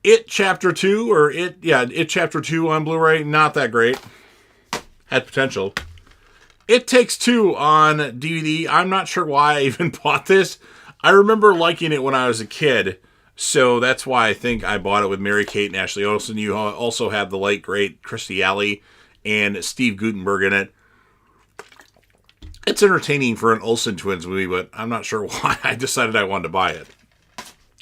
It Chapter 2, It Chapter 2 on Blu-ray, not that great. Had potential. It Takes Two on DVD. I'm not sure why I even bought this. I remember liking it when I was a kid, so that's why I think I bought it with Mary-Kate and Ashley Olsen. You also have the late, great Kirstie Alley and Steve Guttenberg in it. It's entertaining for an Olsen Twins movie, but I'm not sure why I decided I wanted to buy it.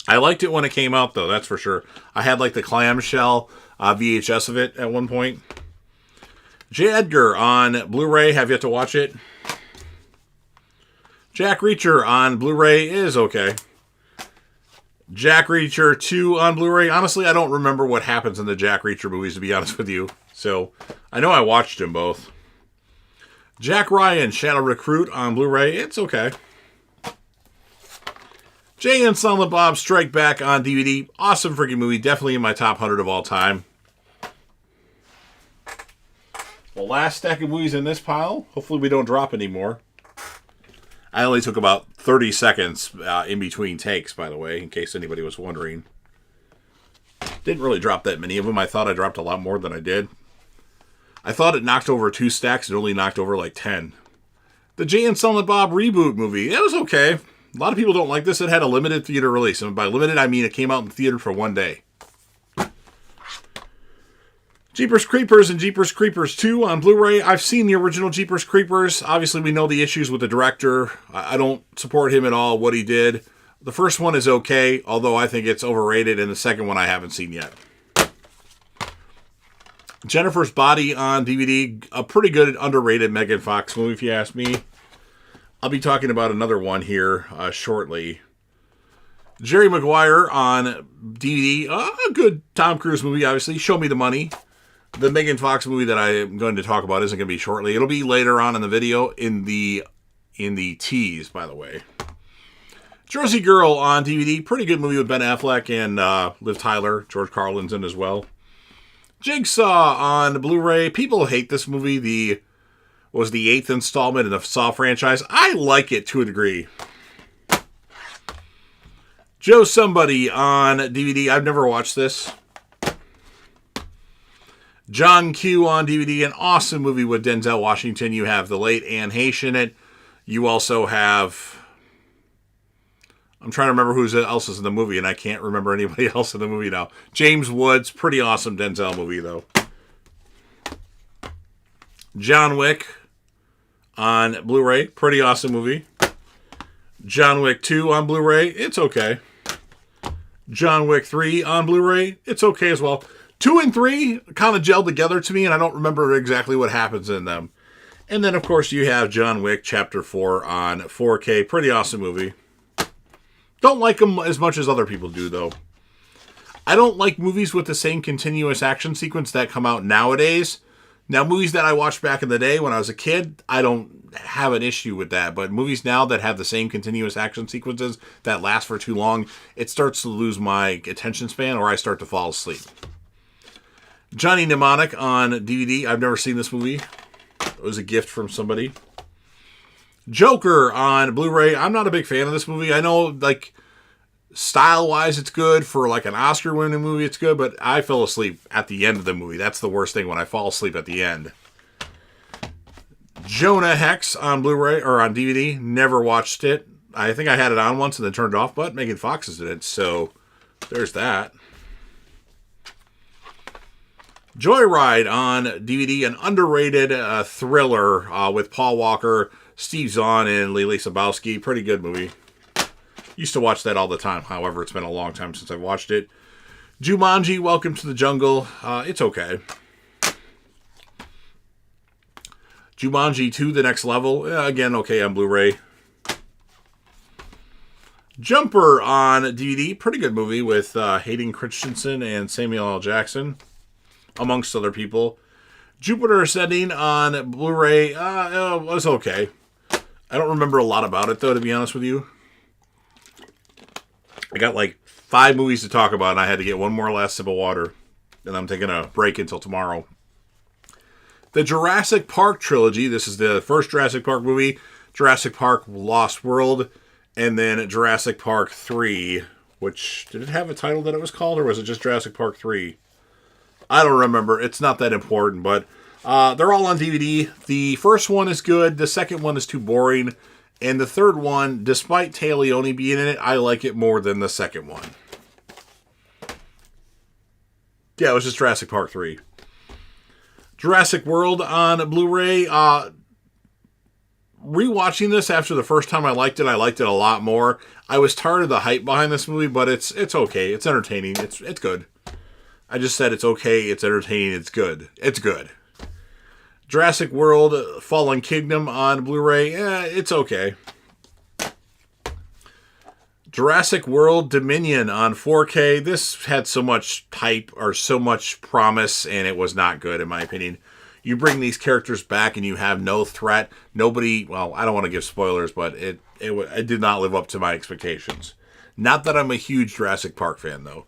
I liked it when it came out, though, that's for sure. I had, like, the clamshell VHS of it at one point. J. Edgar on Blu-ray, have yet to watch it. Jack Reacher on Blu-ray is okay. Jack Reacher 2 on Blu-ray. Honestly, I don't remember what happens in the Jack Reacher movies, to be honest with you. So, I know I watched them both. Jack Ryan, Shadow Recruit on Blu-ray. It's okay. Jay and Silent Bob Strike Back on DVD. Awesome freaking movie. Definitely in my top 100 of all time. The last stack of movies in this pile. Hopefully we don't drop any more. I only took about 30 seconds in between takes, by the way, in case anybody was wondering. Didn't really drop that many of them. I thought I dropped a lot more than I did. I thought it knocked over 2 stacks. It only knocked over like 10. The Jay and Silent Bob reboot movie. It was okay. A lot of people don't like this. It had a limited theater release. And by limited, I mean it came out in the theater for 1 day. Jeepers Creepers and Jeepers Creepers 2 on Blu-ray. I've seen the original Jeepers Creepers. Obviously, we know the issues with the director. I don't support him at all, what he did. The first one is okay, although I think it's overrated, and the second one I haven't seen yet. Jennifer's Body on DVD. A pretty good, underrated Megan Fox movie, if you ask me. I'll be talking about another one here shortly. Jerry Maguire on DVD. A good Tom Cruise movie, obviously. Show Me the Money. The Megan Fox movie that I am going to talk about isn't going to be shortly. It'll be later on in the video in the tease, by the way. Jersey Girl on DVD. Pretty good movie with Ben Affleck and Liv Tyler. George Carlin's in as well. Jigsaw on Blu-ray. People hate this movie. Was the 8th installment in the Saw franchise. I like it to a degree. Joe Somebody on DVD. I've never watched this. John Q on DVD, an awesome movie with Denzel Washington. You have the late Anne Heche in it. You also have... I'm trying to remember who else is in the movie, and I can't remember anybody else in the movie now. James Woods, pretty awesome Denzel movie, though. John Wick on Blu-ray, pretty awesome movie. John Wick 2 on Blu-ray, it's okay. John Wick 3 on Blu-ray, it's okay as well. 2 and 3 kind of gelled together to me, and I don't remember exactly what happens in them. And then, of course, you have John Wick Chapter 4 on 4K. Pretty awesome movie. Don't like them as much as other people do, though. I don't like movies with the same continuous action sequence that come out nowadays. Now, movies that I watched back in the day when I was a kid, I don't have an issue with that. But movies now that have the same continuous action sequences that last for too long, it starts to lose my attention span, or I start to fall asleep. Johnny Mnemonic on DVD. I've never seen this movie. It was a gift from somebody. Joker on Blu-ray. I'm not a big fan of this movie. I know, like, style-wise it's good. For, like, an Oscar-winning movie, it's good. But I fell asleep at the end of the movie. That's the worst thing, when I fall asleep at the end. Jonah Hex on Blu-ray, or on DVD. Never watched it. I think I had it on once and then turned it off. But Megan Fox is in it, so there's that. Joyride on DVD, an underrated thriller with Paul Walker, Steve Zahn, and Lily Sabowski. Pretty good movie. Used to watch that all the time. However, it's been a long time since I've watched it. Jumanji, Welcome to the Jungle. It's okay. Jumanji 2, The Next Level. Again, okay on Blu-ray. Jumper on DVD. Pretty good movie with Hayden Christensen and Samuel L. Jackson, amongst other people. Jupiter Ascending on Blu-ray was okay. I don't remember a lot about it, though, to be honest with you. I got like 5 movies to talk about, and I had to get one more last sip of water. And I'm taking a break until tomorrow. The Jurassic Park trilogy. This is the first Jurassic Park movie. Jurassic Park Lost World. And then Jurassic Park 3. Which, did it have a title that it was called, or was it just Jurassic Park 3? I don't remember. It's not that important, but they're all on DVD. The first one is good. The second one is too boring. And the third one, despite Téa Leoni being in it, I like it more than the second one. Yeah, it was just Jurassic Park 3. Jurassic World on Blu-ray. Rewatching this after the first time I liked it a lot more. I was tired of the hype behind this movie, but it's okay. It's entertaining. It's good. I just said it's okay, it's entertaining, it's good. It's good. Jurassic World Fallen Kingdom on Blu-ray, it's okay. Jurassic World Dominion on 4K. This had so much hype, or so much promise, and it was not good, in my opinion. you bring these characters back and you have no threat. Nobody, well, I don't want to give spoilers, but it did not live up to my expectations. Not that I'm a huge Jurassic Park fan, though.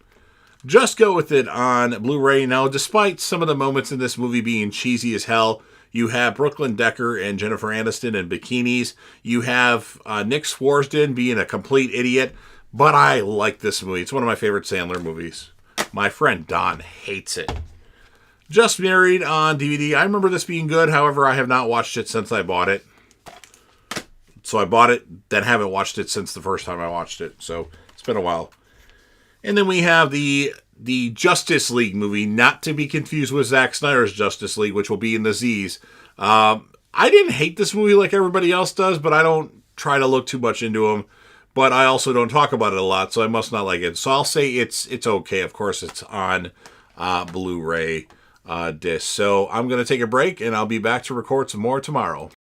Just go with it on Blu-ray. Now, despite some of the moments in this movie being cheesy as hell, you have Brooklyn Decker and Jennifer Aniston in bikinis. You have Nick Swardsden being a complete idiot. But I like this movie. It's one of my favorite Sandler movies. My friend Don hates it. Just Married on DVD. I remember this being good. However, I have not watched it since I bought it. So I bought it, then haven't watched it since the first time I watched it. So it's been a while. And then we have the Justice League movie, not to be confused with Zack Snyder's Justice League, which will be in the Z's. I didn't hate this movie like everybody else does, but I don't try to look too much into them. But I also don't talk about it a lot, so I must not like it. So I'll say it's okay. Of course, it's on Blu-ray disc. So I'm going to take a break, and I'll be back to record some more tomorrow.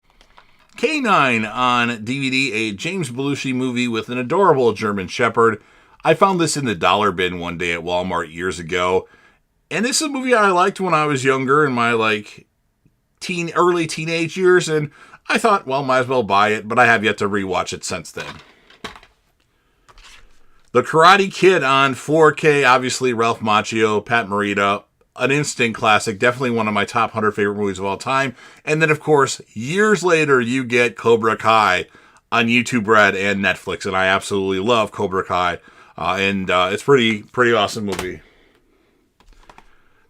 K9 on DVD, a James Belushi movie with an adorable German Shepherd. I found this in the dollar bin one day at Walmart years ago. And this is a movie I liked when I was younger, in my early teenage years. And I thought, well, might as well buy it, but I have yet to rewatch it since then. The Karate Kid on 4K, obviously Ralph Macchio, Pat Morita, an instant classic, definitely one of my top 100 favorite movies of all time. And then, of course, years later, you get Cobra Kai on YouTube Red and Netflix, and I absolutely love Cobra Kai, and it's pretty awesome movie.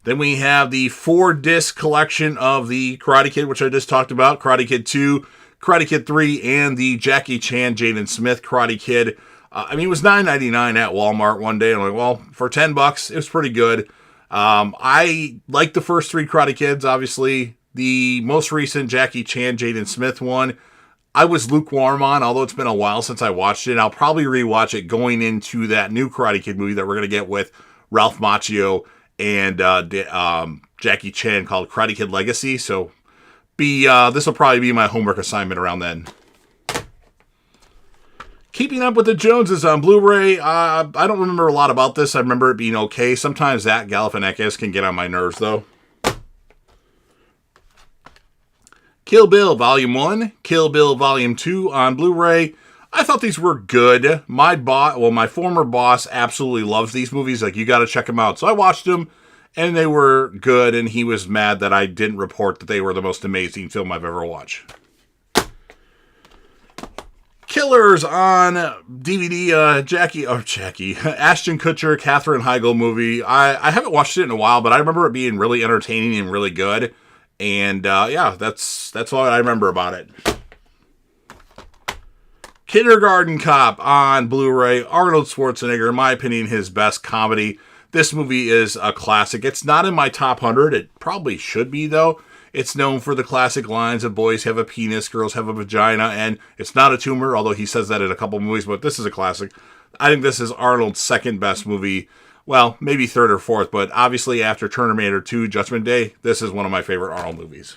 Then we have the 4-disc collection of the Karate Kid, which I just talked about, Karate Kid 2, Karate Kid 3, and the Jackie Chan, Jaden Smith Karate Kid. It was $9.99 at Walmart one day. I'm like, well, for $10, it was pretty good. I like the first 3 Karate Kids, obviously. The most recent Jackie Chan, Jaden Smith one, I was lukewarm on, although it's been a while since I watched it. I'll probably rewatch it going into that new Karate Kid movie that we're going to get with Ralph Macchio and Jackie Chan, called Karate Kid Legacy. So this will probably be my homework assignment around then. Keeping Up with the Joneses on Blu-ray. I don't remember a lot about this. I remember it being okay. Sometimes Zach Galifianakis can get on my nerves, though. Kill Bill Volume 1, Kill Bill Volume 2 on Blu-ray. I thought these were good. My former boss absolutely loves these movies. Like, you got to check them out. So I watched them, and they were good, and he was mad that I didn't report that they were the most amazing film I've ever watched. Killers on DVD, Ashton Kutcher, Katherine Heigl movie. I haven't watched it in a while, but I remember it being really entertaining and really good. And that's all I remember about it. Kindergarten Cop on Blu-ray. Arnold Schwarzenegger, in my opinion, his best comedy. This movie is a classic. It's not in my top 100. It probably should be, though. It's known for the classic lines of boys have a penis, girls have a vagina, and it's not a tumor, although he says that in a couple movies, but this is a classic. I think this is Arnold's second best movie. Well, maybe third or fourth, but obviously after Terminator 2, Judgment Day, this is one of my favorite Arnold movies.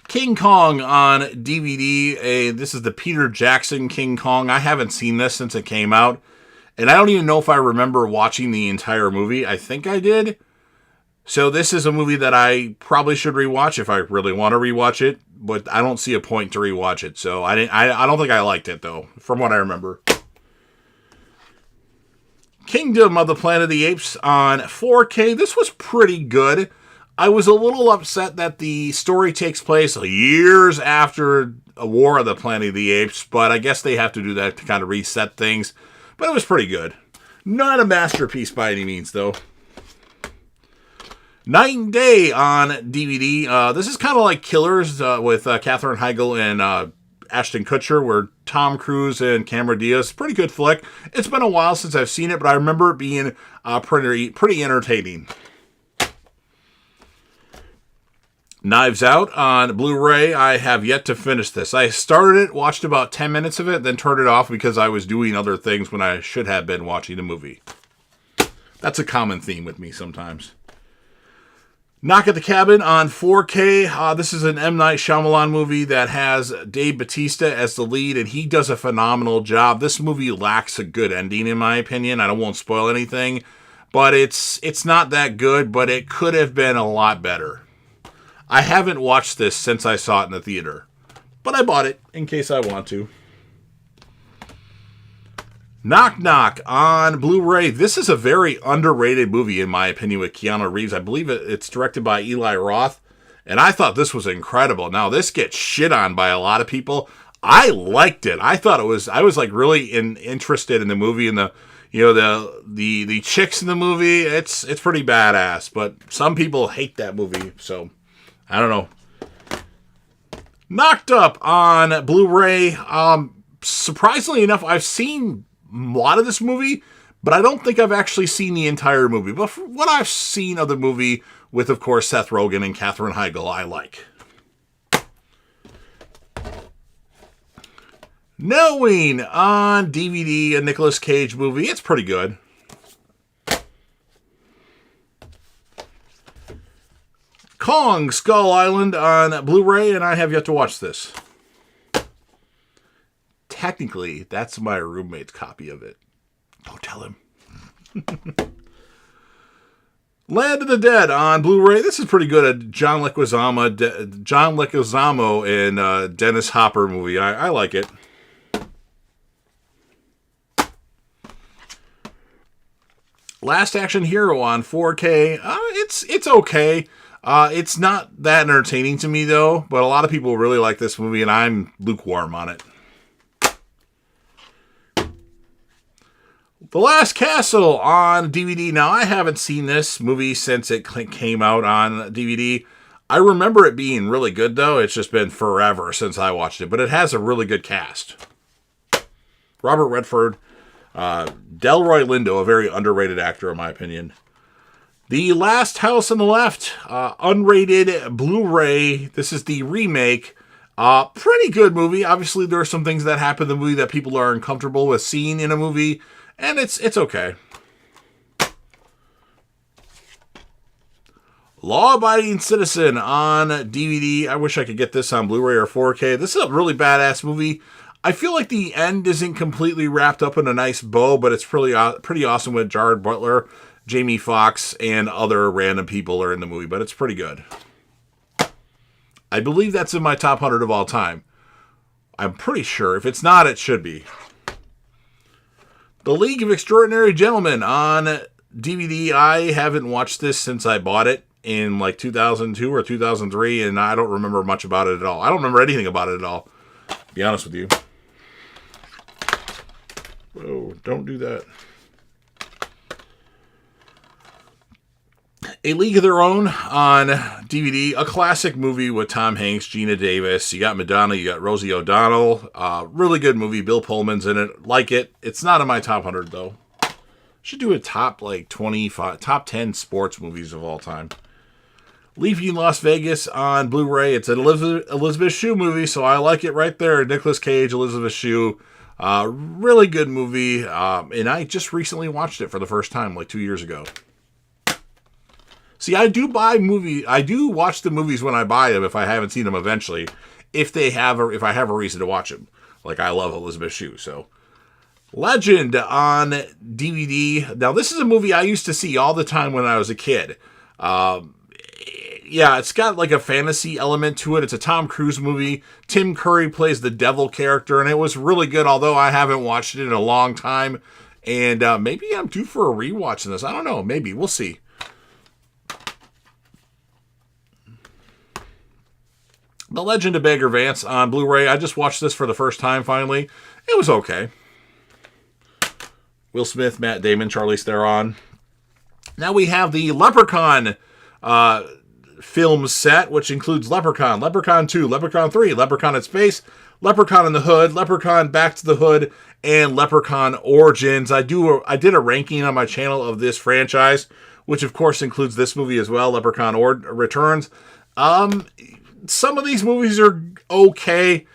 King Kong on DVD. This is the Peter Jackson King Kong. I haven't seen this since it came out, and I don't even know if I remember watching the entire movie. I think I did. So this is a movie that I probably should rewatch if I really want to rewatch it, but I don't see a point to rewatch it. So I don't think I liked it, though, from what I remember. Kingdom of the Planet of the Apes on 4K. This was pretty good. I was a little upset that the story takes place years after a War of the Planet of the Apes, but I guess they have to do that to kind of reset things. But it was pretty good. Not a masterpiece by any means, though. Night and Day on DVD. This is kind of like Killers with Katherine Heigl and Ashton Kutcher, where Tom Cruise and Cameron Diaz. Pretty good flick. It's been a while since I've seen it, but I remember it being pretty entertaining. Knives Out on Blu-ray. I have yet to finish this. I started it, watched about 10 minutes of it, then turned it off because I was doing other things when I should have been watching the movie. That's a common theme with me sometimes. Knock at the Cabin on 4K. This is an M. Night Shyamalan movie that has Dave Bautista as the lead, and he does a phenomenal job. This movie lacks a good ending, in my opinion. I won't spoil anything, but it's not that good, but it could have been a lot better. I haven't watched this since I saw it in the theater, but I bought it in case I want to. Knock Knock on Blu-ray. This is a very underrated movie, in my opinion, with Keanu Reeves. I believe it's directed by Eli Roth, and I thought this was incredible. Now, this gets shit on by a lot of people. I liked it. I was like really interested in the movie, and the chicks in the movie. It's pretty badass, but some people hate that movie, so I don't know. Knocked Up on Blu-ray. Surprisingly enough, I've seen a lot of this movie, but I don't think I've actually seen the entire movie. But from what I've seen of the movie, with, of course, Seth Rogen and Katherine Heigl, I like. Knowing on DVD, a Nicolas Cage movie. It's pretty good. Kong Skull Island on Blu-ray, and I have yet to watch this. Technically, that's my roommate's copy of it. Don't tell him. Land of the Dead on Blu-ray. This is pretty good. A John Leguizamo and Dennis Hopper movie. I like it. Last Action Hero on 4K. It's okay. It's not that entertaining to me, though, but a lot of people really like this movie, and I'm lukewarm on it. The Last Castle on DVD. Now, I haven't seen this movie since it came out on DVD. I remember it being really good, though. It's just been forever since I watched it, but it has a really good cast. Robert Redford, Delroy Lindo, a very underrated actor, in my opinion. The Last House on the Left, unrated Blu-ray. This is the remake. Pretty good movie. Obviously, there are some things that happen in the movie that people are uncomfortable with seeing in a movie, and it's okay. Law Abiding Citizen on DVD. I wish I could get this on Blu-ray or 4K. This is a really badass movie. I feel like the end isn't completely wrapped up in a nice bow, but it's pretty awesome with Jared Butler, Jamie Foxx, and other random people are in the movie, but it's pretty good. I believe that's in my top 100 of all time. I'm pretty sure. If it's not, it should be. The League of Extraordinary Gentlemen on DVD. I haven't watched this since I bought it in like 2002 or 2003, and I don't remember much about it at all. I don't remember anything about it at all, to be honest with you. Oh, don't do that. A League of Their Own on DVD. A classic movie with Tom Hanks, Gina Davis. You got Madonna, you got Rosie O'Donnell. Really good movie. Bill Pullman's in it. Like it. It's not in my top 100, though. Should do a top 10 sports movies of all time. Leaving Las Vegas on Blu-ray. It's an Elizabeth Shue movie, so I like it right there. Nicolas Cage, Elizabeth Shue. Really good movie. And I just recently watched it for the first time, like 2 years ago. See, I do watch the movies when I buy them if I haven't seen them eventually, if I have a reason to watch them. Like, I love Elizabeth Shue, so. Legend on DVD. Now, this is a movie I used to see all the time when I was a kid. Yeah, it's got like a fantasy element to it. It's a Tom Cruise movie. Tim Curry plays the devil character, and it was really good, although I haven't watched it in a long time. And maybe I'm due for a rewatch in this. I don't know. Maybe. We'll see. The Legend of Bagger Vance on Blu-ray. I just watched this for the first time, finally. It was okay. Will Smith, Matt Damon, Charlize Theron. Now we have the Leprechaun film set, which includes Leprechaun, Leprechaun 2, Leprechaun 3, Leprechaun in Space, Leprechaun in the Hood, Leprechaun Back to the Hood, and Leprechaun Origins. I did a ranking on my channel of this franchise, which of course includes this movie as well, Leprechaun Returns. Some of these movies are okay.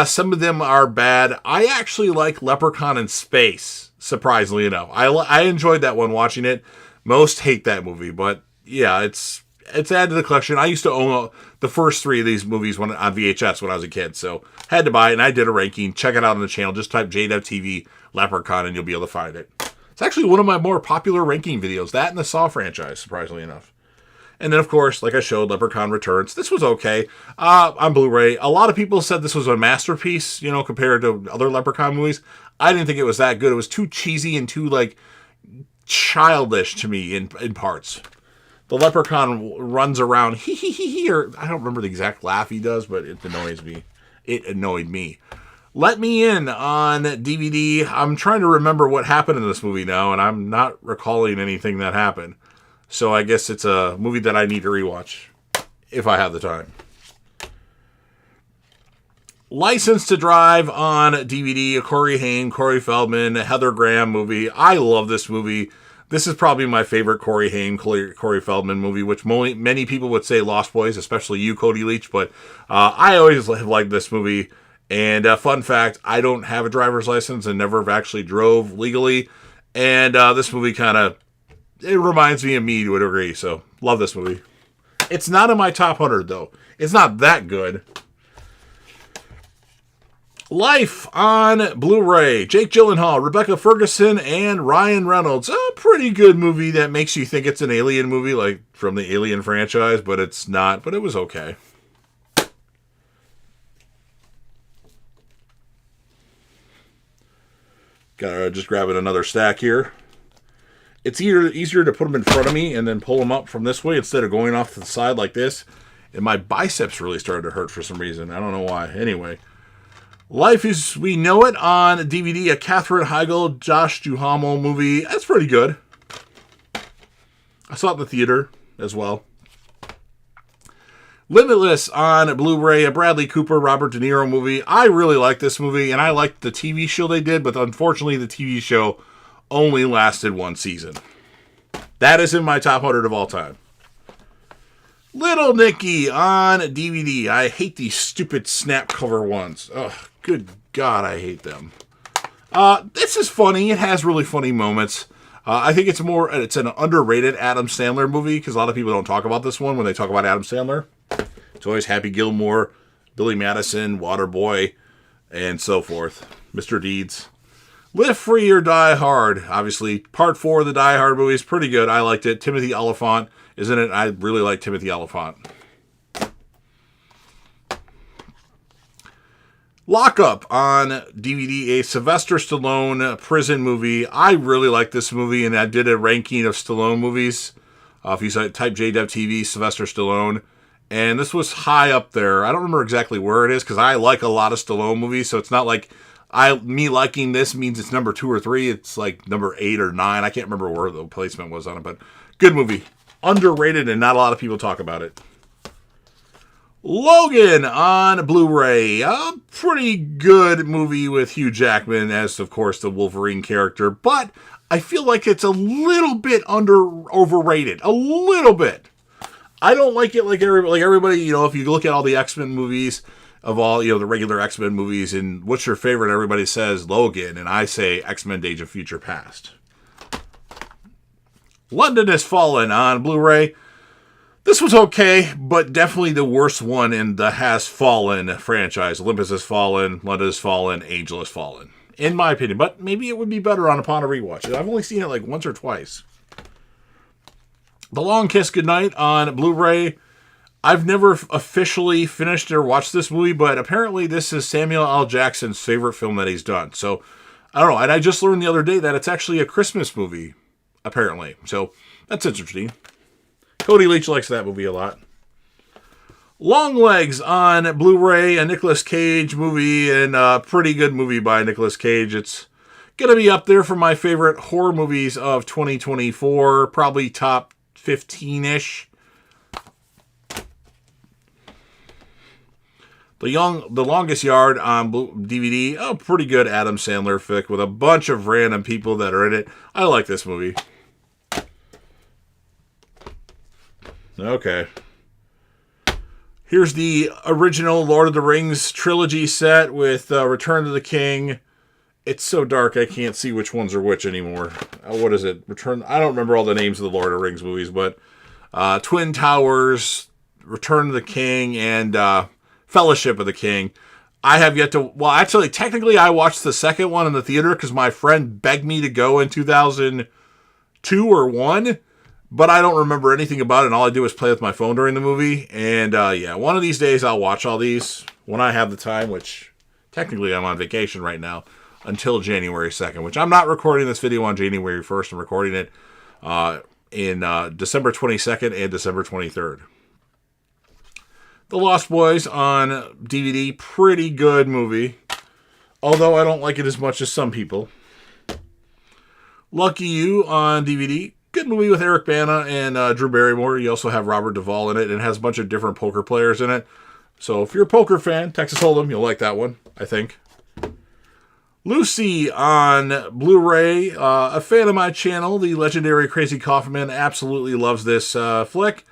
Some of them are bad. I actually like Leprechaun in Space, surprisingly enough. I enjoyed that one watching it. Most hate that movie, but yeah, it's added to the collection. I used to own the first three of these movies on VHS when I was a kid, so had to buy it, and I did a ranking. Check it out on the channel. Just type JWTV Leprechaun, and you'll be able to find it. It's actually one of my more popular ranking videos, that and the Saw franchise, surprisingly enough. And then, of course, like I showed, Leprechaun Returns. This was okay on Blu-ray. A lot of people said this was a masterpiece, compared to other Leprechaun movies. I didn't think it was that good. It was too cheesy and too, childish to me in parts. The Leprechaun runs around, hee hee hee hee, or I don't remember the exact laugh he does, but it annoys me. It annoyed me. Let Me In on DVD. I'm trying to remember what happened in this movie now, and I'm not recalling anything that happened. So I guess it's a movie that I need to rewatch, if I have the time. License to Drive on DVD, a Corey Haim, Corey Feldman, Heather Graham movie. I love this movie. This is probably my favorite Corey Haim, Corey Feldman movie, which many people would say Lost Boys, especially you, Cody Leach, but I always have liked this movie. And fun fact, I don't have a driver's license and never have actually drove legally. And this movie it reminds me of me to a degree, so love this movie. It's not in my top 100, though. It's not that good. Life on Blu-ray. Jake Gyllenhaal, Rebecca Ferguson, and Ryan Reynolds. A pretty good movie that makes you think it's an Alien movie, like from the Alien franchise, but it's not, but it was okay. Just grabbing another stack here. It's easier to put them in front of me and then pull them up from this way instead of going off to the side like this. And my biceps really started to hurt for some reason. I don't know why. Anyway. Life as We Know It on DVD. A Katherine Heigl, Josh Duhamel movie. That's pretty good. I saw it in the theater as well. Limitless on Blu-ray. A Bradley Cooper, Robert De Niro movie. I really like this movie, and I liked the TV show they did, but unfortunately the TV show only lasted one season. That is in my top 100 of all time. Little Nicky on DVD. I hate these stupid snap cover ones. Ugh, good God, I hate them. This is funny. It has really funny moments. I think it's an underrated Adam Sandler movie because a lot of people don't talk about this one when they talk about Adam Sandler. It's always Happy Gilmore, Billy Madison, Waterboy, and so forth. Mr. Deeds. Live Free or Die Hard. Obviously, part 4 of the Die Hard movie is pretty good. I liked it. Timothy Olyphant is in it. I really like Timothy Olyphant. Lock Up on DVD, a Sylvester Stallone prison movie. I really like this movie, and I did a ranking of Stallone movies. If you type JDev TV, Sylvester Stallone. And this was high up there. I don't remember exactly where it is, because I like a lot of Stallone movies, so it's not like me liking this means it's number 2 or 3. It's like number 8 or 9. I can't remember where the placement was on it, but good movie. Underrated, and not a lot of people talk about it. Logan on Blu-ray. A pretty good movie with Hugh Jackman as, of course, the Wolverine character, but I feel like it's a little bit overrated. A little bit. I don't like it like everybody, if you look at all the X-Men movies, of all, the regular X-Men movies, and what's your favorite? Everybody says Logan, and I say X-Men Days of Future Past. London Has Fallen on Blu-ray. This was okay, but definitely the worst one in the Has Fallen franchise. Olympus Has Fallen, London Has Fallen, Angel Has Fallen. In my opinion, but maybe it would be better upon a rewatch. I've only seen it like once or twice. The Long Kiss Goodnight on Blu-ray. I've never officially finished or watched this movie, but apparently this is Samuel L. Jackson's favorite film that he's done. So, I don't know. And I just learned the other day that it's actually a Christmas movie, apparently. So, that's interesting. Cody Leach likes that movie a lot. Long Legs on Blu-ray, a Nicolas Cage movie, and a pretty good movie by Nicolas Cage. It's going to be up there for my favorite horror movies of 2024, probably top 15-ish. The Longest Yard on DVD, a pretty good Adam Sandler flick with a bunch of random people that are in it. I like this movie. Okay. Here's the original Lord of the Rings trilogy set with Return to the King. It's so dark I can't see which ones are which anymore. What is it? I don't remember all the names of the Lord of the Rings movies, but Twin Towers, Return to the King, and Fellowship of the King. I have yet to... Well, actually, technically, I watched the second one in the theater because my friend begged me to go in 2002 or 1, but I don't remember anything about it, and all I do is play with my phone during the movie. And, yeah, one of these days I'll watch all these when I have the time, which technically I'm on vacation right now until January 2nd, which I'm not recording this video on January 1st. I'm recording it in December 22nd and December 23rd. The Lost Boys on DVD, pretty good movie. Although I don't like it as much as some people. Lucky You on DVD, good movie with Eric Bana and Drew Barrymore. You also have Robert Duvall in it, and it has a bunch of different poker players in it. So if you're a poker fan, Texas Hold'em, you'll like that one, I think. Lucy on Blu-ray, a fan of my channel, the legendary Crazy Kaufman, absolutely loves this flick.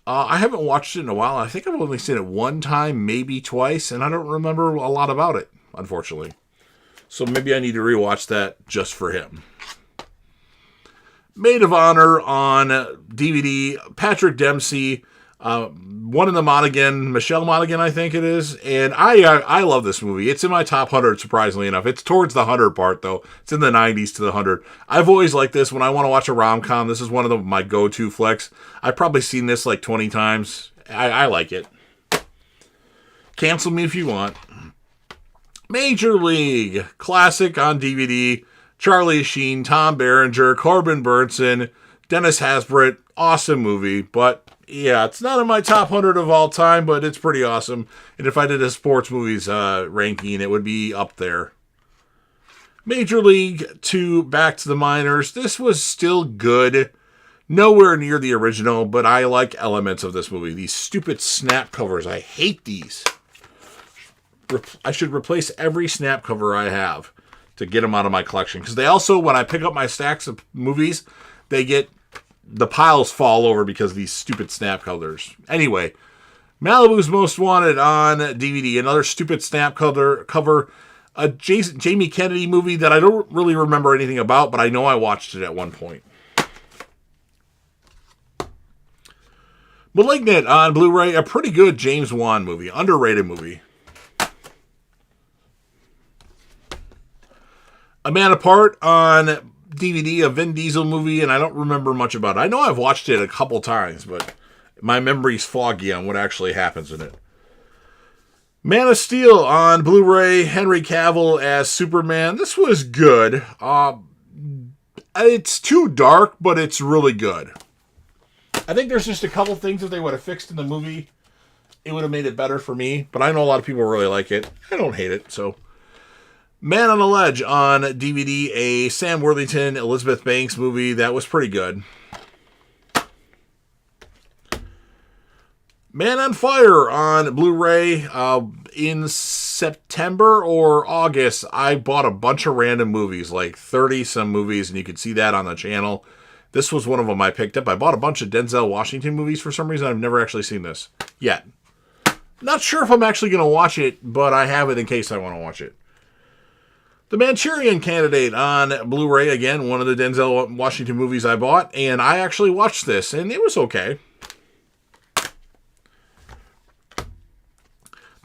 I haven't watched it in a while. I think I've only seen it one time, maybe twice, and I don't remember a lot about it, unfortunately. So maybe I need to rewatch that just for him. Maid of Honor on DVD, Patrick Dempsey, one in the Monaghan, Michelle Monaghan, I think it is. And I love this movie. It's in my top 100, surprisingly enough. It's towards the 100 part, though. It's in the 90s to the 100. I've always liked this. When I want to watch a rom-com, this is one of my go-to flicks. I've probably seen this like 20 times. I like it. Cancel me if you want. Major League, classic on DVD. Charlie Sheen, Tom Berenger, Corbin Burnson, Dennis Haysbert. Awesome movie, but yeah, it's not in my top 100 of all time, but it's pretty awesome. And if I did a sports movies ranking, it would be up there. Major League 2, Back to the Minors. This was still good. Nowhere near the original, but I like elements of this movie. These stupid snap covers. I hate these. I should replace every snap cover I have to get them out of my collection. Because they also, when I pick up my stacks of movies, the piles fall over because of these stupid snap covers. Anyway, Malibu's Most Wanted on DVD. Another stupid snap cover. A Jamie Kennedy movie that I don't really remember anything about, but I know I watched it at one point. Malignant on Blu-ray. A pretty good James Wan movie. Underrated movie. A Man Apart on DVD, a Vin Diesel movie, and I don't remember much about it. I know I've watched it a couple times, but my memory's foggy on what actually happens in it. Man of Steel on Blu-ray, Henry Cavill as Superman. This was good. It's too dark, but it's really good. I think there's just a couple things that they would have fixed in the movie. It would have made it better for me, but I know a lot of people really like it. I don't hate it, so... Man on a Ledge on DVD, a Sam Worthington, Elizabeth Banks movie that was pretty good. Man on Fire on Blu-ray. In September or August, I bought a bunch of random movies, like 30-some movies, and you can see that on the channel. This was one of them I picked up. I bought a bunch of Denzel Washington movies for some reason. I've never actually seen this yet. Not sure if I'm actually going to watch it, but I have it in case I want to watch it. The Manchurian Candidate on Blu-ray, again, one of the Denzel Washington movies I bought, and I actually watched this, and it was okay.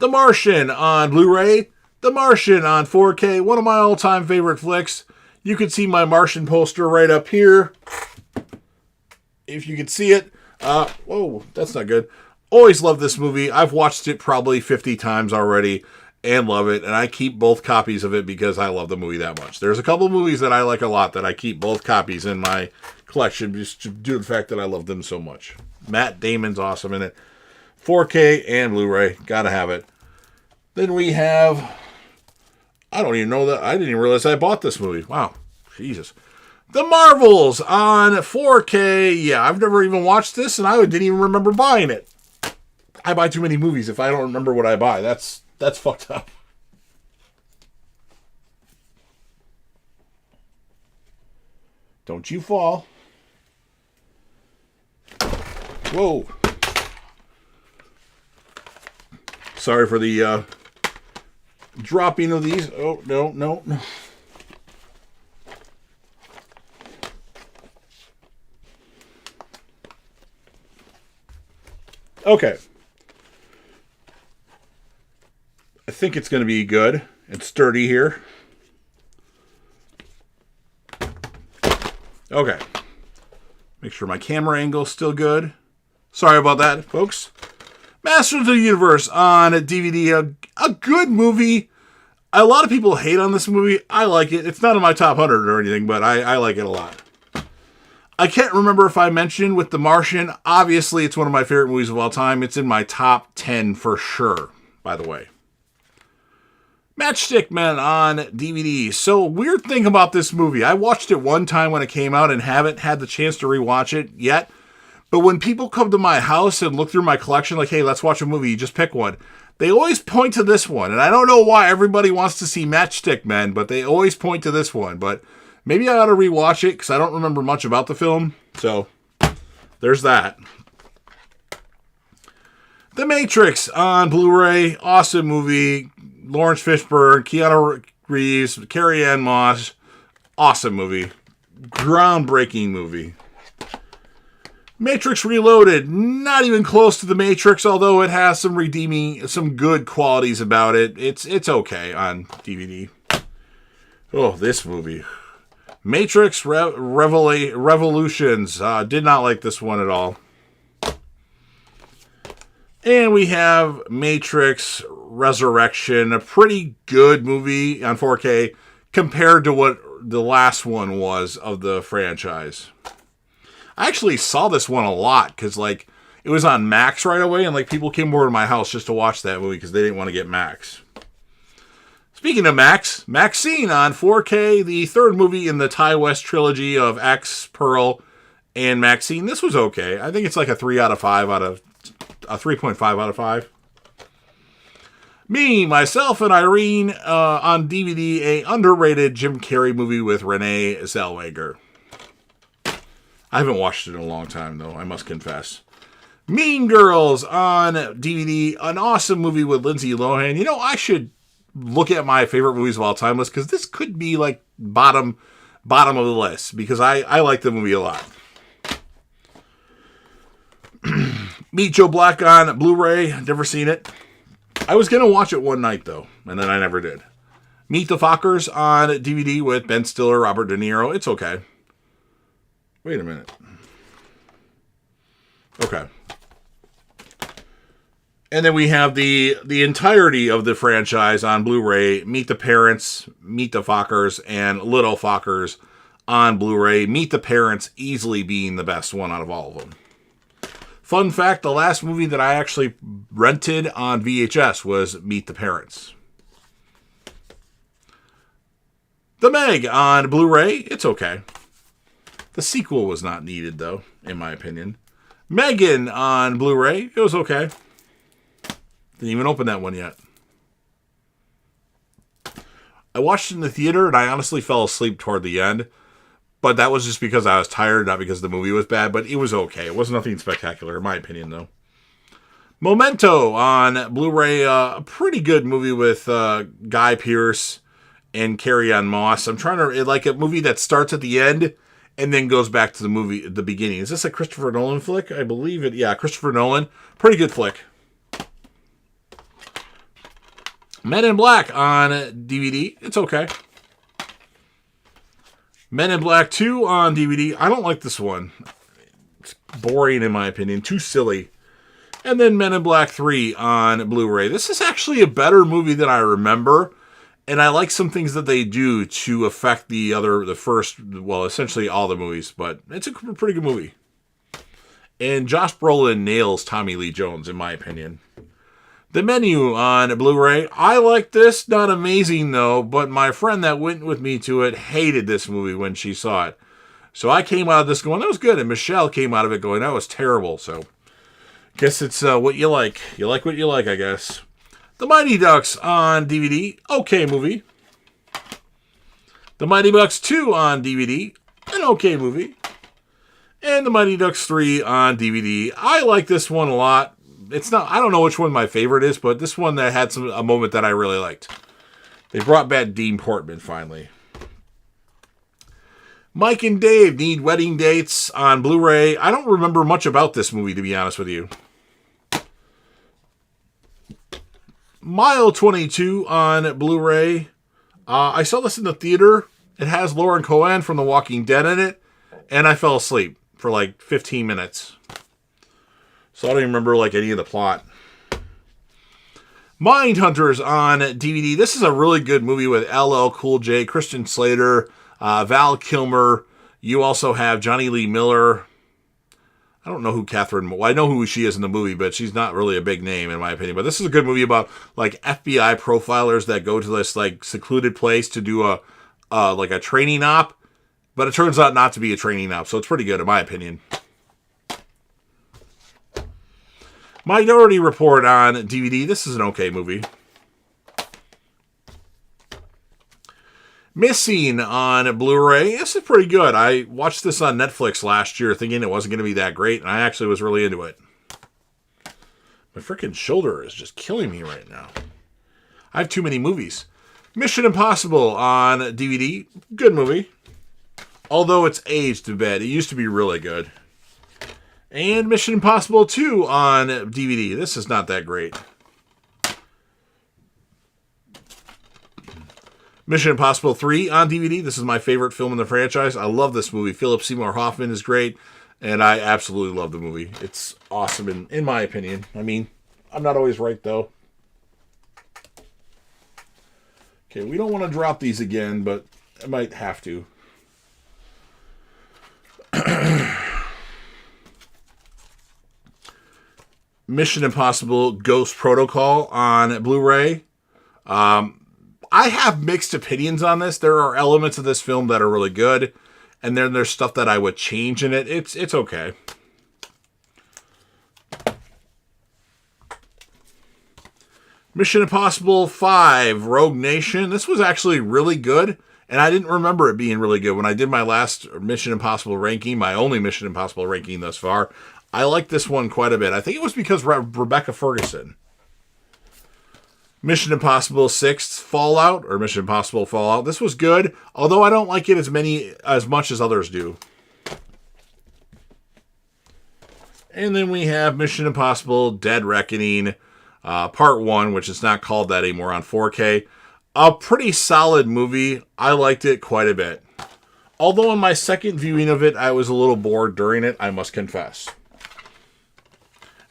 The Martian on Blu-ray, The Martian on 4K, one of my all-time favorite flicks. You can see my Martian poster right up here, if you can see it. Whoa, that's not good. Always love this movie. I've watched it probably 50 times already. And love it, and I keep both copies of it because I love the movie that much. There's a couple movies that I like a lot that I keep both copies in my collection just due to the fact that I love them so much. Matt Damon's awesome in it. 4K and Blu-ray, gotta have it. Then we have, I don't even know that, I didn't even realize I bought this movie. Wow, Jesus. The Marvels on 4K. Yeah, I've never even watched this, and I didn't even remember buying it. I buy too many movies if I don't remember what I buy. That's fucked up. Don't you fall. Whoa. Sorry for the dropping of these. Oh, no. Okay. I think it's going to be good and sturdy here. Okay. Make sure my camera angle's still good. Sorry about that, folks. Masters of the Universe on DVD. A good movie. A lot of people hate on this movie. I like it. It's not in my top 100 or anything, but I like it a lot. I can't remember if I mentioned with The Martian. Obviously, it's one of my favorite movies of all time. It's in my top 10 for sure, by the way. Matchstick Men on DVD. So, weird thing about this movie. I watched it one time when it came out and haven't had the chance to rewatch it yet. But when people come to my house and look through my collection, like, hey, let's watch a movie, you just pick one. They always point to this one. And I don't know why everybody wants to see Matchstick Men, but they always point to this one. But maybe I ought to rewatch it because I don't remember much about the film. So, there's that. The Matrix on Blu-ray. Awesome movie. Lawrence Fishburne, Keanu Reeves, Carrie-Anne Moss. Awesome movie. Groundbreaking movie. Matrix Reloaded. Not even close to The Matrix, although it has some good qualities about it. It's okay on DVD. Oh, this movie. Matrix Revolutions. Did not like this one at all. And we have Matrix Resurrection, a pretty good movie on 4K compared to what the last one was of the franchise. I actually saw this one a lot because, like, it was on Max right away, and, like, people came over to my house just to watch that movie because they didn't want to get Max. Speaking of Max, Maxine on 4K, the third movie in the Ty West trilogy of X, Pearl, and Maxine. This was okay. I think it's like a 3.5 out of 5. Me, Myself, and Irene on DVD, a underrated Jim Carrey movie with Renee Zellweger. I haven't watched it in a long time, though, I must confess. Mean Girls on DVD, an awesome movie with Lindsay Lohan. You know, I should look at my favorite movies of all time list, because this could be, like, bottom of the list, because I like the movie a lot. Meet Joe Black on Blu-ray. Never seen it. I was going to watch it one night, though, and then I never did. Meet the Fockers on DVD with Ben Stiller, Robert De Niro. It's okay. Wait a minute. Okay. And then we have the entirety of the franchise on Blu-ray. Meet the Parents, Meet the Fockers, and Little Fockers on Blu-ray. Meet the Parents easily being the best one out of all of them. Fun fact, the last movie that I actually rented on VHS was Meet the Parents. The Meg on Blu-ray, it's okay. The sequel was not needed, though, in my opinion. Megan on Blu-ray, it was okay. Didn't even open that one yet. I watched it in the theater, and I honestly fell asleep toward the end. But that was just because I was tired, not because the movie was bad. But it was okay. It was nothing spectacular, in my opinion, though. Memento on Blu-ray. A pretty good movie with Guy Pearce and Carrie-Anne Moss. I'm trying to... like a movie that starts at the end and then goes back to the beginning. Is this a Christopher Nolan flick? I believe it. Yeah, Christopher Nolan. Pretty good flick. Men in Black on DVD. It's okay. Men in Black 2 on DVD. I don't like this one. It's boring in my opinion. Too silly. And then Men in Black 3 on Blu-ray. This is actually a better movie than I remember. And I like some things that they do to affect essentially all the movies. But it's a pretty good movie. And Josh Brolin nails Tommy Lee Jones, in my opinion. The Menu on Blu-ray. I like this. Not amazing, though. But my friend that went with me to it hated this movie when she saw it. So I came out of this going, that was good. And Michelle came out of it going, that was terrible. So guess it's what you like. You like what you like, I guess. The Mighty Ducks on DVD. Okay movie. The Mighty Ducks 2 on DVD. An okay movie. And The Mighty Ducks 3 on DVD. I like this one a lot. It's not, I don't know which one my favorite is, but this one that had a moment that I really liked. They brought back Dean Portman finally. Mike and Dave Need Wedding Dates on Blu-ray. I don't remember much about this movie, to be honest with you. Mile 22 on Blu-ray. I saw this in the theater. It has Lauren Cohan from The Walking Dead in it, and I fell asleep for like 15 minutes. So I don't even remember like any of the plot. Mindhunters on DVD. This is a really good movie with LL Cool J, Christian Slater, Val Kilmer. You also have Johnny Lee Miller. I don't know who I know who she is in the movie, but she's not really a big name in my opinion. But this is a good movie about like FBI profilers that go to this like secluded place to do a like a training op, but it turns out not to be a training op, so it's pretty good in my opinion. Minority Report on DVD. This is an okay movie. Missing on Blu-ray. This is pretty good. I watched this on Netflix last year thinking it wasn't going to be that great, and I actually was really into it. My freaking shoulder is just killing me right now. I have too many movies. Mission Impossible on DVD. Good movie. Although it's aged a bit. It used to be really good. And Mission Impossible 2 on DVD. This is not that great. Mission Impossible 3 on DVD. This is my favorite film in the franchise. I love this movie. Philip Seymour Hoffman is great, and I absolutely love the movie. It's awesome in my opinion. I mean, I'm not always right, though. Okay, we don't want to drop these again, but I might have to. Mission Impossible Ghost Protocol on Blu-ray. I have mixed opinions on this. There are elements of this film that are really good, and then there's stuff that I would change in it. It's okay. Mission Impossible 5 Rogue Nation. This was actually really good, and I didn't remember it being really good when I did my last Mission Impossible ranking, my only Mission Impossible ranking thus far. I liked this one quite a bit. I think it was because Rebecca Ferguson. Mission Impossible 6 Fallout, or Mission Impossible Fallout. This was good, although I don't like it as much as others do. And then we have Mission Impossible Dead Reckoning, Part 1, which is not called that anymore, on 4K. A pretty solid movie. I liked it quite a bit. Although on my second viewing of it, I was a little bored during it, I must confess.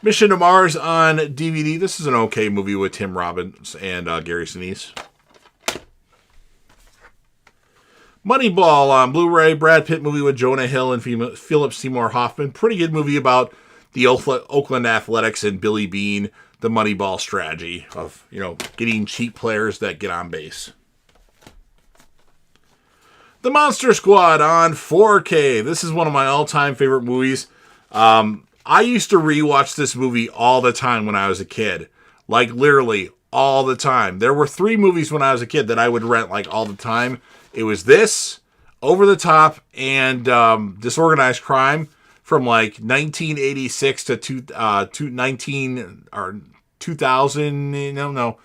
Mission to Mars on DVD. This is an okay movie with Tim Robbins and Gary Sinise. Moneyball on Blu-ray. Brad Pitt movie with Jonah Hill and Philip Seymour Hoffman. Pretty good movie about the Oakland Athletics and Billy Beane, the Moneyball strategy of, getting cheap players that get on base. The Monster Squad on 4K. This is one of my all-time favorite movies. I used to rewatch this movie all the time when I was a kid. Like, literally, all the time. There were 3 movies when I was a kid that I would rent, like, all the time. It was this, Over the Top, and Disorganized Crime from, like, 1986 to 2000, no.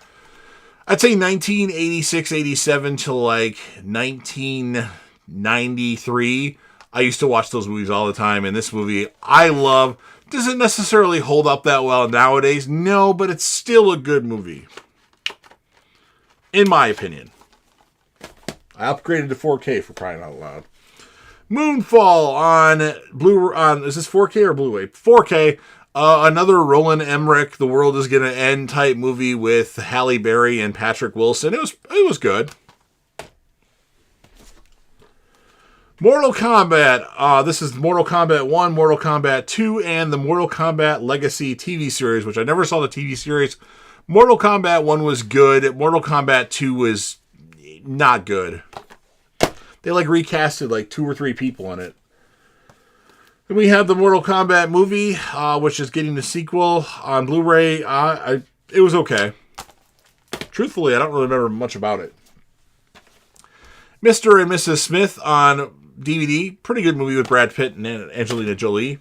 I'd say 1986, 87 to, like, 1993. I used to watch those movies all the time, and this movie I love. Doesn't necessarily hold up that well nowadays, no, but it's still a good movie. In my opinion. I upgraded to 4K for crying out loud. Moonfall on is this 4K or Blu-ray? 4K. Another Roland Emmerich, The World Is Gonna End type movie with Halle Berry and Patrick Wilson. It was good. Mortal Kombat. This is Mortal Kombat 1, Mortal Kombat 2, and the Mortal Kombat Legacy TV series, which I never saw the TV series. Mortal Kombat 1 was good. Mortal Kombat 2 was not good. They recasted 2 or 3 people in it. Then we have the Mortal Kombat movie, which is getting the sequel on Blu-ray. It was okay. Truthfully, I don't really remember much about it. Mr. and Mrs. Smith on DVD. Pretty good movie with Brad Pitt and Angelina Jolie.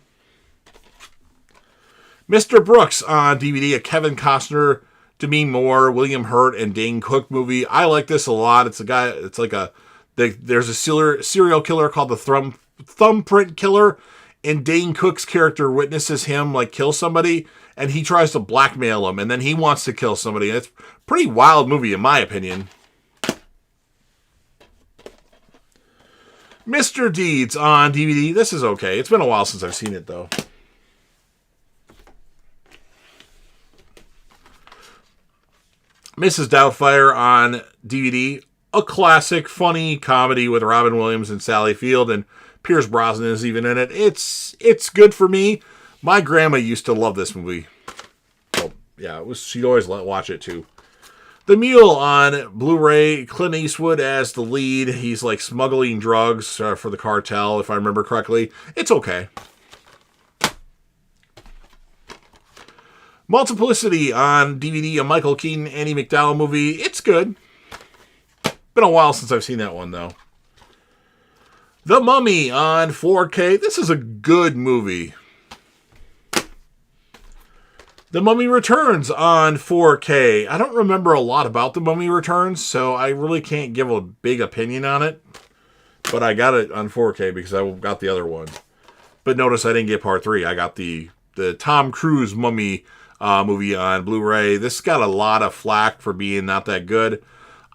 Mr. Brooks on DVD. A Kevin Costner, Demi Moore, William Hurt, and Dane Cook movie. I like this a lot. It's there's a serial killer called the Thumbprint Killer, and Dane Cook's character witnesses him like kill somebody, and he tries to blackmail him, and then he wants to kill somebody. It's a pretty wild movie, in my opinion. Mr. Deeds on DVD. This is okay. It's been a while since I've seen it, though. Mrs. Doubtfire on DVD. A classic, funny comedy with Robin Williams and Sally Field, and Pierce Brosnan is even in it. It's good for me. My grandma used to love this movie. Well, yeah, she'd always watch it, too. The Mule on Blu-ray, Clint Eastwood as the lead. He's like smuggling drugs for the cartel, if I remember correctly. It's okay. Multiplicity on DVD, a Michael Keaton, Annie McDowell movie. It's good. Been a while since I've seen that one, though. The Mummy on 4K. This is a good movie. The Mummy Returns on 4K. I don't remember a lot about The Mummy Returns, so I really can't give a big opinion on it. But I got it on 4K because I got the other one. But notice I didn't get part 3. I got the Tom Cruise Mummy movie on Blu-ray. This got a lot of flack for being not that good.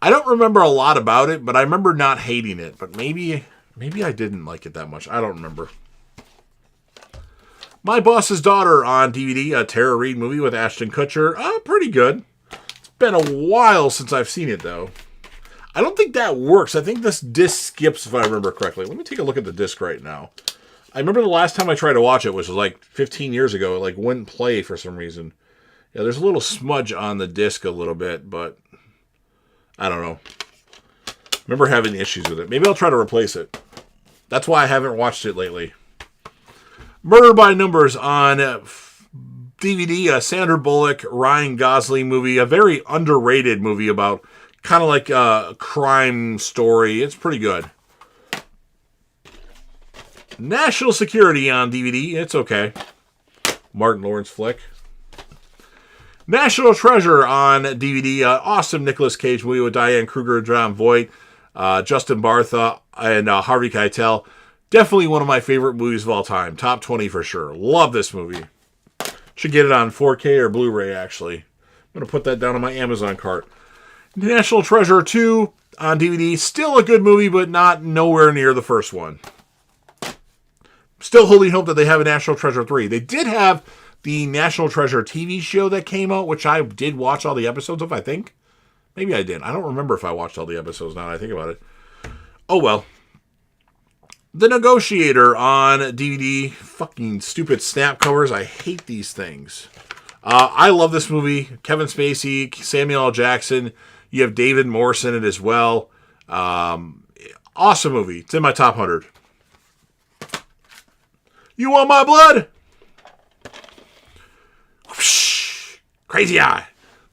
I don't remember a lot about it, but I remember not hating it. But maybe I didn't like it that much. I don't remember. My Boss's Daughter on DVD, a Tara Reid movie with Ashton Kutcher. Pretty good. It's been a while since I've seen it, though. I don't think that works. I think this disc skips, if I remember correctly. Let me take a look at the disc right now. I remember the last time I tried to watch it, which was like 15 years ago. It like wouldn't play for some reason. Yeah, there's a little smudge on the disc a little bit, but I don't know. Remember having issues with it. Maybe I'll try to replace it. That's why I haven't watched it lately. Murder by Numbers on DVD, a Sandra Bullock, Ryan Gosling movie. A very underrated movie about kind of like a crime story. It's pretty good. National Security on DVD. It's okay. Martin Lawrence flick. National Treasure on DVD. Awesome Nicolas Cage movie with Diane Kruger, John Voight, Justin Bartha, and Harvey Keitel. Definitely one of my favorite movies of all time. Top 20 for sure. Love this movie. Should get it on 4K or Blu-ray, actually. I'm going to put that down on my Amazon cart. National Treasure 2 on DVD. Still a good movie, but not nowhere near the first one. Still holding hope that they have a National Treasure 3. They did have the National Treasure TV show that came out, which I did watch all the episodes of, I think. Maybe I did. I don't remember if I watched all the episodes now that I think about it. Oh, well. The Negotiator on DVD. Fucking stupid snap covers. I hate these things. I love this movie. Kevin Spacey, Samuel L. Jackson. You have David Morse in it as well. Awesome movie. It's in my top 100. You want my blood? Whoosh. Crazy Eye.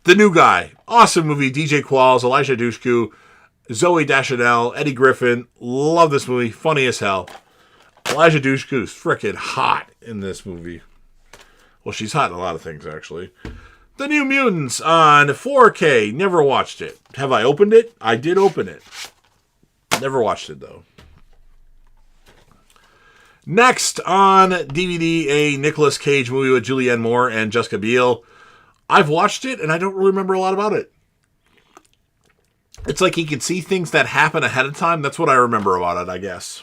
The New Guy. Awesome movie. DJ Qualls, Elijah Dushku, Zoe Deschanel, Eddie Griffin. Love this movie. Funny as hell. Elijah Dushku's freaking hot in this movie. Well, she's hot in a lot of things, actually. The New Mutants on 4K. Never watched it. Have I opened it? I did open it. Never watched it, though. Next on DVD, a Nicolas Cage movie with Julianne Moore and Jessica Biel. I've watched it, and I don't really remember a lot about it. It's like he can see things that happen ahead of time. That's what I remember about it, I guess.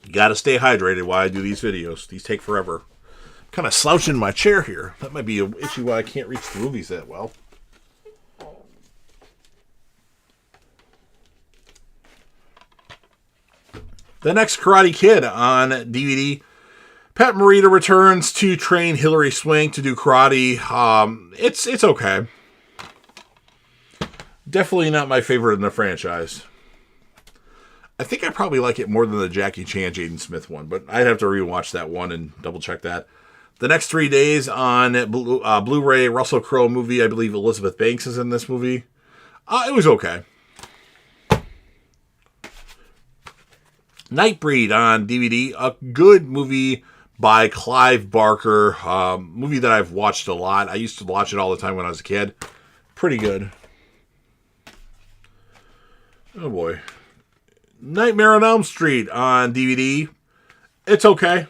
You gotta stay hydrated while I do these videos. These take forever. I'm kind of slouching in my chair here. That might be an issue why I can't reach the movies that well. The next Karate Kid on DVD. Pat Morita returns to train Hilary Swank to do karate. It's okay. Definitely not my favorite in the franchise. I think I probably like it more than the Jackie Chan, Jaden Smith one, but I'd have to rewatch that one and double check that. The Next 3 Days on Blu-ray, Russell Crowe movie. I believe Elizabeth Banks is in this movie. It was okay. Nightbreed on DVD. A good movie by Clive Barker. Movie that I've watched a lot. I used to watch it all the time when I was a kid. Pretty good. Oh boy. Nightmare on Elm Street on DVD. It's okay.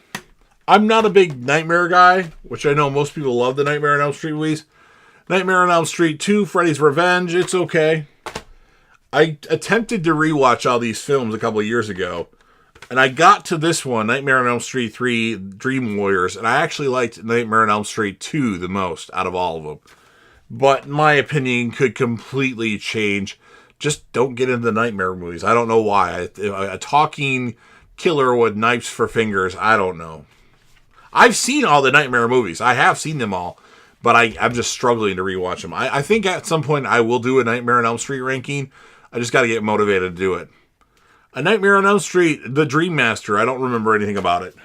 I'm not a big Nightmare guy, which I know most people love the Nightmare on Elm Street movies. Nightmare on Elm Street 2, Freddy's Revenge, it's okay. I attempted to rewatch all these films a couple of years ago, and I got to this one, Nightmare on Elm Street 3, Dream Warriors, and I actually liked Nightmare on Elm Street 2 the most out of all of them. But my opinion could completely change. Just don't get into the Nightmare movies. I don't know why. A talking killer with knives for fingers, I don't know. I've seen all the Nightmare movies. I have seen them all. But I'm just struggling to rewatch them. I think at some point I will do a Nightmare on Elm Street ranking. I just got to get motivated to do it. A Nightmare on Elm Street, The Dream Master. I don't remember anything about it.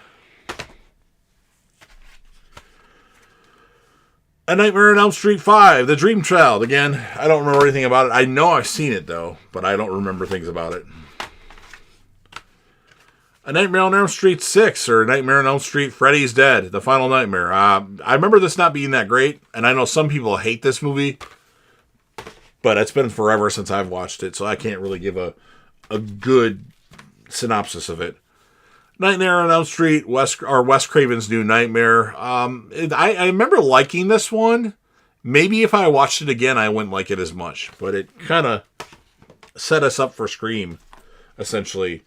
A Nightmare on Elm Street 5, The Dream Child. Again, I don't remember anything about it. I know I've seen it, though, but I don't remember things about it. A Nightmare on Elm Street 6, or Nightmare on Elm Street Freddy's Dead, The Final Nightmare. I remember this not being that great, and I know some people hate this movie, but it's been forever since I've watched it, so I can't really give a good synopsis of it. Nightmare on Elm Street, Wes Craven's New Nightmare. I remember liking this one. Maybe if I watched it again, I wouldn't like it as much. But it kind of set us up for Scream, essentially.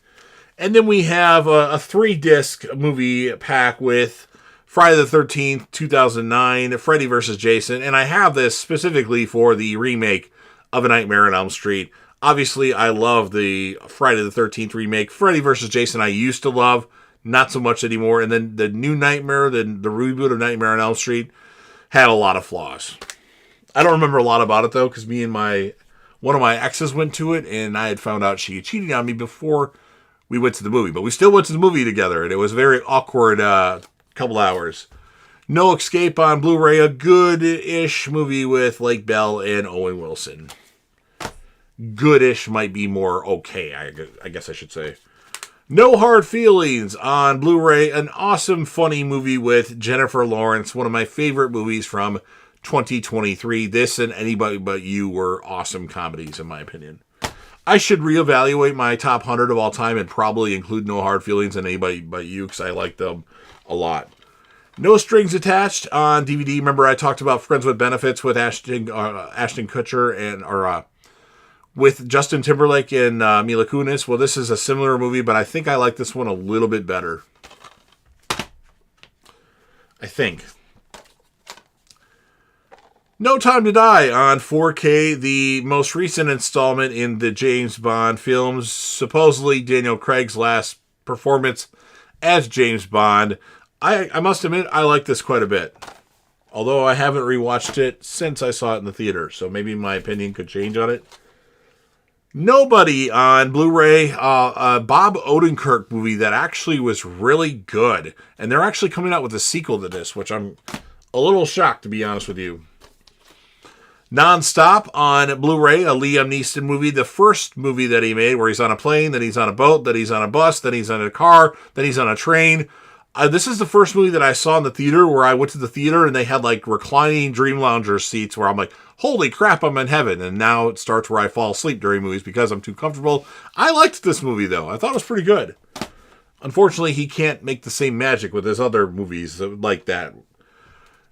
And then we have a 3-disc movie pack with Friday the 13th, 2009, Freddy vs. Jason. And I have this specifically for the remake of A Nightmare on Elm Street. Obviously, I love the Friday the 13th remake. Freddy vs. Jason I used to love, not so much anymore. And then the new Nightmare, the reboot of Nightmare on Elm Street, had a lot of flaws. I don't remember a lot about it, though, because me and one of my exes went to it, and I had found out she cheated on me before we went to the movie. But we still went to the movie together, and it was a very awkward couple hours. No Escape on Blu-ray, a good-ish movie with Lake Bell and Owen Wilson. Goodish might be more okay, I guess I should say. No Hard Feelings on Blu-ray, an awesome, funny movie with Jennifer Lawrence, one of my favorite movies from 2023. This and Anybody But You were awesome comedies, in my opinion. I should reevaluate my top 100 of all time and probably include No Hard Feelings and Anybody But You, because I like them a lot. No Strings Attached on DVD. Remember I talked about Friends with Benefits with Ashton Kutcher and with Justin Timberlake and Mila Kunis. Well, this is a similar movie, but I think I like this one a little bit better. I think. No Time to Die on 4K, the most recent installment in the James Bond films. Supposedly Daniel Craig's last performance as James Bond. I must admit, I like this quite a bit. Although I haven't rewatched it since I saw it in the theater, so maybe my opinion could change on it. Nobody on Blu-ray, a Bob Odenkirk movie that actually was really good. And they're actually coming out with a sequel to this, which I'm a little shocked, to be honest with you. Non-Stop on Blu-ray, a Liam Neeson movie, the first movie that he made where he's on a plane, then he's on a boat, then he's on a bus, then he's on a car, then he's on a train. This is the first movie that I saw in the theater where I went to the theater and they had like reclining Dream Lounger seats where I'm like, holy crap, I'm in heaven. And now it starts where I fall asleep during movies because I'm too comfortable. I liked this movie, though. I thought it was pretty good. Unfortunately, he can't make the same magic with his other movies like that.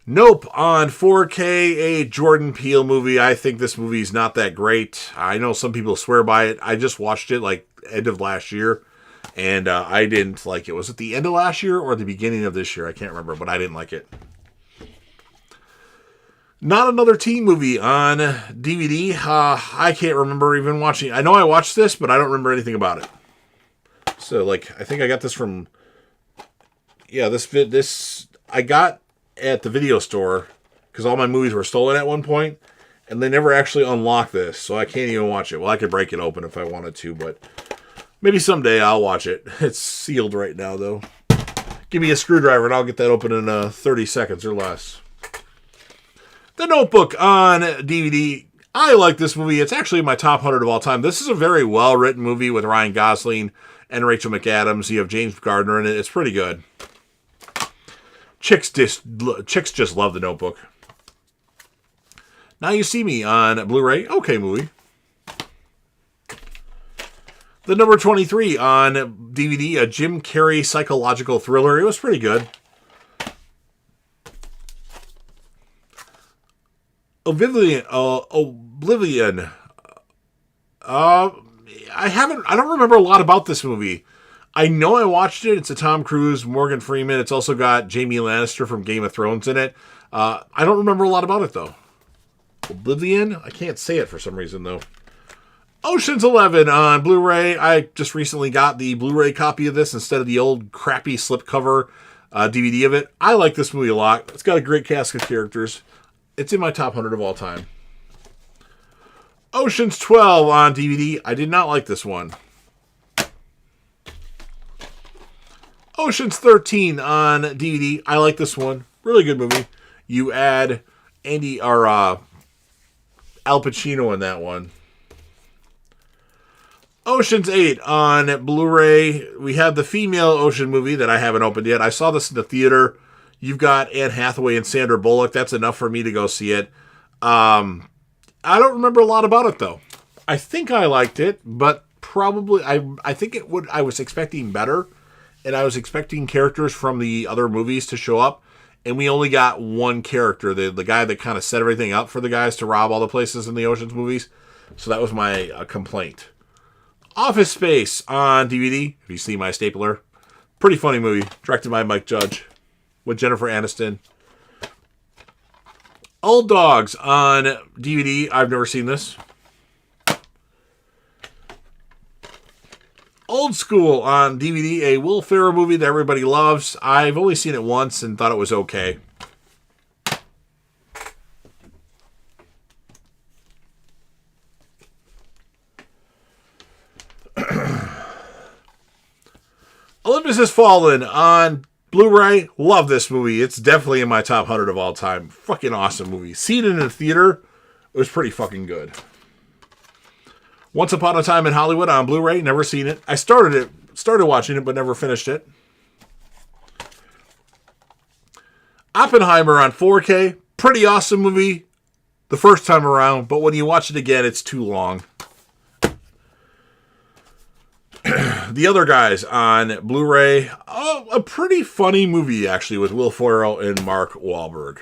Nope on 4K, a Jordan Peele movie. I think this movie is not that great. I know some people swear by it. I just watched it like end of last year. And I didn't like it. Was it the end of last year or the beginning of this year? I can't remember, but I didn't like it. Not Another Teen Movie on DVD. I can't remember even watching. I know I watched this, but I don't remember anything about it. So, like, I think I got this from... Yeah, this I got at the video store because all my movies were stolen at one point, and they never actually unlocked this, so I can't even watch it. Well, I could break it open if I wanted to, but... Maybe someday I'll watch it. It's sealed right now, though. Give me a screwdriver and I'll get that open in 30 seconds or less. The Notebook on DVD. I like this movie. It's actually my top 100 of all time. This is a very well-written movie with Ryan Gosling and Rachel McAdams. You have James Gardner in it. It's pretty good. Chicks just love The Notebook. Now You See Me on Blu-ray. Okay movie. The number 23 on DVD, a Jim Carrey psychological thriller. It was pretty good. Oblivion. I don't remember a lot about this movie. I know I watched it. It's a Tom Cruise, Morgan Freeman. It's also got Jaime Lannister from Game of Thrones in it. I don't remember a lot about it, though. Oblivion? I can't say it for some reason, though. Ocean's 11 on Blu-ray. I just recently got the Blu-ray copy of this instead of the old crappy slipcover DVD of it. I like this movie a lot. It's got a great cast of characters. It's in my top 100 of all time. Ocean's 12 on DVD. I did not like this one. Ocean's 13 on DVD. I like this one. Really good movie. You add Al Pacino in that one. Ocean's 8 on Blu-ray. We have the female Ocean movie that I haven't opened yet. I saw this in the theater. You've got Anne Hathaway and Sandra Bullock. That's enough for me to go see it. I don't remember a lot about it, though. I think I liked it, but probably I think it would. I was expecting better, and I was expecting characters from the other movies to show up, and we only got one character, the guy that kind of set everything up for the guys to rob all the places in the Ocean's movies. So that was my complaint. Office Space on DVD. If you see my stapler. Pretty funny movie. Directed by Mike Judge. With Jennifer Aniston. Old Dogs on DVD. I've never seen this. Old School on DVD. A Will Ferrell movie that everybody loves. I've only seen it once and thought it was okay. Olympus Has Fallen on Blu-ray. Love this movie. It's definitely in my top 100 of all time. Fucking awesome movie. Seen it in the theater. It was pretty fucking good. Once Upon a Time in Hollywood on Blu-ray. Never seen it. I started watching it, but never finished it. Oppenheimer on 4K. Pretty awesome movie the first time around, but when you watch it again, it's too long. The Other Guys on Blu-ray. A pretty funny movie, actually, with Will Ferrell and Mark Wahlberg.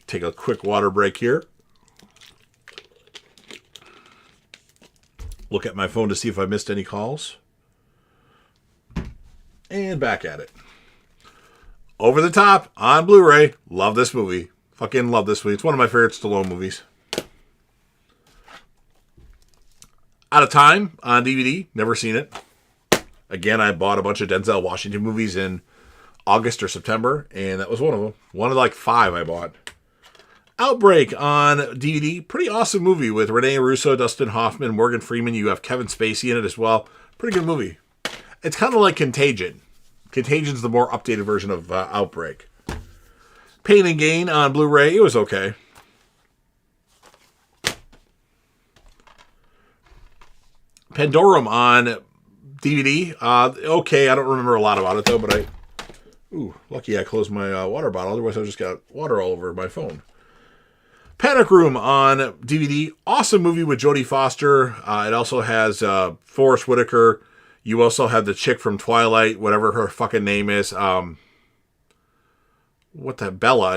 Take a quick water break here. Look at my phone to see if I missed any calls. And back at it. Over the Top on Blu-ray. Love this movie. Fucking love this movie. It's one of my favorite Stallone movies. Out of Time on DVD. Never seen it. Again, I bought a bunch of Denzel Washington movies in August or September, and that was one of them. One of like 5 I bought. Outbreak on DVD. Pretty awesome movie with Rene Russo, Dustin Hoffman, Morgan Freeman. You have Kevin Spacey in it as well. Pretty good movie. It's kind of like Contagion. Contagion's the more updated version of Outbreak. Pain and Gain on Blu-ray. It was okay. Pandorum on DVD. Okay, I don't remember a lot about it, though, but lucky I closed my water bottle. Otherwise, I just got water all over my phone. Panic Room on DVD. Awesome movie with Jodie Foster. It also has Forrest Whitaker. You also have the chick from Twilight, whatever her fucking name is. Bella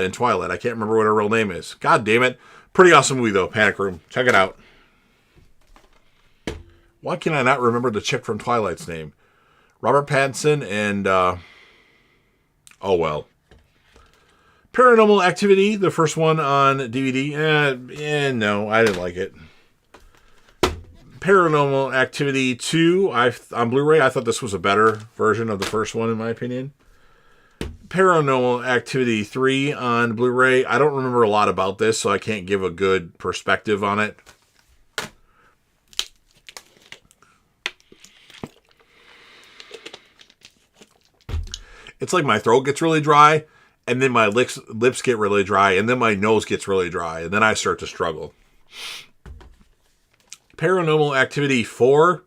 in Twilight. I can't remember what her real name is. God damn it. Pretty awesome movie, though. Panic Room. Check it out. Why can I not remember the chick from Twilight's name? Robert Pattinson and, oh well. Paranormal Activity, the first one on DVD. No, I didn't like it. Paranormal Activity 2 on Blu-ray. I thought this was a better version of the first one, in my opinion. Paranormal Activity 3 on Blu-ray. I don't remember a lot about this, so I can't give a good perspective on it. It's like my throat gets really dry, and then my lips get really dry, and then my nose gets really dry, and then I start to struggle. Paranormal Activity 4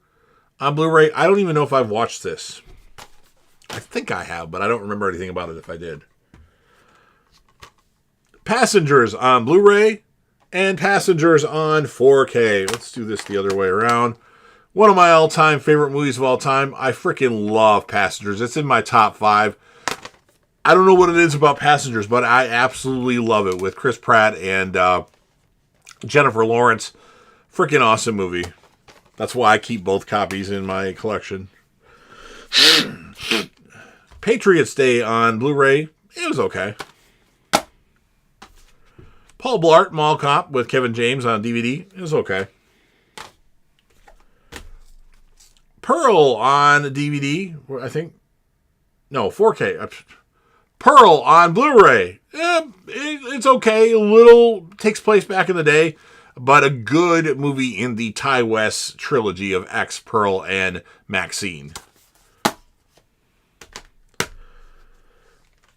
on Blu-ray. I don't even know if I've watched this. I think I have, but I don't remember anything about it if I did. Passengers on Blu-ray and Passengers on 4K. Let's do this the other way around. One of my all-time favorite movies of all time. I freaking love Passengers. It's in my top 5. I don't know what it is about Passengers, but I absolutely love it with Chris Pratt and Jennifer Lawrence. Freaking awesome movie. That's why I keep both copies in my collection. Patriots Day on Blu-ray. It was okay. Paul Blart Mall Cop with Kevin James on DVD. It was okay. Pearl on DVD, I think. No, 4K. Pearl on Blu-ray. It's okay. A little takes place back in the day, but a good movie in the Ty West trilogy of X, Pearl, and Maxine.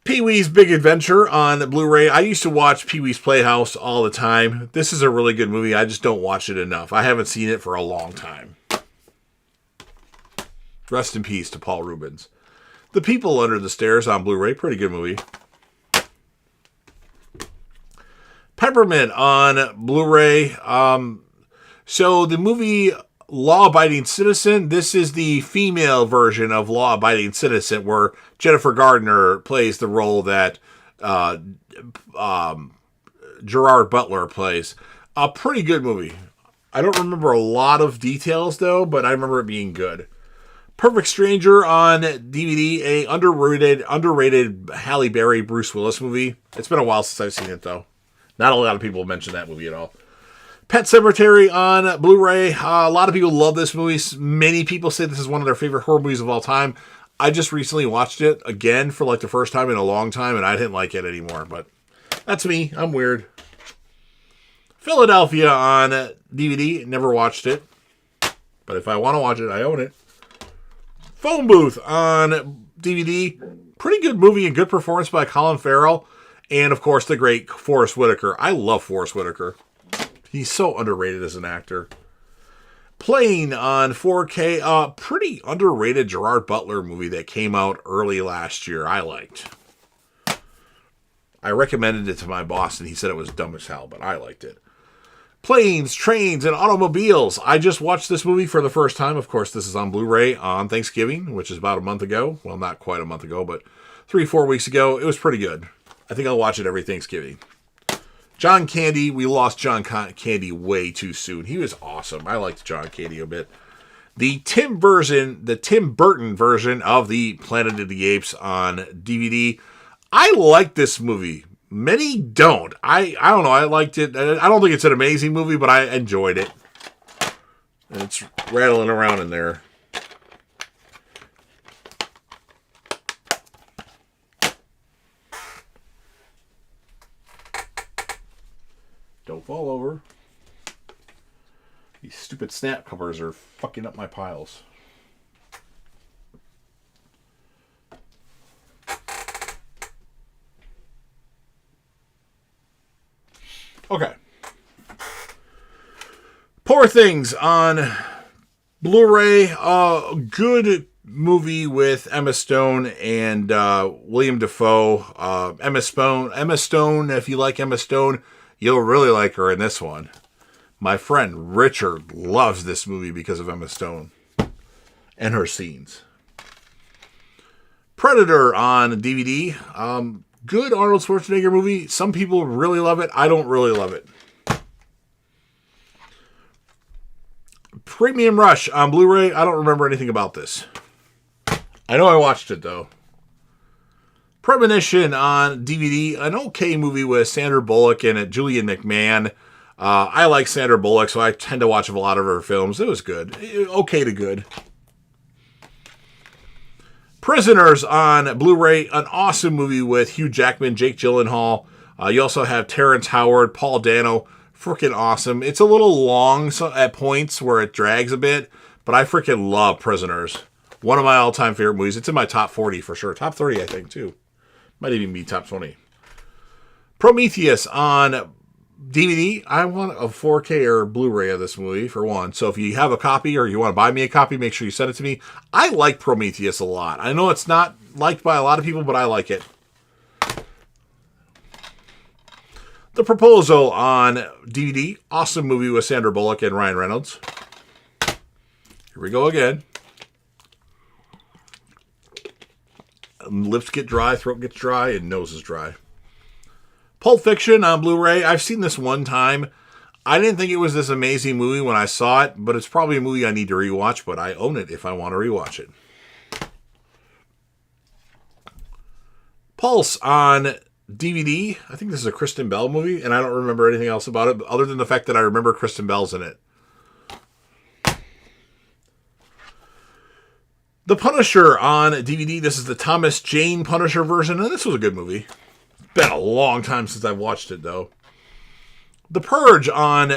Pee-wee's Big Adventure on Blu-ray. I used to watch Pee-wee's Playhouse all the time. This is a really good movie. I just don't watch it enough. I haven't seen it for a long time. Rest in peace to Paul Reubens. The People Under the Stairs on Blu-ray. Pretty good movie. Peppermint on Blu-ray. So the movie Law Abiding Citizen, this is the female version of Law Abiding Citizen, where Jennifer Gardner plays the role that Gerard Butler plays. A pretty good movie. I don't remember a lot of details, though, but I remember it being good. Perfect Stranger on DVD, a underrated Halle Berry, Bruce Willis movie. It's been a while since I've seen it, though. Not a lot of people mention that movie at all. Pet Sematary on Blu-ray. A lot of people love this movie. Many people say this is one of their favorite horror movies of all time. I just recently watched it again for like the first time in a long time, and I didn't like it anymore. But that's me. I'm weird. Philadelphia on DVD. Never watched it. But if I want to watch it, I own it. Phone Booth on DVD. Pretty good movie and good performance by Colin Farrell. And, of course, the great Forrest Whitaker. I love Forrest Whitaker. He's so underrated as an actor. Plane on 4K. Pretty underrated Gerard Butler movie that came out early last year. I liked. I recommended it to my boss, and he said it was dumb as hell, but I liked it. Planes, Trains, and Automobiles. I just watched this movie for the first time. Of course, this is on Blu-ray on Thanksgiving, which is about a month ago. Well, not quite a month ago, but 3-4 weeks ago. It was pretty good. I think I'll watch it every Thanksgiving. John Candy. We lost John Candy way too soon. He was awesome. I liked John Candy a bit. The Tim Burton version of the Planet of the Apes on DVD. I like this movie. Many don't. I don't know. I liked it. I don't think it's an amazing movie, but I enjoyed it. And it's rattling around in there. Don't fall over. These stupid snap covers are fucking up my piles. Okay. Poor Things on Blu-ray. Good movie with Emma Stone and William Dafoe. Emma Stone, if you like Emma Stone, you'll really like her in this one. My friend Richard loves this movie because of Emma Stone and her scenes. Predator on DVD. Good Arnold Schwarzenegger movie. Some people really love it. I don't really love it. Premium Rush on Blu-ray. I don't remember anything about this. I know I watched it, though. Premonition on DVD. An okay movie with Sandra Bullock and Julian McMahon. I like Sandra Bullock, so I tend to watch a lot of her films. It was good. Okay to good. Prisoners on Blu-ray, an awesome movie with Hugh Jackman, Jake Gyllenhaal. You also have Terrence Howard, Paul Dano. Freaking awesome. It's a little long at points where it drags a bit, but I freaking love Prisoners. One of my all-time favorite movies. It's in my top 40 for sure. Top 30, I think, too. Might even be top 20. Prometheus on DVD. I want a 4K or Blu-ray of this movie, for one. So if you have a copy or you want to buy me a copy, make sure you send it to me. I like Prometheus a lot. I know it's not liked by a lot of people, but I like it. The Proposal on DVD. Awesome movie with Sandra Bullock and Ryan Reynolds. Here we go again. Lips get dry, throat gets dry, and nose is dry. Pulp Fiction on Blu-ray. I've seen this one time. I didn't think it was this amazing movie when I saw it, but it's probably a movie I need to rewatch, but I own it if I want to rewatch it. Pulse on DVD. I think this is a Kristen Bell movie, and I don't remember anything else about it other than the fact that I remember Kristen Bell's in it. The Punisher on DVD. This is the Thomas Jane Punisher version, and this was a good movie. It's been a long time since I've watched it, though. The Purge on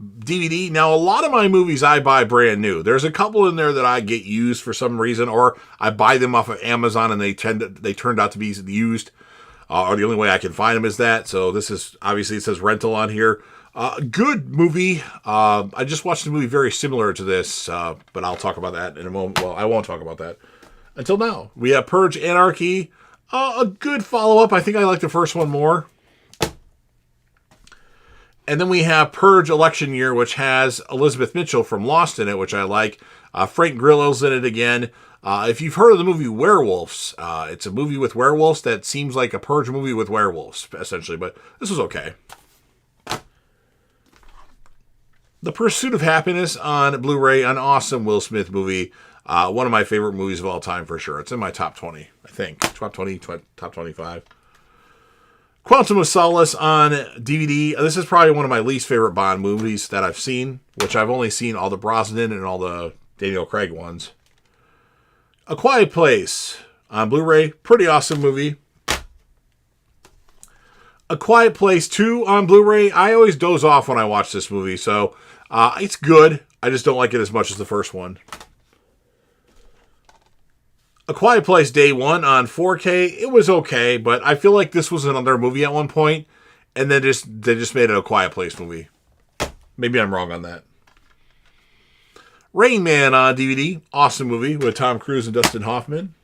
DVD. Now, a lot of my movies I buy brand new. There's a couple in there that I get used for some reason, or I buy them off of Amazon and they turned out to be used, or the only way I can find them is that. So this is, obviously it says rental on here. Good movie. I just watched a movie very similar to this, but I'll talk about that in a moment. Well, I won't talk about that. Until now, we have Purge Anarchy. A good follow-up. I think I like the first one more. And then we have Purge Election Year, which has Elizabeth Mitchell from Lost in it, which I like. Frank Grillo's in it again. If you've heard of the movie Werewolves, it's a movie with werewolves that seems like a Purge movie with werewolves, essentially. But this was okay. The Pursuit of Happiness on Blu-ray, an awesome Will Smith movie. One of my favorite movies of all time, for sure. It's in my top 20, I think. Top 20, top 25. Quantum of Solace on DVD. This is probably one of my least favorite Bond movies that I've seen, which I've only seen all the Brosnan and all the Daniel Craig ones. A Quiet Place on Blu-ray. Pretty awesome movie. A Quiet Place 2 on Blu-ray. I always doze off when I watch this movie, so it's good. I just don't like it as much as the first one. A Quiet Place Day 1 on 4K. It was okay, but I feel like this was another movie at one point, and then they just made it a Quiet Place movie. Maybe I'm wrong on that. Rain Man on DVD. Awesome movie with Tom Cruise and Dustin Hoffman.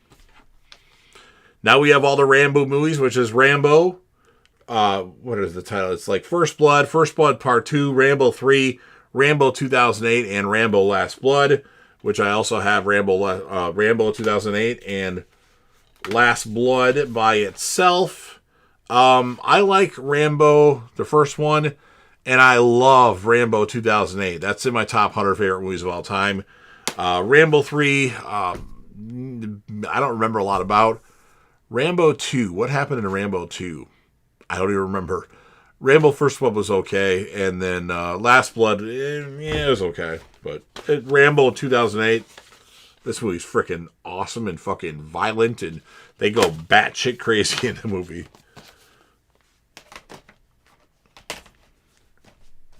Now we have all the Rambo movies, which is Rambo. What is the title? It's like First Blood Part 2, Rambo 3, Rambo 2008, and Rambo Last Blood, which I also have Rambo 2008 and Last Blood by itself. I like Rambo, the first one, and I love Rambo 2008. That's in my top 100 favorite movies of all time. Rambo 3, I don't remember a lot about. Rambo 2, what happened in Rambo 2? I don't even remember. Rambo First Blood was okay, and then Last Blood, it was okay. But Rambo 2008, this movie's freaking awesome and fucking violent, and they go batshit crazy in the movie.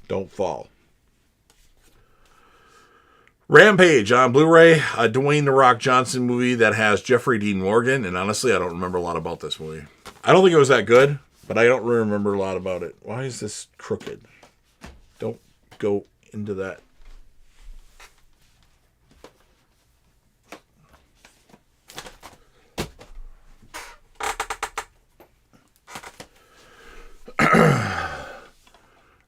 Don't fall. Rampage on Blu-ray, a Dwayne "The Rock" Johnson movie that has Jeffrey Dean Morgan, and honestly, I don't remember a lot about this movie. I don't think it was that good, but I don't remember a lot about it. Why is this crooked? Don't go into that.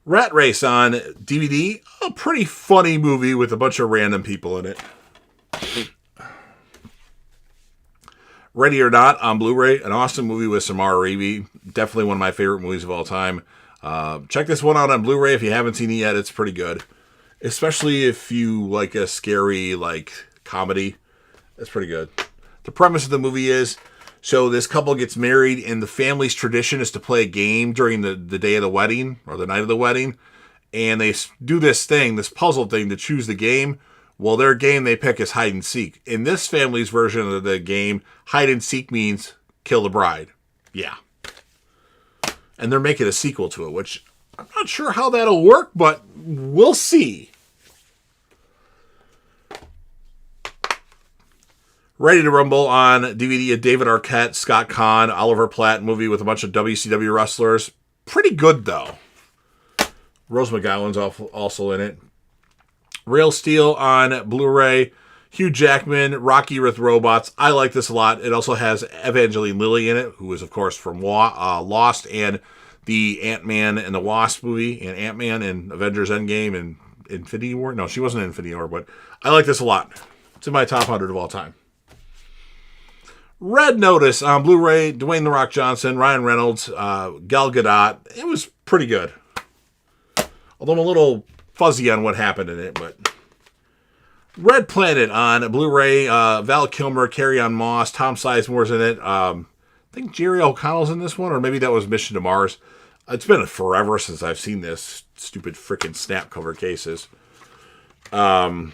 Rat Race on DVD. A pretty funny movie with a bunch of random people in it. Ready or Not on Blu-ray. An awesome movie with Samara Ravi. Definitely one of my favorite movies of all time. Check this one out on Blu-ray if you haven't seen it yet. It's pretty good. Especially if you like a scary, comedy. It's pretty good. The premise of the movie is, so this couple gets married and the family's tradition is to play a game during the day of the wedding or the night of the wedding. And they do this puzzle thing to choose the game. Well, their game they pick is hide and seek. In this family's version of the game, hide and seek means kill the bride. Yeah. And they're making a sequel to it, which I'm not sure how that'll work, but we'll see. Ready to Rumble on DVD, a David Arquette, Scott Conn, Oliver Platt movie with a bunch of WCW wrestlers. Pretty good, though. Rose McGowan's also in it. Real Steel on Blu-ray. Hugh Jackman, Rocky with Robots. I like this a lot. It also has Evangeline Lilly in it, who is, of course, from Lost and the Ant-Man and the Wasp movie, and Ant-Man and Avengers Endgame and Infinity War. No, she wasn't in Infinity War, but I like this a lot. It's in my top 100 of all time. Red Notice on Blu-ray, Dwayne "The Rock" Johnson, Ryan Reynolds, Gal Gadot. It was pretty good. Although I'm a little fuzzy on what happened in it, but... Red Planet on Blu-ray, Val Kilmer, Carrie-Ann Moss, Tom Sizemore's in it. I think Jerry O'Connell's in this one, or maybe that was Mission to Mars. It's been forever since I've seen this stupid freaking snap cover cases. I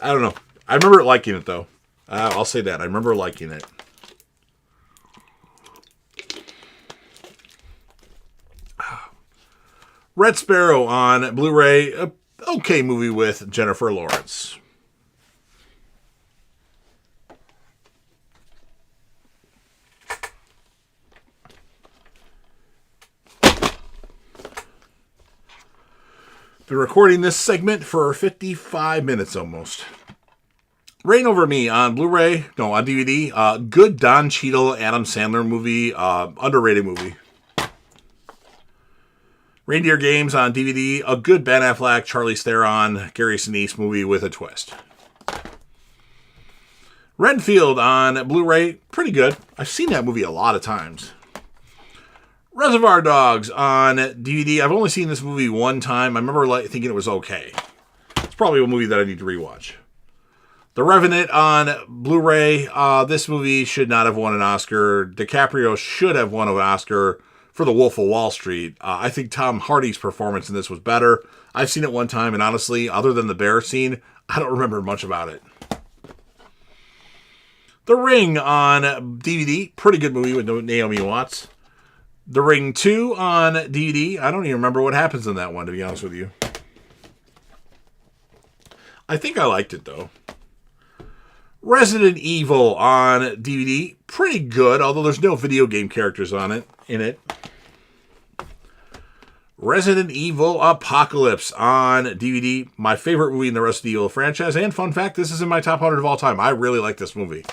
don't know. I remember liking it, though. I'll say that. I remember liking it. Red Sparrow on Blu-ray. A okay movie with Jennifer Lawrence. Been recording this segment for 55 minutes almost. Reign Over Me on Blu-ray, no, on DVD. Good Don Cheadle, Adam Sandler movie. Underrated movie. Reindeer Games on DVD. A good Ben Affleck, Charlize Theron, Gary Sinise movie with a twist. Renfield on Blu-ray. Pretty good. I've seen that movie a lot of times. Reservoir Dogs on DVD. I've only seen this movie one time. I remember thinking it was okay. It's probably a movie that I need to rewatch. The Revenant on Blu-ray. This movie should not have won an Oscar. DiCaprio should have won an Oscar for The Wolf of Wall Street. I think Tom Hardy's performance in this was better. I've seen it one time, and honestly, other than the bear scene, I don't remember much about it. The Ring on DVD. Pretty good movie with Naomi Watts. The Ring 2 on DVD. I don't even remember what happens in that one, to be honest with you. I think I liked it, though. Resident Evil on DVD. Pretty good, although there's no video game characters in it. Resident Evil Apocalypse on DVD. My favorite movie in the Resident Evil franchise. And fun fact, this is in my top 100 of all time. I really like this movie.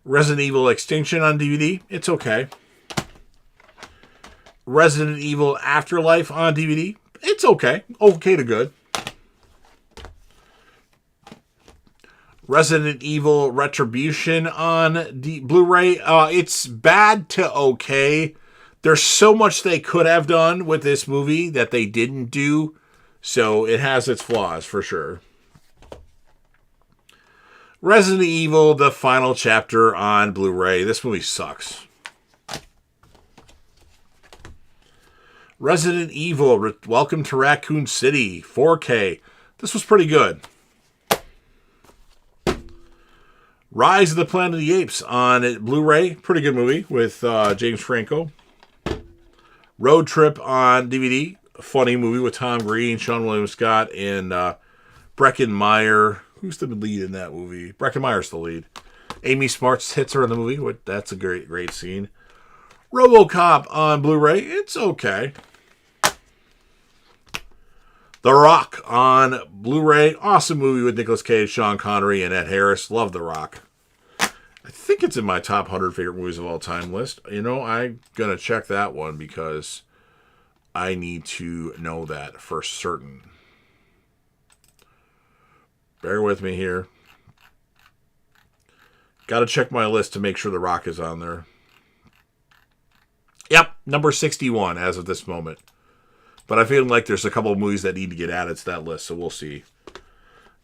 Resident Evil Extinction on DVD. It's okay. Resident Evil Afterlife on DVD. It's okay. Okay to good. Resident Evil Retribution on Blu-ray. It's bad to okay. There's so much they could have done with this movie that they didn't do. So it has its flaws for sure. Resident Evil, the final chapter on Blu-ray. This movie sucks. Resident Evil, Welcome to Raccoon City, 4K. This was pretty good. Rise of the Planet of the Apes on Blu-ray. Pretty good movie with James Franco. Road Trip on DVD. A funny movie with Tom Green, Sean William Scott, and Breckin Meyer. Who's the lead in that movie? Breckin Meyer's the lead. Amy Smart's hits her in the movie. That's a great scene. RoboCop on Blu-ray. It's okay. The Rock on Blu-ray. Awesome movie with Nicolas Cage, Sean Connery, and Ed Harris. Love The Rock. I think it's in my top 100 favorite movies of all time list. You know, I'm going to check that one because I need to know that for certain. Bear with me here. Got to check my list to make sure The Rock is on there. Yep, number 61 as of this moment. But I feel like there's a couple of movies that need to get added to that list, so we'll see.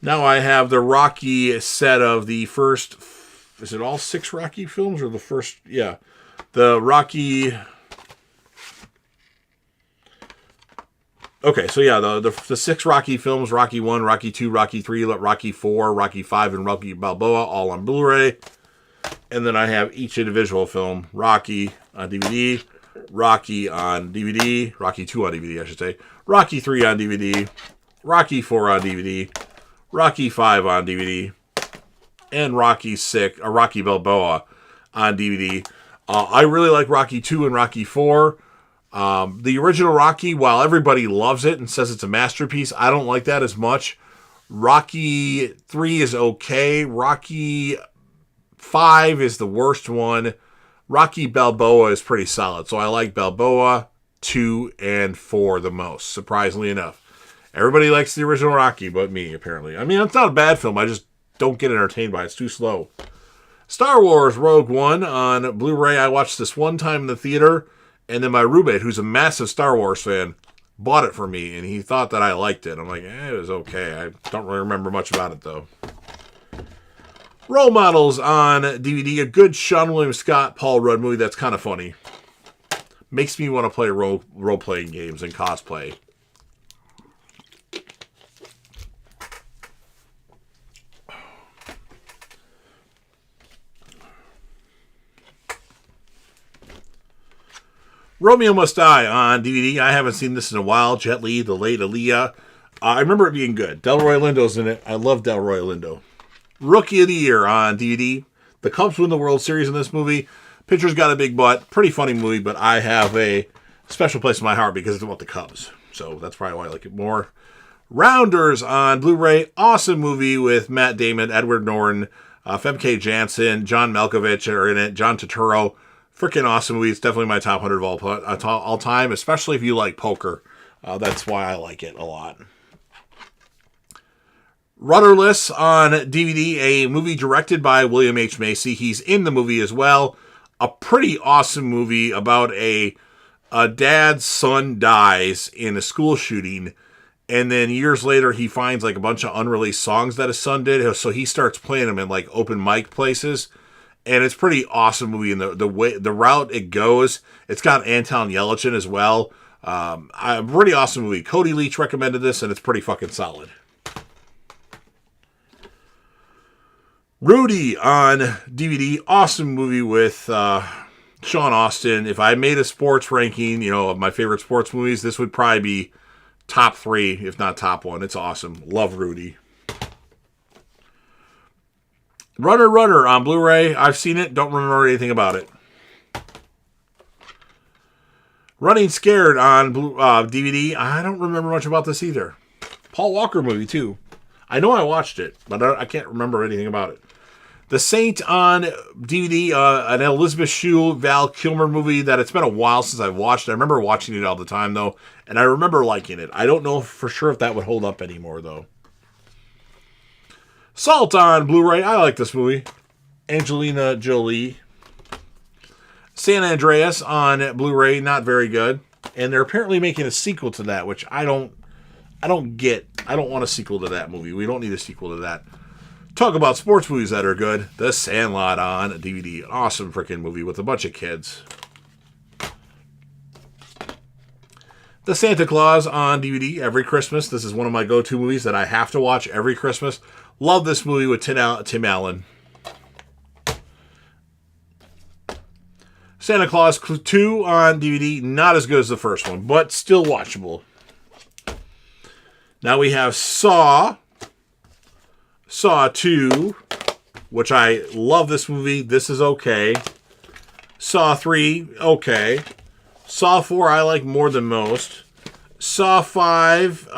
Now I have the Rocky set of the first... Is it all 6 Rocky films or the first... Yeah. The Rocky... Okay, so yeah, the 6 Rocky films, Rocky 1, Rocky 2, Rocky 3, Rocky 4, Rocky 5, and Rocky Balboa, all on Blu-ray. And then I have each individual film, Rocky on DVD, Rocky on DVD, Rocky 2 on DVD, I should say, Rocky 3 on DVD, Rocky 4 on DVD, Rocky 5 on DVD, and Rocky Balboa on DVD. I really like Rocky 2 and Rocky 4. The original Rocky, while everybody loves it and says it's a masterpiece, I don't like that as much. Rocky 3 is okay. Rocky 5 is the worst one. Rocky Balboa is pretty solid. So I like Balboa 2 and 4 the most, surprisingly enough. Everybody likes the original Rocky, but me, apparently. I mean, it's not a bad film. I just don't get entertained by it. It's too slow. Star Wars Rogue One on Blu-ray. I watched this one time in the theater, and then my roommate, who's a massive Star Wars fan, bought it for me, and he thought that I liked it. I'm like, it was okay. I don't really remember much about it, though. Role Models on DVD. A good Sean William Scott, Paul Rudd movie that's kind of funny. Makes me want to play role-playing games and cosplay. Romeo Must Die on DVD. I haven't seen this in a while. Jet Li, the late Aaliyah. I remember it being good. Delroy Lindo's in it. I love Delroy Lindo. Rookie of the Year on DVD. The Cubs win the World Series in this movie. Pitcher's got a big butt. Pretty funny movie, but I have a special place in my heart because it's about the Cubs. So that's probably why I like it more. Rounders on Blu-ray. Awesome movie with Matt Damon, Edward Norton, Femke Janssen, John Malkovich are in it, John Turturro. Freaking awesome movie. It's definitely my top 100 of all time, especially if you like poker. That's why I like it a lot. Rudderless on DVD, a movie directed by William H. Macy. He's in the movie as well. A pretty awesome movie about a dad's son dies in a school shooting, and then years later he finds like a bunch of unreleased songs that his son did, so he starts playing them in like open mic places. And it's pretty awesome movie, and the route it goes. It's got Anton Yelchin as well. A pretty awesome movie. Cody Leach recommended this, and it's pretty fucking solid. Rudy on DVD. Awesome movie with Sean Austin. If I made a sports ranking, of my favorite sports movies, this would probably be top 3, if not top 1. It's awesome. Love Rudy. Runner on Blu-ray. I've seen it. Don't remember anything about it. Running Scared on DVD. I don't remember much about this either. Paul Walker movie, too. I know I watched it, but I can't remember anything about it. The Saint on DVD. An Elizabeth Shue, Val Kilmer movie that it's been a while since I've watched. I remember watching it all the time, though, and I remember liking it. I don't know for sure if that would hold up anymore, though. Salt on Blu-ray. I like this movie. Angelina Jolie. San Andreas on Blu-ray. Not very good. And they're apparently making a sequel to that, which I don't get. I don't want a sequel to that movie. We don't need a sequel to that. Talk about sports movies that are good. The Sandlot on DVD. An awesome freaking movie with a bunch of kids. The Santa Claus on DVD every Christmas. This is one of my go-to movies that I have to watch every Christmas. Love this movie with Tim Allen. Santa Claus 2 on DVD. Not as good as the first one, but still watchable. Now we have Saw 2, which I love this movie. This is okay. Saw 3, okay. Saw 4, I like more than most. Saw 5,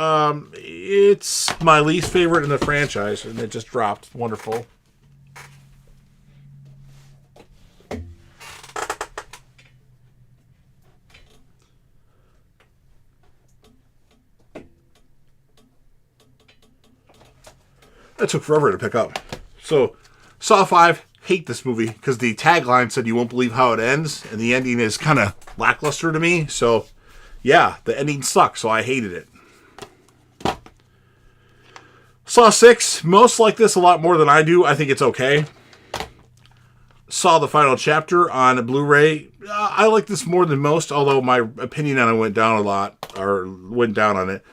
it's my least favorite in the franchise, and it just dropped. Wonderful. That took forever to pick up. So, Saw 5, hate this movie, because the tagline said you won't believe how it ends, and the ending is kind of lackluster to me, so... yeah, the ending sucks, so I hated it. Saw 6, most like this a lot more than I do. I think it's okay. Saw the final chapter on Blu-ray. I like this more than most, although my opinion on it went down on it.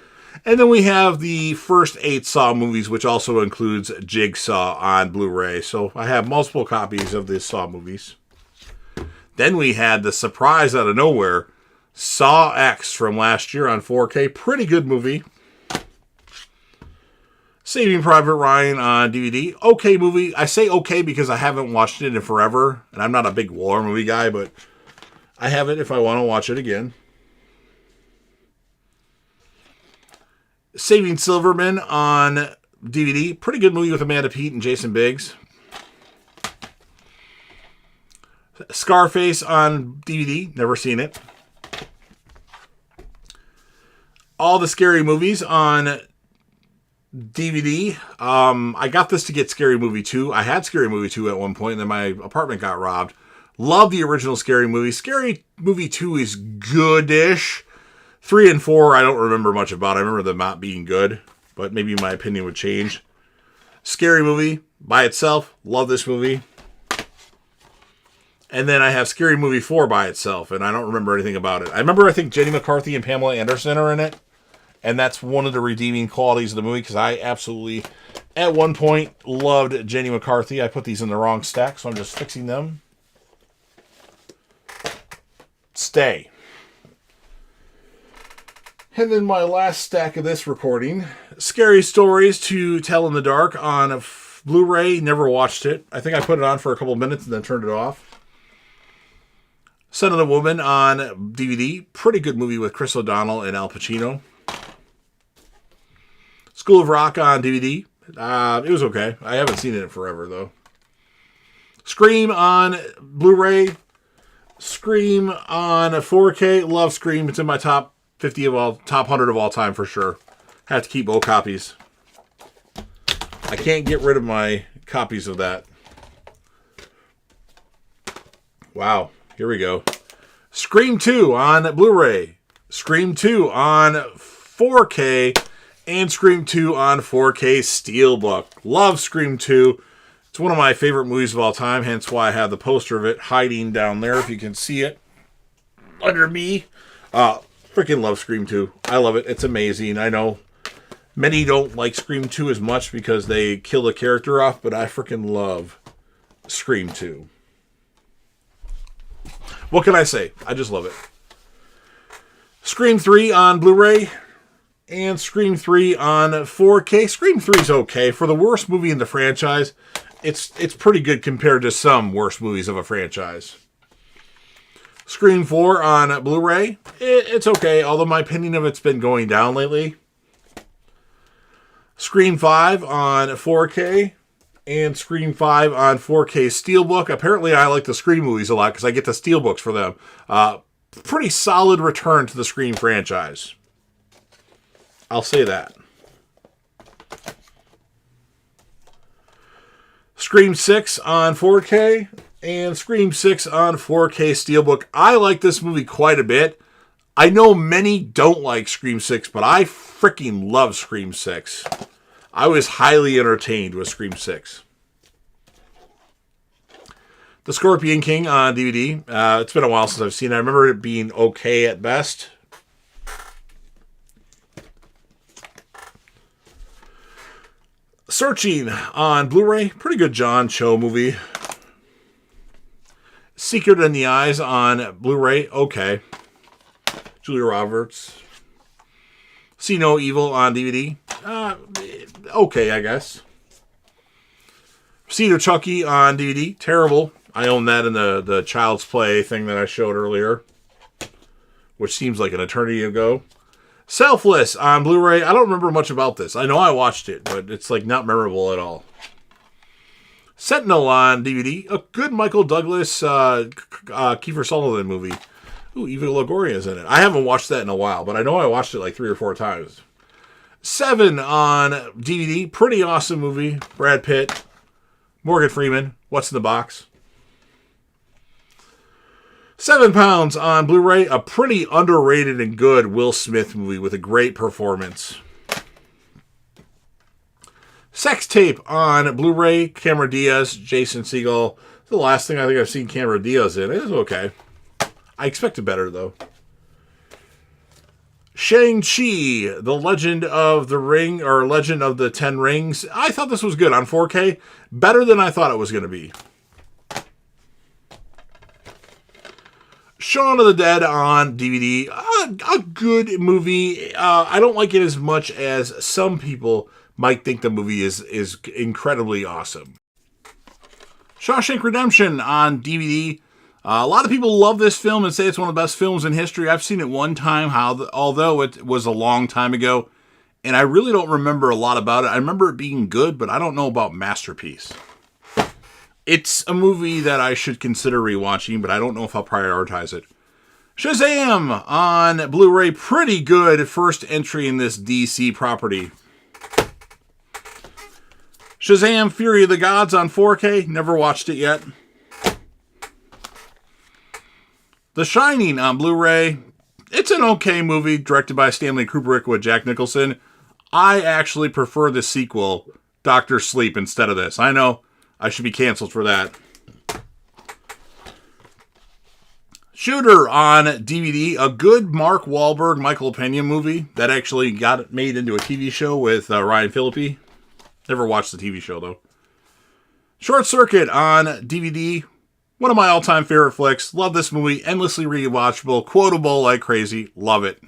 And then we have the first 8 Saw movies, which also includes Jigsaw on Blu-ray. So I have multiple copies of the Saw movies. Then we had the surprise out of nowhere, Saw X from last year on 4K. Pretty good movie. Saving Private Ryan on DVD. Okay movie. I say okay because I haven't watched it in forever. And I'm not a big war movie guy, but I have it if I want to watch it again. Saving Silverman on DVD. Pretty good movie with Amanda Peet and Jason Biggs. Scarface on DVD. Never seen it. all the Scary Movies on DVD. I got this to get Scary Movie 2. I had Scary Movie 2 at one point, and then my apartment got robbed. Love the original Scary Movie. Scary Movie 2 is goodish. 3 and 4, I don't remember much about. I remember them not being good, but maybe my opinion would change. Scary Movie by itself, love this movie. And then I have Scary Movie 4 by itself, and I don't remember anything about it. I think Jenny McCarthy and Pamela Anderson are in it, and that's one of the redeeming qualities of the movie, because I absolutely, at one point, loved Jenny McCarthy. I put these in the wrong stack, so I'm just fixing them. Stay. And then my last stack of this recording, Scary Stories to Tell in the Dark on Blu-ray. Never watched it. I think I put it on for a couple of minutes and then turned it off. Son of the Woman on DVD. Pretty good movie with Chris O'Donnell and Al Pacino. School of Rock on DVD. It was okay. I haven't seen it in forever, though. Scream on Blu-ray. Scream on 4K. Love Scream. It's in my top 100 of all time for sure. Have to keep both copies. I can't get rid of my copies of that. Wow. Here we go. Scream 2 on Blu-ray. Scream 2 on 4K. And Scream 2 on 4K Steelbook. Love Scream 2. It's one of my favorite movies of all time. Hence why I have the poster of it hiding down there. If you can see it under me. Freaking love Scream 2. I love it. It's amazing. I know many don't like Scream 2 as much because they kill the character off. But I freaking love Scream 2. What can I say? I just love it. Scream 3 on Blu-ray and Scream 3 on 4K. Scream 3 is okay. For the worst movie in the franchise, it's pretty good compared to some worst movies of a franchise. Scream 4 on Blu-ray, it's okay, although my opinion of it's been going down lately. Scream 5 on 4K. And Scream 5 on 4K Steelbook. Apparently, I like the Scream movies a lot because I get the Steelbooks for them. Pretty solid return to the Scream franchise. I'll say that. Scream 6 on 4K and Scream 6 on 4K Steelbook. I like this movie quite a bit. I know many don't like Scream 6, but I freaking love Scream 6. I was highly entertained with Scream 6. The Scorpion King on DVD. It's been a while since I've seen it. I remember it being okay at best. Searching on Blu-ray. Pretty good John Cho movie. Secret in the Eyes on Blu-ray. Okay. Julia Roberts. See No Evil on DVD. Okay, I guess. Seed of Chucky on DVD. Terrible. I own that in the Child's Play thing that I showed earlier, which seems like an eternity ago. Selfless on Blu-ray. I don't remember much about this. I know I watched it, but it's like not memorable at all. Sentinel on DVD. A good Michael Douglas, Kiefer Sutherland movie. Ooh, Eva Longoria's in it. I haven't watched that in a while, but I know I watched it like 3 or 4 times. Seven on DVD. Pretty awesome movie. Brad Pitt. Morgan Freeman. What's in the Box? 7 Pounds on Blu-ray. A pretty underrated and good Will Smith movie with a great performance. Sex Tape on Blu-ray. Cameron Diaz. Jason Segel. It's the last thing I think I've seen Cameron Diaz in. It is okay. I expected better, though. Shang-Chi, The Legend of the Ring, or Legend of the Ten Rings. I thought this was good on 4K. Better than I thought it was going to be. Shaun of the Dead on DVD. A good movie. I don't like it as much as some people might think the movie is incredibly awesome. Shawshank Redemption on DVD. A lot of people love this film and say it's one of the best films in history. I've seen it one time, although it was a long time ago, and I really don't remember a lot about it. I remember it being good, but I don't know about masterpiece. It's a movie that I should consider rewatching, but I don't know if I'll prioritize it. Shazam on Blu-ray, pretty good first entry in this DC property. Shazam! Fury of the Gods on 4K, never watched it yet. The Shining on Blu-ray, it's an okay movie, directed by Stanley Kubrick with Jack Nicholson. I actually prefer the sequel, Dr. Sleep, instead of this. I know, I should be canceled for that. Shooter on DVD, a good Mark Wahlberg, Michael Pena movie that actually got made into a TV show with Ryan Phillippe. Never watched the TV show, though. Short Circuit on DVD, one of my all-time favorite flicks. Love this movie, endlessly rewatchable, quotable like crazy. Love it.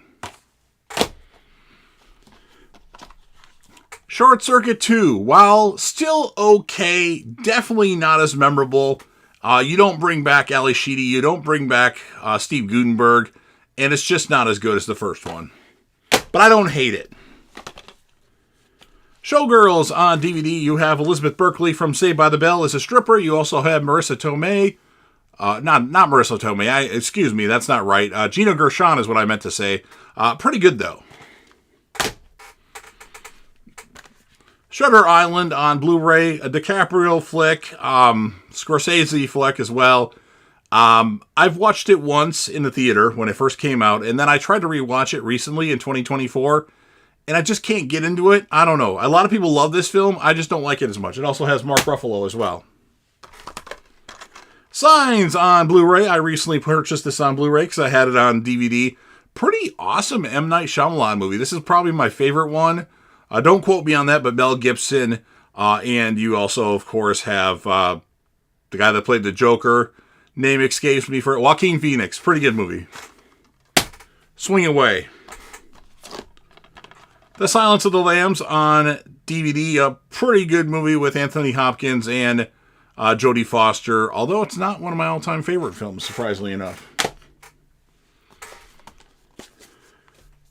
Short Circuit 2, while still okay, definitely not as memorable. You don't bring back Ali Sheedy, you don't bring back Steve Guttenberg, and it's just not as good as the first one. But I don't hate it. Showgirls on DVD, you have Elizabeth Berkley from Saved by the Bell as a stripper. You also have Marissa Tomei. Not Marissa Tomei, excuse me, that's not right. Gina Gershon is what I meant to say. Pretty good, though. Shutter Island on Blu-ray, a DiCaprio flick, Scorsese flick as well. I've watched it once in the theater when it first came out, and then I tried to rewatch it recently in 2024, and I just can't get into it. I don't know. A lot of people love this film. I just don't like it as much. It also has Mark Ruffalo as well. Signs on Blu-ray. I recently purchased this on Blu-ray because I had it on DVD. Pretty awesome M. Night Shyamalan movie. This is probably my favorite one. Don't quote me on that, but Mel Gibson, and you also, of course, have the guy that played the Joker. Name escapes me for it. Joaquin Phoenix. Pretty good movie. Swing Away. The Silence of the Lambs on DVD. A pretty good movie with Anthony Hopkins and Jodie Foster, although it's not one of my all-time favorite films, surprisingly enough.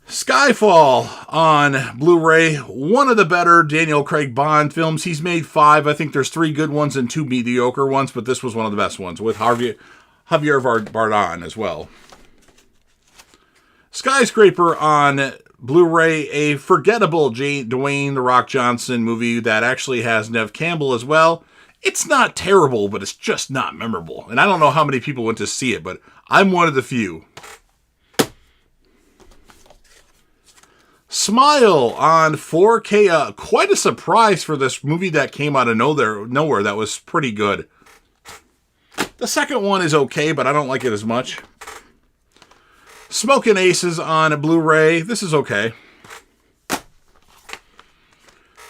Skyfall on Blu-ray, one of the better Daniel Craig Bond films. He's made 5. I think there's 3 good ones and 2 mediocre ones, but this was one of the best ones with Javier Bardem as well. Skyscraper on Blu-ray, a forgettable Dwayne "The Rock" Johnson movie that actually has Neve Campbell as well. It's not terrible, but it's just not memorable. And I don't know how many people went to see it, but I'm one of the few. Smile on 4K, quite a surprise for this movie that came out of nowhere that was pretty good. The second one is okay, but I don't like it as much. Smokin' Aces on Blu-ray, this is okay.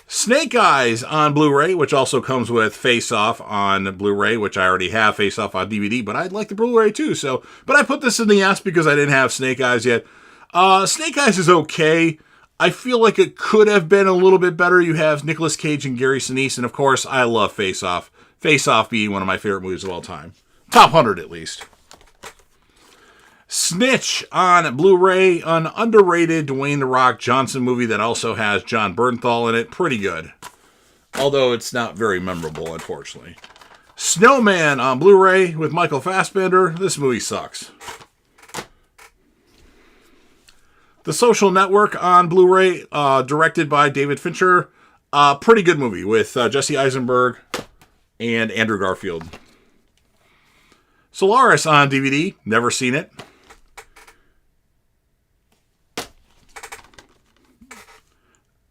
Snake Eyes on Blu-ray, which also comes with Face Off on Blu-ray, which I already have Face Off on DVD, but I'd like the Blu-ray too, but I put this in the S because I didn't have Snake Eyes yet. Snake Eyes is okay. I feel like it could have been a little bit better. You have Nicolas Cage and Gary Sinise, and of course, I love Face Off. Face Off being one of my favorite movies of all time. Top 100, at least. Snitch on Blu-ray, an underrated Dwayne "The Rock" Johnson movie that also has John Bernthal in it. Pretty good. Although it's not very memorable, unfortunately. Snowman on Blu-ray with Michael Fassbender. This movie sucks. The Social Network on Blu-ray, directed by David Fincher. Pretty good movie with Jesse Eisenberg and Andrew Garfield. Solaris on DVD. Never seen it.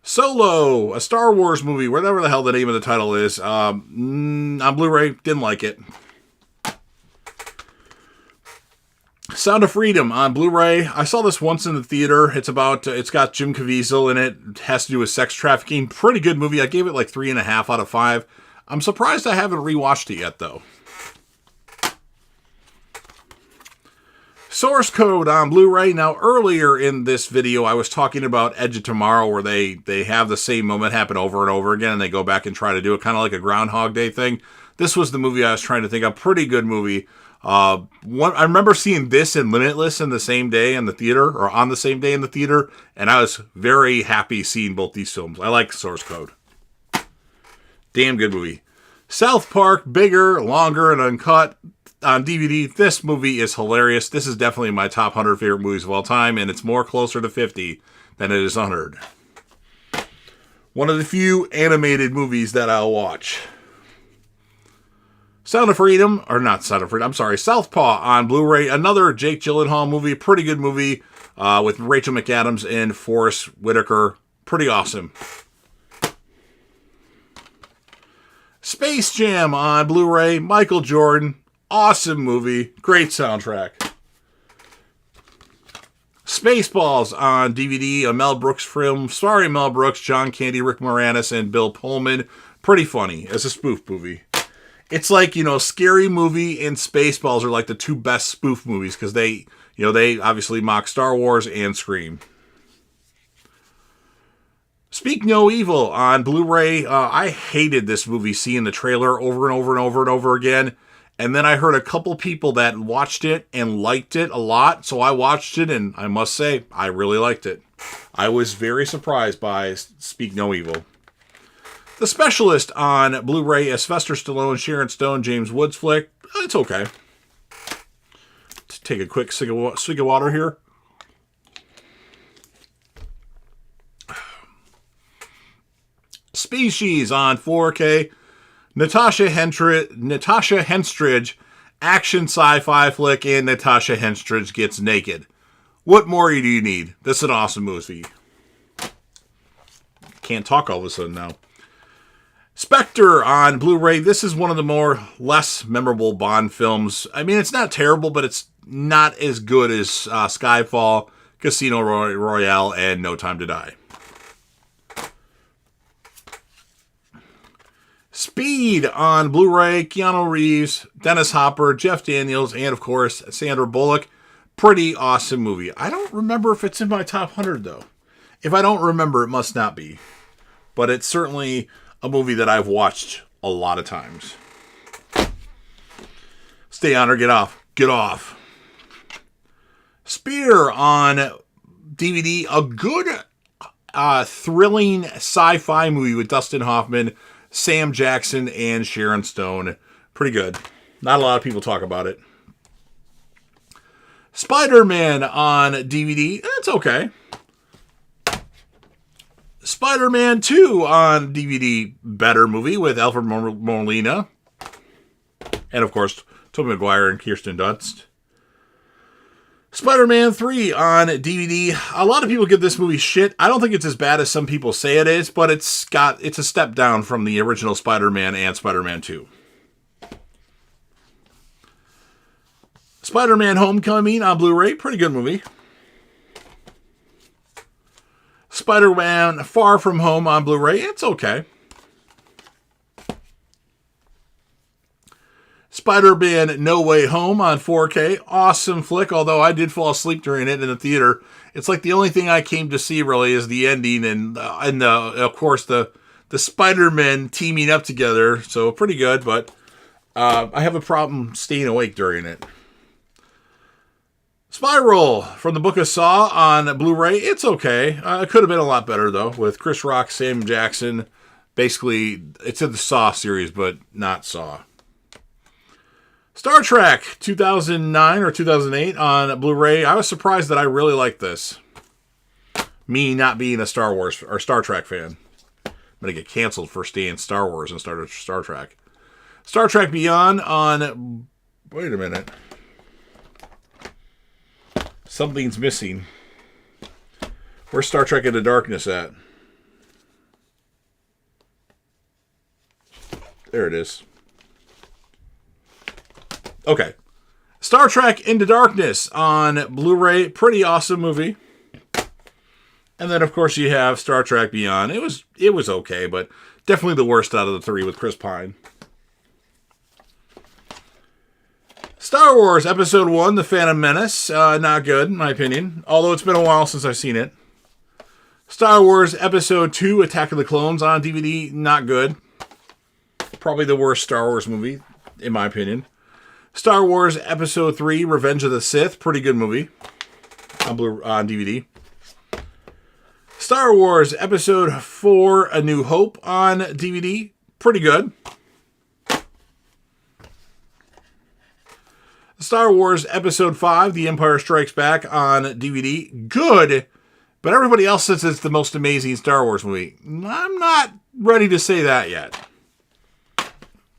Solo, a Star Wars movie, whatever the hell the name of the title is. On Blu-ray, didn't like it. Sound of Freedom on Blu-ray. I saw this once in the theater. It's got Jim Caviezel in it. It has to do with sex trafficking. Pretty good movie. I gave it like 3.5 out of 5. I'm surprised I haven't rewatched it yet, though. Source Code on Blu-ray. Now, earlier in this video, I was talking about Edge of Tomorrow, where they have the same moment happen over and over again, and they go back and try to do it, kind of like a Groundhog Day thing. This was the movie I was trying to think of. Pretty good movie. I remember seeing this and Limitless in the same day in the theater, or on the same day in the theater, and I was very happy seeing both these films. I like Source Code. Damn good movie. South Park, bigger, longer, and uncut on DVD. This movie is hilarious. This is definitely my top 100 favorite movies of all time, and it's more closer to 50 than it is 100. One of the few animated movies that I'll watch. Sound of Freedom, or not Sound of Freedom, I'm sorry, Southpaw on Blu-ray. Another Jake Gyllenhaal movie, pretty good movie with Rachel McAdams and Forrest Whitaker. Pretty awesome. Space Jam on Blu-ray, Michael Jordan. Awesome movie, great soundtrack. Spaceballs on DVD, a Mel Brooks film. Sorry, Mel Brooks, John Candy, Rick Moranis, and Bill Pullman. Pretty funny as a spoof movie. It's like, Scary Movie and Spaceballs are like the two best spoof movies because they obviously mock Star Wars and Scream. Speak No Evil on Blu-ray. I hated this movie, seeing the trailer over and over and over and over again. And then I heard a couple people that watched it and liked it a lot. So I watched it, and I must say, I really liked it. I was very surprised by Speak No Evil. The Specialist on Blu-ray, a Sylvester Stallone, Sharon Stone, James Woods flick. It's okay. Let's take a quick swig of water here. Species on 4K. Natasha Henstridge, action sci-fi flick, and Natasha Henstridge gets naked. What more do you need? This is an awesome movie. Can't talk all of a sudden now. Spectre on Blu-ray. This is one of the less memorable Bond films. I mean, it's not terrible, but it's not as good as Skyfall, Casino Royale, and No Time to Die. Speed on Blu-ray. Keanu Reeves, Dennis Hopper, Jeff Daniels, and of course, Sandra Bullock. Pretty awesome movie. I don't remember if it's in my top 100, though. If I don't remember, it must not be. But it's certainly a movie that I've watched a lot of times. Stay on or get off. Get off. Spear on DVD. A good, thrilling sci-fi movie with Dustin Hoffman, Sam Jackson, and Sharon Stone. Pretty good. Not a lot of people talk about it. Spider-Man on DVD. It's okay. Spider-Man 2 on DVD, better movie with Alfred Molina. And, of course, Tobey Maguire and Kirsten Dunst. Spider-Man 3 on DVD. A lot of people give this movie shit. I don't think it's as bad as some people say it is, but it's a step down from the original Spider-Man and Spider-Man 2. Spider-Man Homecoming on Blu-ray. Pretty good movie. Spider-Man Far From Home on Blu-ray. It's okay. Spider-Man No Way Home on 4K. Awesome flick, although I did fall asleep during it in the theater. It's like the only thing I came to see really is the ending and of course the Spider-Men teaming up together. So pretty good, but I have a problem staying awake during it. Spiral from the Book of Saw on Blu-ray. It's okay. It could have been a lot better, though, with Chris Rock, Sam Jackson. Basically, it's in the Saw series, but not Saw. Star Trek 2009 or 2008 on Blu-ray. I was surprised that I really liked this. Me not being a Star Wars or Star Trek fan. I'm going to get canceled for staying Star Wars and Star Trek. Star Trek Beyond on... Wait a minute. Something's missing. Where's Star Trek Into Darkness at? There it is. Okay. Star Trek Into Darkness on Blu-ray. Pretty awesome movie. And then, of course, you have Star Trek Beyond. It was okay, but definitely the worst out of the three with Chris Pine. Star Wars Episode 1, The Phantom Menace. Not good, in my opinion. Although it's been a while since I've seen it. Star Wars Episode 2, Attack of the Clones on DVD. Not good. Probably the worst Star Wars movie, in my opinion. Star Wars Episode 3, Revenge of the Sith. Pretty good movie. On DVD. Star Wars Episode 4, A New Hope on DVD. Pretty good. Star Wars Episode 5, The Empire Strikes Back on DVD. Good, but everybody else says it's the most amazing Star Wars movie. I'm not ready to say that yet.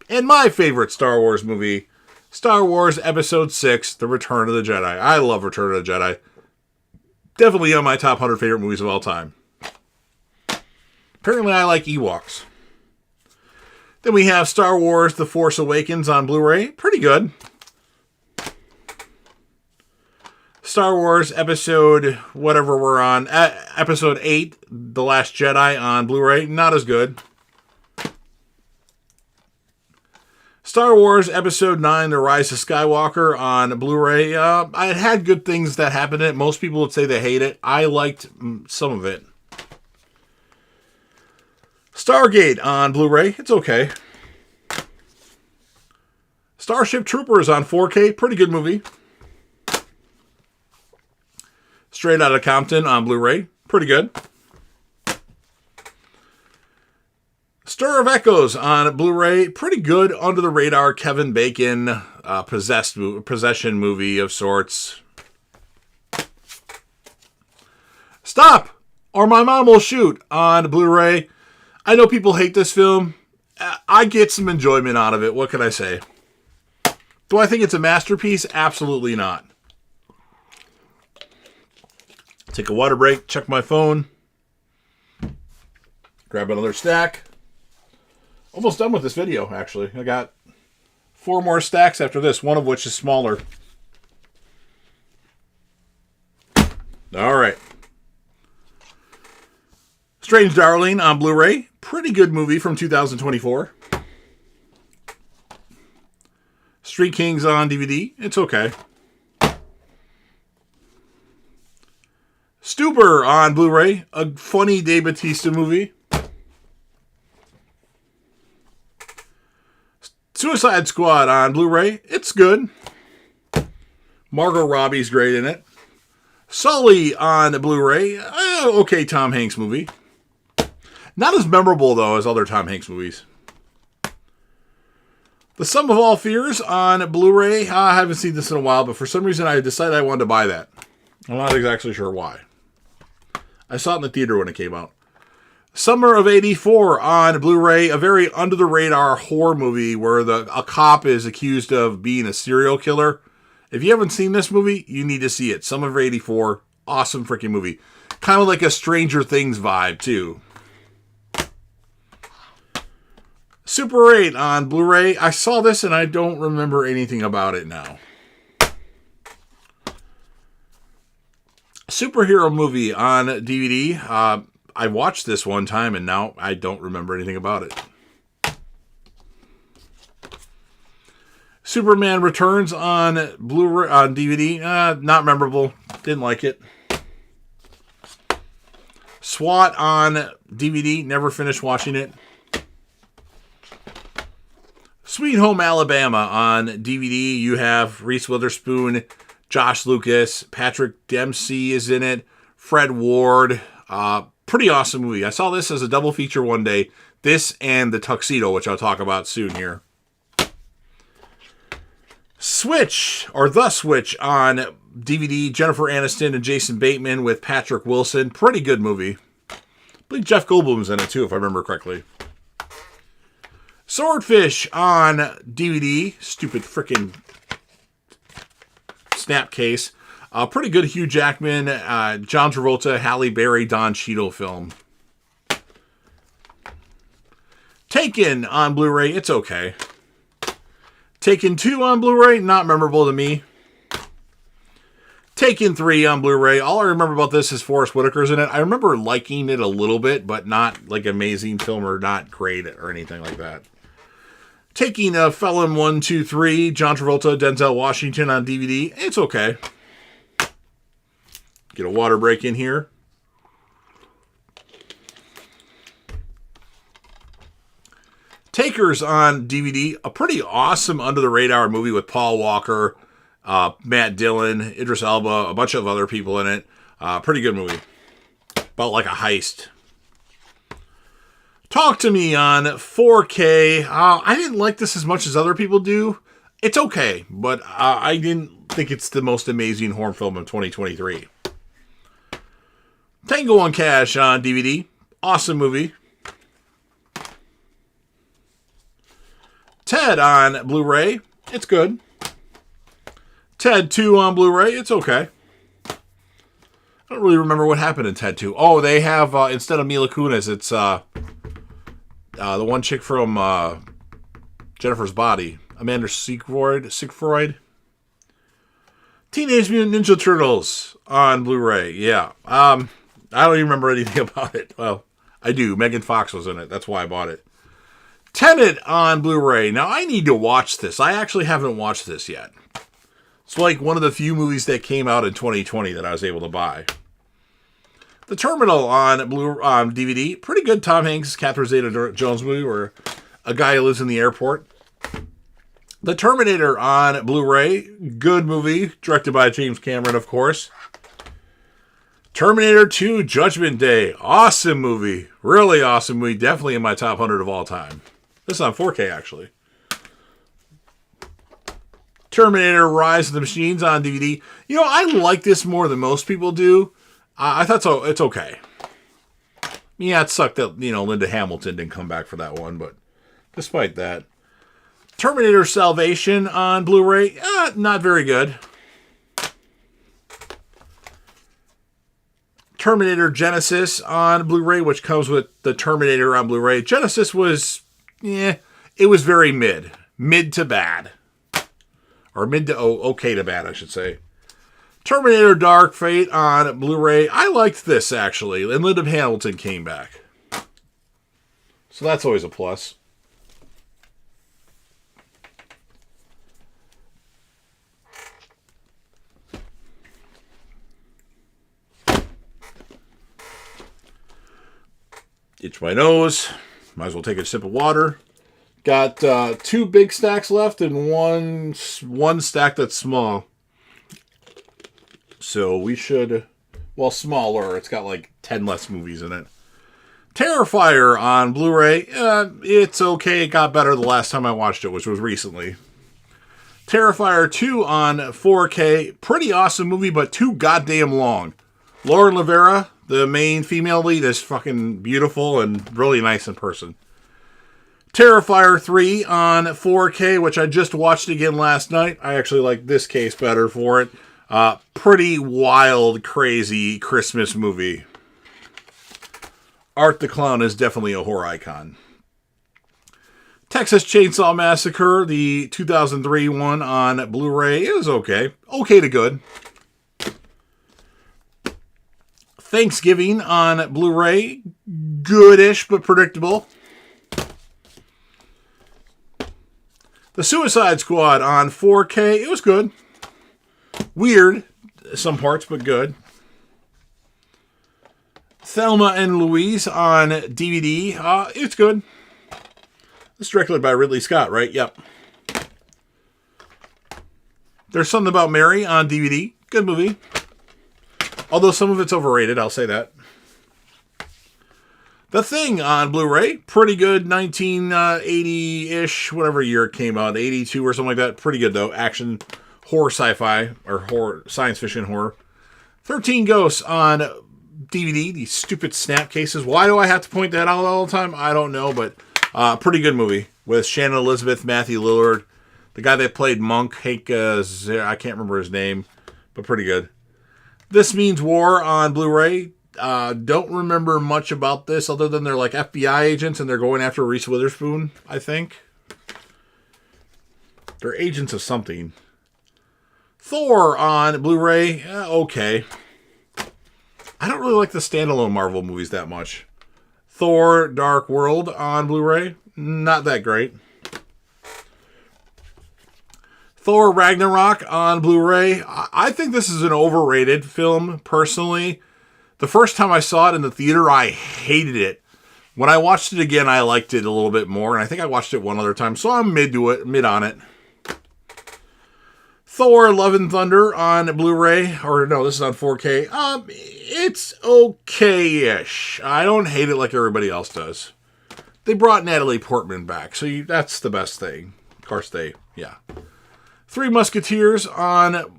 And my favorite Star Wars movie, Star Wars Episode 6, The Return of the Jedi. I love Return of the Jedi. Definitely on my top 100 favorite movies of all time. Apparently I like Ewoks. Then we have Star Wars The Force Awakens on Blu-ray. Pretty good. Star Wars Episode, whatever we're on, Episode 8, The Last Jedi on Blu-ray. Not as good. Star Wars Episode 9, The Rise of Skywalker on Blu-ray. I had good things that happened in it. Most people would say they hate it. I liked some of it. Stargate on Blu-ray. It's okay. Starship Troopers on 4K. Pretty good movie. Straight Outta Compton on Blu-ray. Pretty good. Stir of Echoes on Blu-ray. Pretty good. Under the radar. Kevin Bacon. Possession movie of sorts. Stop! Or My Mom Will Shoot on Blu-ray. I know people hate this film. I get some enjoyment out of it. What can I say? Do I think it's a masterpiece? Absolutely not. Take a water break. Check my phone. Grab another stack. Almost done with this video, actually. I got 4 more stacks after this, one of which is smaller. All right. Strange Darling on Blu-ray. Pretty good movie from 2024. Street Kings on DVD. It's okay. Stuber on Blu-ray. A funny Dave Bautista movie. Suicide Squad on Blu-ray. It's good. Margot Robbie's great in it. Sully on Blu-ray. Okay, Tom Hanks movie. Not as memorable, though, as other Tom Hanks movies. The Sum of All Fears on Blu-ray. I haven't seen this in a while, but for some reason I decided I wanted to buy that. I'm not exactly sure why. I saw it in the theater when it came out. Summer of '84 on Blu-ray. A very under-the-radar horror movie where a cop is accused of being a serial killer. If you haven't seen this movie, you need to see it. Summer of '84. Awesome freaking movie. Kind of like a Stranger Things vibe, too. Super 8 on Blu-ray. I saw this and I don't remember anything about it now. Superhero movie on DVD. I watched this one time and now I don't remember anything about it. Superman Returns on Blu-ray on DVD. Not memorable. Didn't like it. SWAT on DVD. Never finished watching it. Sweet Home Alabama on DVD. You have Reese Witherspoon, Josh Lucas, Patrick Dempsey is in it, Fred Ward. Pretty awesome movie. I saw this as a double feature one day. This and The Tuxedo, which I'll talk about soon here. Switch, or The Switch on DVD. Jennifer Aniston and Jason Bateman with Patrick Wilson. Pretty good movie. I believe Jeff Goldblum's in it too, if I remember correctly. Swordfish on DVD. Stupid freaking snap case. Pretty good Hugh Jackman, John Travolta, Halle Berry, Don Cheadle film. Taken on Blu-ray. It's okay. Taken 2 on Blu-ray. Not memorable to me. Taken 3 on Blu-ray. All I remember about this is Forrest Whitaker's in it. I remember liking it a little bit, but not like amazing film or not great or anything like that. Taking a Felon 1, 2, 3, John Travolta, Denzel Washington on DVD. It's okay. Get a water break in here. Takers on DVD. A pretty awesome under-the-radar movie with Paul Walker, Matt Dillon, Idris Elba, a bunch of other people in it. Pretty good movie. About like a heist. Talk to Me on 4K. I didn't like this as much as other people do. It's okay, but I didn't think it's the most amazing horror film of 2023. Tango and Cash on DVD. Awesome movie. Ted on Blu-ray. It's good. Ted 2 on Blu-ray. It's okay. I don't really remember what happened in Ted 2. Oh, they have, instead of Mila Kunis, it's the one chick from Jennifer's Body. Amanda Seyfried. Teenage Mutant Ninja Turtles on Blu-ray. Yeah. I don't even remember anything about it. Well, I do. Megan Fox was in it. That's why I bought it. Tenet on Blu-ray. Now, I need to watch this. I actually haven't watched this yet. It's like one of the few movies that came out in 2020 that I was able to buy. The Terminal on DVD. Pretty good Tom Hanks, Catherine Zeta-Jones movie where a guy who lives in the airport. The Terminator on Blu-ray. Good movie. Directed by James Cameron, of course. Terminator 2 Judgment Day. Awesome movie. Really awesome movie. Definitely in my top 100 of all time. This is on 4K, actually. Terminator Rise of the Machines on DVD. You know, I like this more than most people do. I thought so. It's okay. Yeah, it sucked that, Linda Hamilton didn't come back for that one, but despite that. Terminator Salvation on Blu-ray. Not very good. Terminator Genesis on Blu-ray, which comes with the Terminator on Blu-ray. Genesis was, it was very mid. Mid to bad. Or mid to okay to bad, I should say. Terminator Dark Fate on Blu-ray. I liked this, actually. And Linda Hamilton came back. So that's always a plus. Itch my nose. Might as well take a sip of water. Got 2 big stacks left and one stack that's small. So we should, smaller. It's got like 10 less movies in it. Terrifier on Blu-ray. It's okay. It got better the last time I watched it, which was recently. Terrifier 2 on 4K. Pretty awesome movie, but too goddamn long. Lauren Rivera, the main female lead, is fucking beautiful and really nice in person. Terrifier 3 on 4K, which I just watched again last night. I actually like this case better for it. Pretty wild, crazy Christmas movie. Art the Clown is definitely a horror icon. Texas Chainsaw Massacre, the 2003 one on Blu-ray, is okay. Okay to good. Thanksgiving on Blu-ray, goodish but predictable. The Suicide Squad on 4K, it was good. Weird, some parts, but good. Thelma and Louise on DVD, it's good. It's directed by Ridley Scott, right? Yep. There's Something About Mary on DVD, good movie. Although some of it's overrated, I'll say that. The Thing on Blu-ray, pretty good, 1980-ish, whatever year it came out, 82 or something like that. Pretty good, though. Action, horror, sci-fi, or horror, science fiction horror. 13 Ghosts on DVD, these stupid snap cases. Why do I have to point that out all the time? I don't know, but pretty good movie. With Shannon Elizabeth, Matthew Lillard, the guy that played Monk, Hank, I can't remember his name, but pretty good. This Means War on Blu-ray. Don't remember much about this other than they're like FBI agents and they're going after Reese Witherspoon, I think. They're agents of something. Thor on Blu-ray. Okay. I don't really like the standalone Marvel movies that much. Thor Dark World on Blu-ray. Not that great. Thor Ragnarok on Blu-ray. I think this is an overrated film, personally. The first time I saw it in the theater, I hated it. When I watched it again, I liked it a little bit more, and I think I watched it one other time, so I'm mid on it. Thor Love and Thunder on Blu-ray, or no, this is on 4K. It's okay-ish. I don't hate it like everybody else does. They brought Natalie Portman back, so that's the best thing. Of course, yeah. Three Musketeers on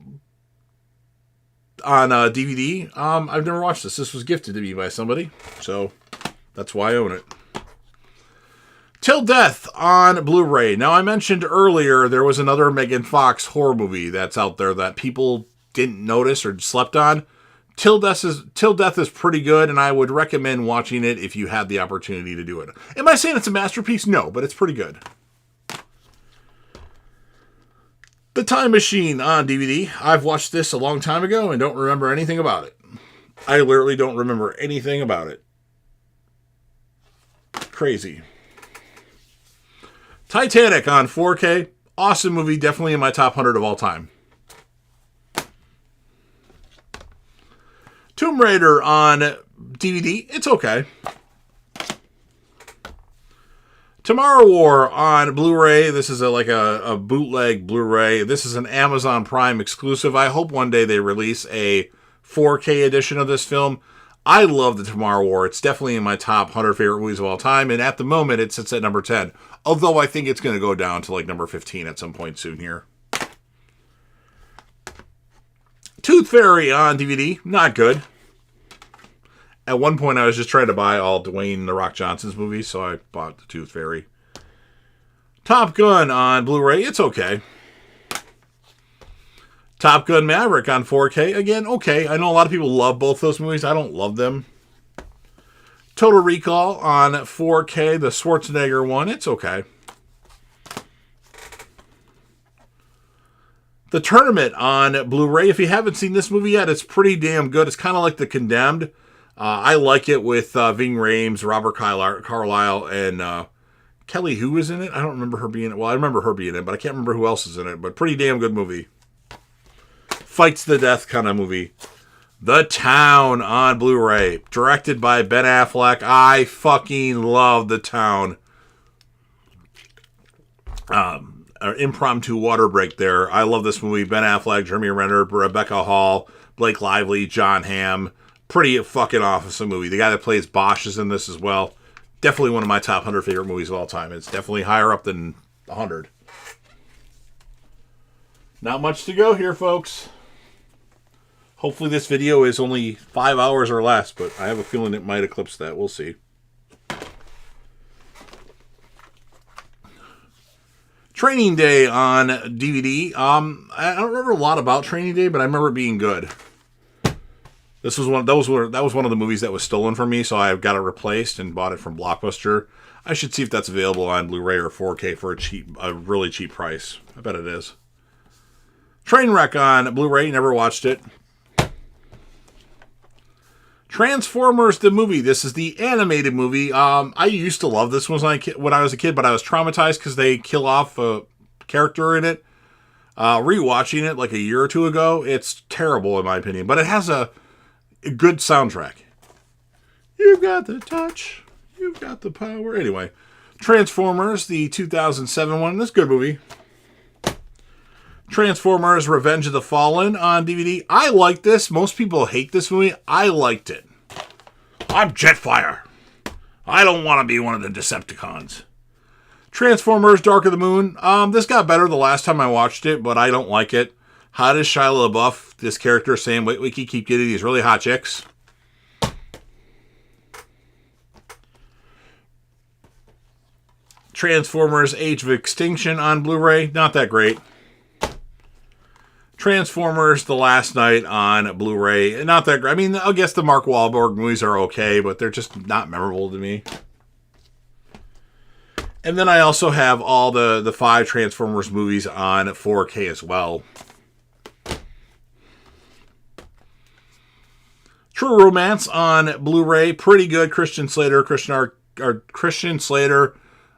DVD. I've never watched this. This was gifted to me by somebody, so that's why I own it. Till Death on Blu-ray. Now, I mentioned earlier there was another Megan Fox horror movie that's out there that people didn't notice or slept on. Till Death is pretty good, and I would recommend watching it if you had the opportunity to do it. Am I saying it's a masterpiece? No, but it's pretty good. The Time Machine on DVD. I've watched this a long time ago and don't remember anything about it. I literally don't remember anything about it. Crazy. Titanic on 4K. Awesome movie. Definitely in my top 100 of all time. Tomb Raider on DVD. It's okay. Tomorrow War on Blu-ray. This is a bootleg Blu-ray. This is an Amazon Prime exclusive. I hope one day they release a 4K edition of this film. I love the Tomorrow War. It's definitely in my top 100 favorite movies of all time, and at the moment it sits at number 10. Although I think it's going to go down to like number 15 at some point soon here. Tooth Fairy on DVD. Not good. At one point I was just trying to buy all Dwayne "The Rock" Johnson's movies, so I bought the Tooth Fairy. Top Gun on Blu-ray. It's okay. Top Gun Maverick on 4K. Again, okay. I know a lot of people love both those movies. I don't love them. Total Recall on 4K. The Schwarzenegger one. It's okay. The Tournament on Blu-ray. If you haven't seen this movie yet, it's pretty damn good. It's kind of like The Condemned. I like it with Ving Rhames, Robert Carlyle, and Kelly Hu is in it. I don't remember her being in it. Well, I remember her being in it, but I can't remember who else is in it. But pretty damn good movie. Fights to the death kind of movie. The Town on Blu-ray. Directed by Ben Affleck. I fucking love The Town. An impromptu water break there. I love this movie. Ben Affleck, Jeremy Renner, Rebecca Hall, Blake Lively, John Hamm. Pretty fucking awesome movie. The guy that plays Bosch is in this as well. Definitely one of my top 100 favorite movies of all time. It's definitely higher up than 100. Not much to go here, folks. Hopefully this video is only 5 hours or less, but I have a feeling it might eclipse that. We'll see. Training Day on DVD. I don't remember a lot about Training Day, but I remember it being good. That was one of the movies that was stolen from me, so I got it replaced and bought it from Blockbuster. I should see if that's available on Blu-ray or 4K for a really cheap price. I bet it is. Trainwreck on Blu-ray. Never watched it. Transformers the movie. This is the animated movie. I used to love this one when I was a kid, but I was traumatized because they kill off a character in it. Rewatching it like a year or two ago, it's terrible in my opinion, but it has a good soundtrack. You've got the touch. You've got the power. Anyway, Transformers, the 2007 one. This is a good movie. Transformers Revenge of the Fallen on DVD. I like this. Most people hate this movie. I liked it. I'm Jetfire. I don't want to be one of the Decepticons. Transformers Dark of the Moon. This got better the last time I watched it, but I don't like it. How does Shia LaBeouf, this character, saying, wait, we keep getting these really hot chicks? Transformers Age of Extinction on Blu-ray. Not that great. Transformers The Last Night on Blu-ray. Not that great. I mean, I guess the Mark Wahlberg movies are okay, but they're just not memorable to me. And then I also have all the 5 Transformers movies on 4K as well. True Romance on Blu-ray. Pretty good. Christian Slater, Patricia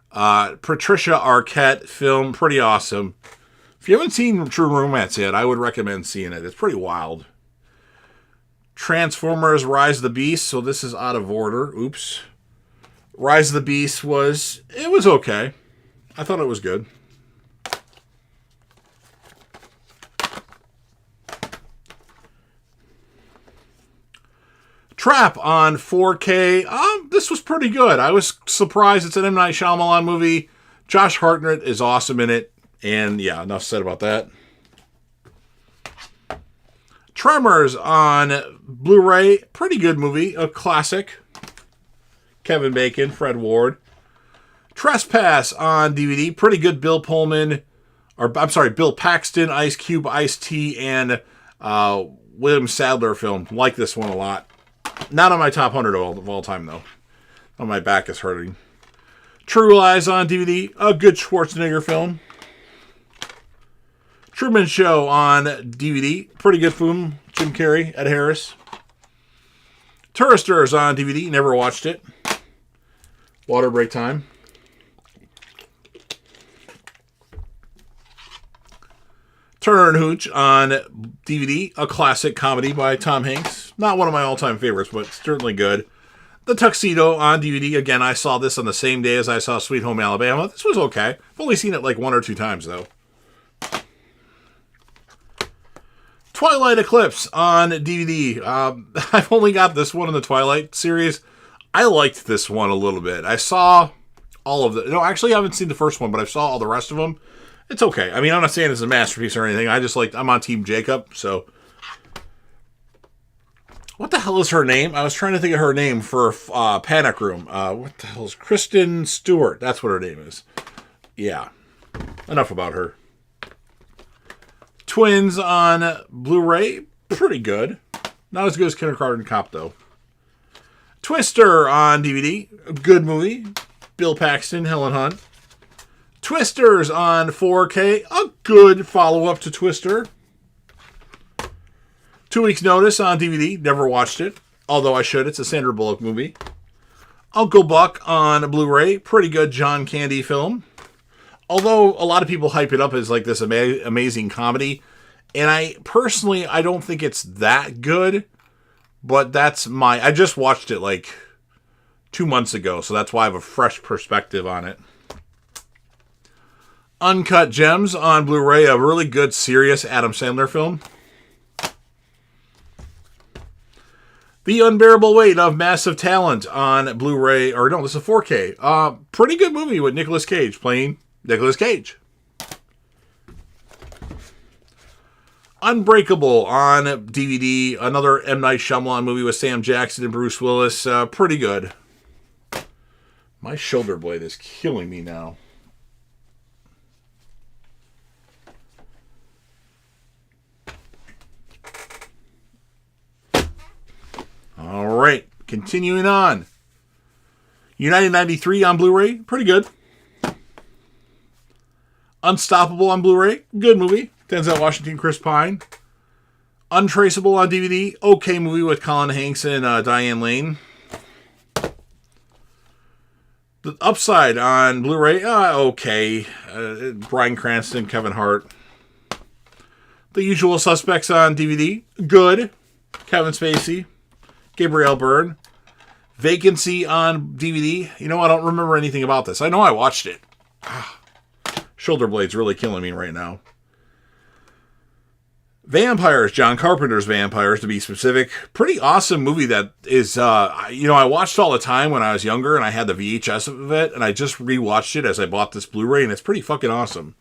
Arquette film. Pretty awesome. If you haven't seen True Romance yet, I would recommend seeing it. It's pretty wild. Transformers Rise of the Beast. So this is out of order. Oops. Rise of the Beast was okay. I thought it was good. Trap on 4K. This was pretty good. I was surprised. It's an M. Night Shyamalan movie. Josh Hartnett is awesome in it. And yeah, enough said about that. Tremors on Blu-ray, pretty good movie, a classic. Kevin Bacon, Fred Ward. Trespass on DVD, pretty good. Bill Paxton, Ice Cube, Ice-T, and William Sadler film. Like this one a lot. Not on my top 100 of all time, though. Oh, my back is hurting. True Lies on DVD, a good Schwarzenegger film. Truman Show on DVD, pretty good film. Jim Carrey, Ed Harris. Touristers on DVD, never watched it. Water break time. Turner and Hooch on DVD, a classic comedy by Tom Hanks. Not one of my all-time favorites, but certainly good. The Tuxedo on DVD. Again, I saw this on the same day as I saw Sweet Home Alabama. This was okay. I've only seen it like 1 or 2 times, though. Twilight Eclipse on DVD. I've only got this one in the Twilight series. I liked this one a little bit. I saw all of the... No, actually, I haven't seen the first one, but I saw all the rest of them. It's okay. I mean, I'm not saying it's a masterpiece or anything. I'm on Team Jacob, so... What the hell is her name? I was trying to think of her name for Panic Room. What the hell is Kristen Stewart? That's what her name is. Yeah. Enough about her. Twins on Blu-ray. Pretty good. Not as good as Kindergarten Cop, though. Twister on DVD. A good movie. Bill Paxton, Helen Hunt. Twisters on 4K. A good follow-up to Twister. 2 Weeks Notice on DVD. Never watched it. Although I should. It's a Sandra Bullock movie. Uncle Buck on Blu-ray. Pretty good John Candy film. Although a lot of people hype it up as like this amazing comedy. And I don't think it's that good. But I just watched it like 2 months ago. So that's why I have a fresh perspective on it. Uncut Gems on Blu-ray. A really good, serious Adam Sandler film. The Unbearable Weight of Massive Talent on Blu-ray. Or no, this is a 4K. Pretty good movie with Nicolas Cage playing Nicolas Cage. Unbreakable on DVD. Another M. Night Shyamalan movie with Sam Jackson and Bruce Willis. Pretty good. My shoulder blade is killing me now. All right, continuing on. United 93 on Blu-ray, pretty good. Unstoppable on Blu-ray, good movie. Denzel Washington, Chris Pine. Untraceable on DVD, okay movie with Colin Hanks and Diane Lane. The Upside on Blu-ray, okay. Bryan Cranston, Kevin Hart. The Usual Suspects on DVD, good. Kevin Spacey. Gabrielle Byrne. Vacancy on DVD. You know, I don't remember anything about this. I know I watched it. Shoulder blade's really killing me right now. Vampires. John Carpenter's Vampires, to be specific. Pretty awesome movie that is, I watched all the time when I was younger, and I had the VHS of it, and I just rewatched it as I bought this Blu-ray, and it's pretty fucking awesome.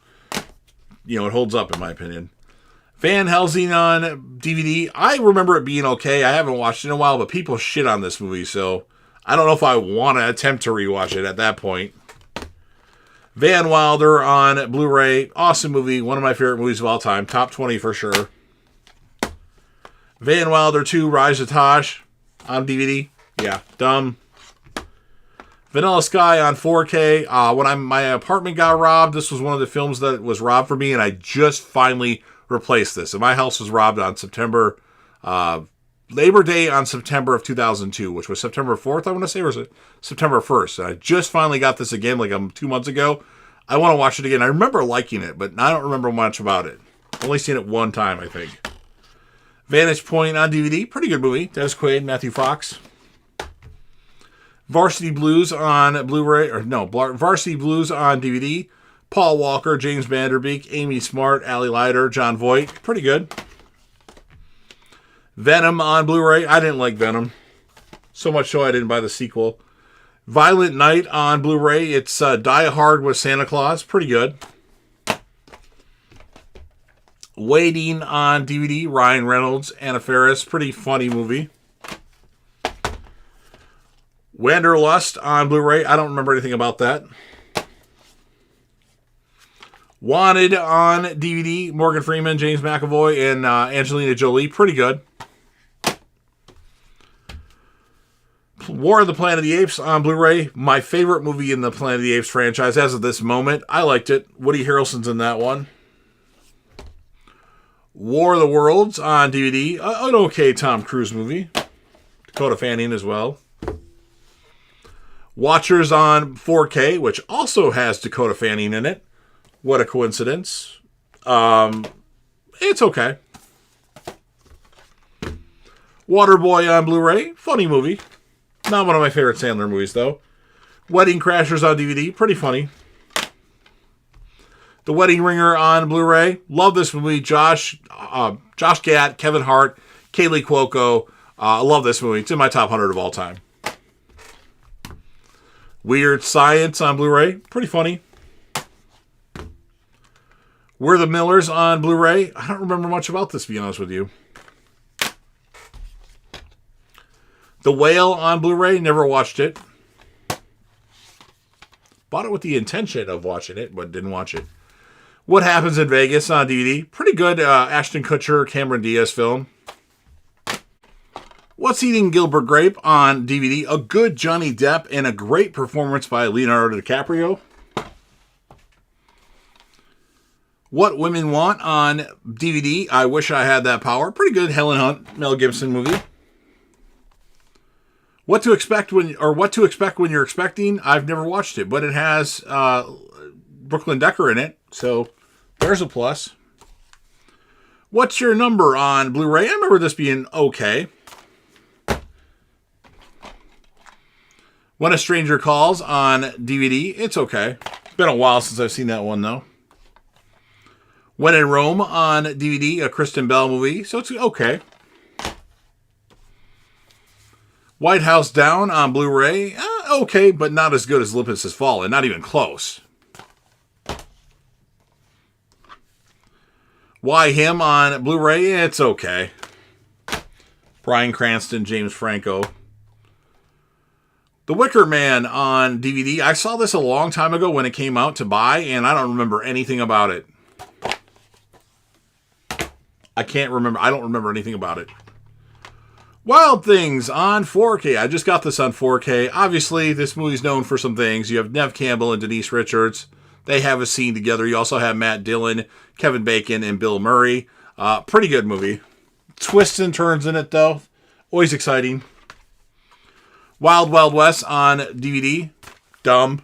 You know, it holds up, in my opinion. Van Helsing on DVD. I remember it being okay. I haven't watched it in a while, but people shit on this movie, so I don't know if I want to attempt to rewatch it at that point. Van Wilder on Blu-ray. Awesome movie. One of my favorite movies of all time. Top 20 for sure. Van Wilder 2, Rise of Taj on DVD. Yeah, dumb. Vanilla Sky on 4K. When my apartment got robbed, this was one of the films that was robbed for me, and I just finally replaced this. And my house was robbed on Labor Day on September of 2002, which was September 4th, I want to say, or was it September 1st? And I just finally got this again like 2 months ago. I want to watch it again. I remember liking it, but I don't remember much about it. Only seen it one time, I think. Vantage Point on DVD. Pretty good movie. Dennis Quaid, Matthew Fox. Varsity Blues on Blu-ray. Varsity Blues on DVD. Paul Walker, James Vanderbeek, Amy Smart, Ali Leiter, John Voight. Pretty good. Venom on Blu-ray. I didn't like Venom. So much so I didn't buy the sequel. Violent Night on Blu-ray. It's Die Hard with Santa Claus. Pretty good. Waiting on DVD, Ryan Reynolds, Anna Faris. Pretty funny movie. Wanderlust on Blu-ray. I don't remember anything about that. Wanted on DVD, Morgan Freeman, James McAvoy, and Angelina Jolie. Pretty good. War of the Planet of the Apes on Blu-ray. My favorite movie in the Planet of the Apes franchise as of this moment. I liked it. Woody Harrelson's in that one. War of the Worlds on DVD. An okay Tom Cruise movie. Dakota Fanning as well. Watchers on 4K, which also has Dakota Fanning in it. What a coincidence. It's okay. Waterboy on Blu-ray. Funny movie. Not one of my favorite Sandler movies, though. Wedding Crashers on DVD. Pretty funny. The Wedding Ringer on Blu-ray. Love this movie. Josh Gad, Kevin Hart, Kaylee Cuoco. I love this movie. It's in my top 100 of all time. Weird Science on Blu-ray. Pretty funny. We're the Millers on Blu-ray. I don't remember much about this, to be honest with you. The Whale on Blu-ray. Never watched it. Bought it with the intention of watching it, but didn't watch it. What Happens in Vegas on DVD. Pretty good Ashton Kutcher, Cameron Diaz film. What's Eating Gilbert Grape on DVD. A good Johnny Depp and a great performance by Leonardo DiCaprio. What Women Want on DVD. I Wish I Had That Power. Pretty good Helen Hunt, Mel Gibson movie. What to Expect When You're Expecting. I've never watched it, but it has Brooklyn Decker in it, so there's a plus. What's Your Number on Blu-ray. I remember this being okay. When a Stranger Calls on DVD. It's okay. It's been a while since I've seen that one, though. When in Rome on DVD, a Kristen Bell movie, so it's okay. White House Down on Blu-ray, okay, but not as good as Olympus Has Fallen. Not even close. Why Him on Blu-ray, it's okay. Bryan Cranston, James Franco. The Wicker Man on DVD. I saw this a long time ago when it came out to buy, and I don't remember anything about it. I don't remember anything about it. Wild Things on 4K. I just got this on 4K. Obviously, this movie's known for some things. You have Neve Campbell and Denise Richards. They have a scene together. You also have Matt Dillon, Kevin Bacon, and Bill Murray. Pretty good movie. Twists and turns in it, though. Always exciting. Wild Wild West on DVD. Dumb.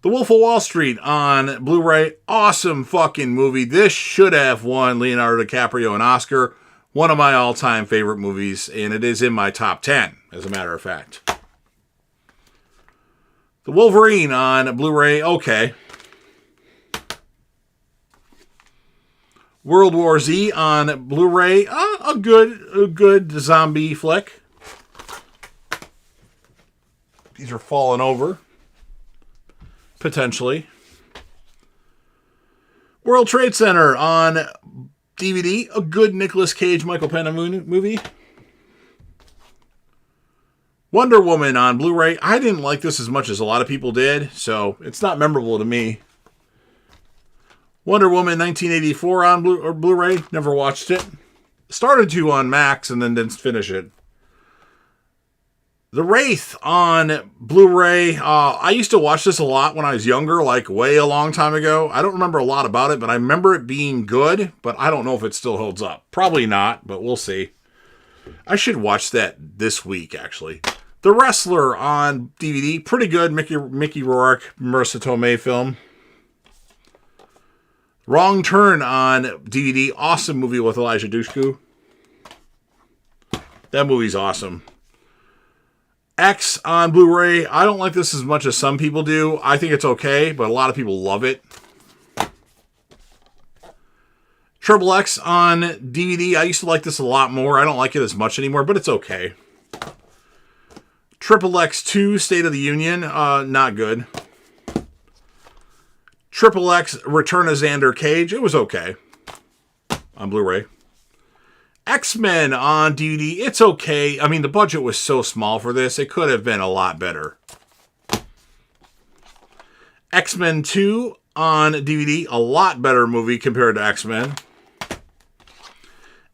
The Wolf of Wall Street on Blu-ray. Awesome fucking movie. This should have won Leonardo DiCaprio an Oscar. One of my all-time favorite movies, and it is in my top 10, as a matter of fact. The Wolverine on Blu-ray. Okay. World War Z on Blu-ray. A good zombie flick. These are falling over. Potentially. World Trade Center on DVD. A good Nicolas Cage, Michael Pena movie. Wonder Woman on Blu-ray. I didn't like this as much as a lot of people did, so it's not memorable to me. Wonder Woman 1984 on Blu-ray. Never watched it. Started to on Max and then didn't finish it. The Wraith on Blu-ray. I used to watch this a lot when I was younger, like way a long time ago. I don't remember a lot about it, but I remember it being good, but I don't know if it still holds up. Probably not, but we'll see. I should watch that this week, actually. The Wrestler on DVD. Pretty good. Mickey Rourke, Marissa Tomei film. Wrong Turn on DVD. Awesome movie with Elijah Dushku. That movie's awesome. X on Blu-ray. I don't like this as much as some people do. I think it's okay, but a lot of people love it. Triple X on DVD. I used to like this a lot more. I don't like it as much anymore, but it's okay. Triple X 2 State of the Union. Not good. Triple X Return of Xander Cage. It was okay on Blu-ray. X-Men on DVD. It's okay. I mean, the budget was so small for this. It could have been a lot better. X-Men 2 on DVD. A lot better movie compared to X-Men.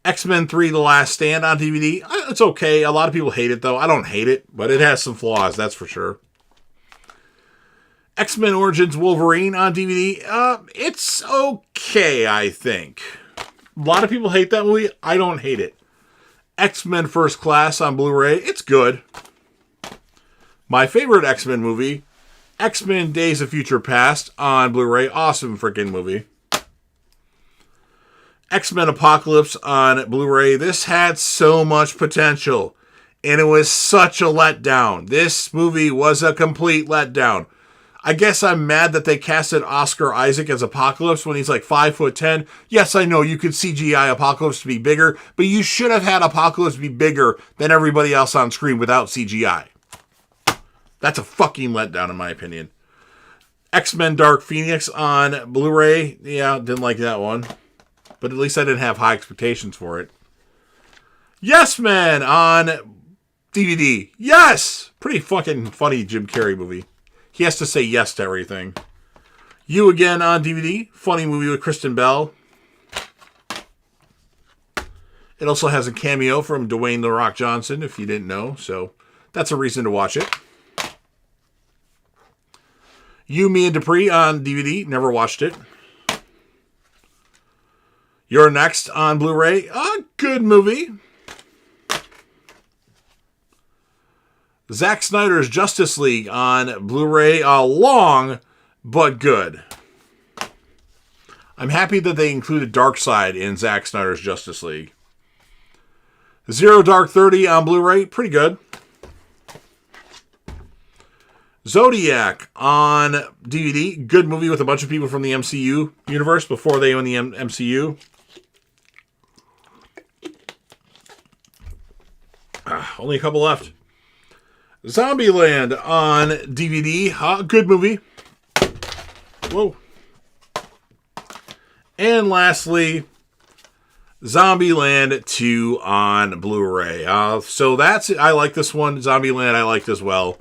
X-Men 3 The Last Stand on DVD. It's okay. A lot of people hate it, though. I don't hate it, but it has some flaws, that's for sure. X-Men Origins Wolverine on DVD. It's okay, I think. A lot of people hate that movie. I don't hate it. X-Men First Class on Blu-ray. It's good. My favorite X-Men movie, X-Men Days of Future Past on Blu-ray. Awesome freaking movie. X-Men Apocalypse on Blu-ray. This had so much potential, and it was such a letdown. This movie was a complete letdown. I guess I'm mad that they casted Oscar Isaac as Apocalypse when he's like 5'10". Yes, I know you could CGI Apocalypse to be bigger, but you should have had Apocalypse be bigger than everybody else on screen without CGI. That's a fucking letdown in my opinion. X-Men Dark Phoenix on Blu-ray. Yeah, didn't like that one. But at least I didn't have high expectations for it. Yes Man on DVD. Yes! Pretty fucking funny Jim Carrey movie. He has to say yes to everything. You Again on DVD. Funny movie with Kristen Bell. It also has a cameo from Dwayne "The Rock" Johnson, if you didn't know. So that's a reason to watch it. You, Me, and Dupree on DVD. Never watched it. You're Next on Blu-ray. A good movie. Zack Snyder's Justice League on Blu-ray. Long, but good. I'm happy that they included Darkseid in Zack Snyder's Justice League. Zero Dark 30 on Blu-ray. Pretty good. Zodiac on DVD. Good movie with a bunch of people from the MCU universe before they own the MCU. Only a couple left. Zombieland on DVD. Good movie. Whoa. And lastly, Zombieland 2 on Blu-ray. So that's it. I like this one. Zombieland I liked as well.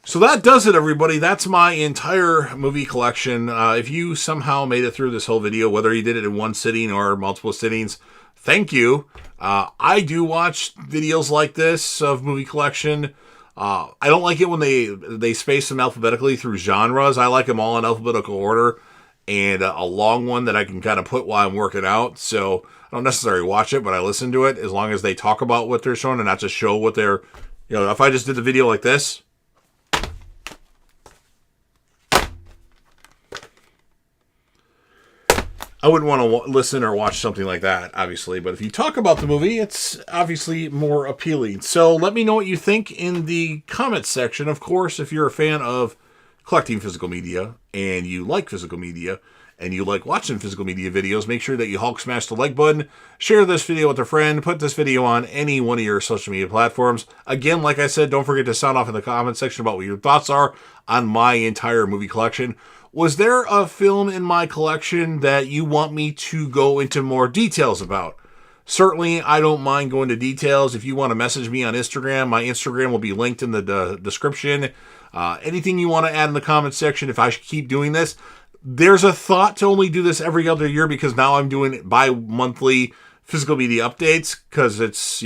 So that does it, everybody. That's my entire movie collection. If you somehow made it through this whole video, whether you did it in one sitting or multiple sittings, thank you. I do watch videos like this of movie collection. I don't like it when they space them alphabetically through genres. I like them all in alphabetical order and a long one that I can kind of put while I'm working out. So I don't necessarily watch it, but I listen to it as long as they talk about what they're showing and not just show what they're, if I just did the video like this, I wouldn't want to listen or watch something like that, obviously. But if you talk about the movie, it's obviously more appealing. So let me know what you think in the comments section. Of course, if you're a fan of collecting physical media and you like physical media and you like watching physical media videos, make sure that you Hulk smash the like button, share this video with a friend, put this video on any one of your social media platforms. Again, like I said, don't forget to sound off in the comments section about what your thoughts are on my entire movie collection. Was there a film in my collection that you want me to go into more details about? Certainly, I don't mind going to details. If you want to message me on Instagram, my Instagram will be linked in the description. Anything you want to add in the comments section, if I should keep doing this. There's a thought to only do this every other year because now I'm doing bi-monthly physical media updates because it's,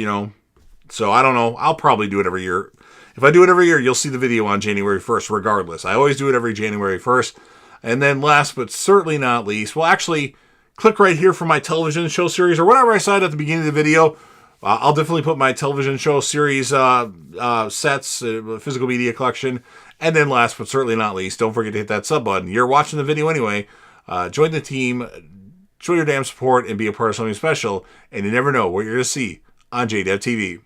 so I don't know. I'll probably do it every year. If I do it every year, you'll see the video on January 1st regardless. I always do it every January 1st. And then last but certainly not least, well, actually, click right here for my television show series or whatever I said at the beginning of the video. I'll definitely put my television show series sets, physical media collection. And then last but certainly not least, don't forget to hit that sub button. You're watching the video anyway. Join the team, show your damn support, and be a part of something special. And you never know what you're going to see on JDev TV.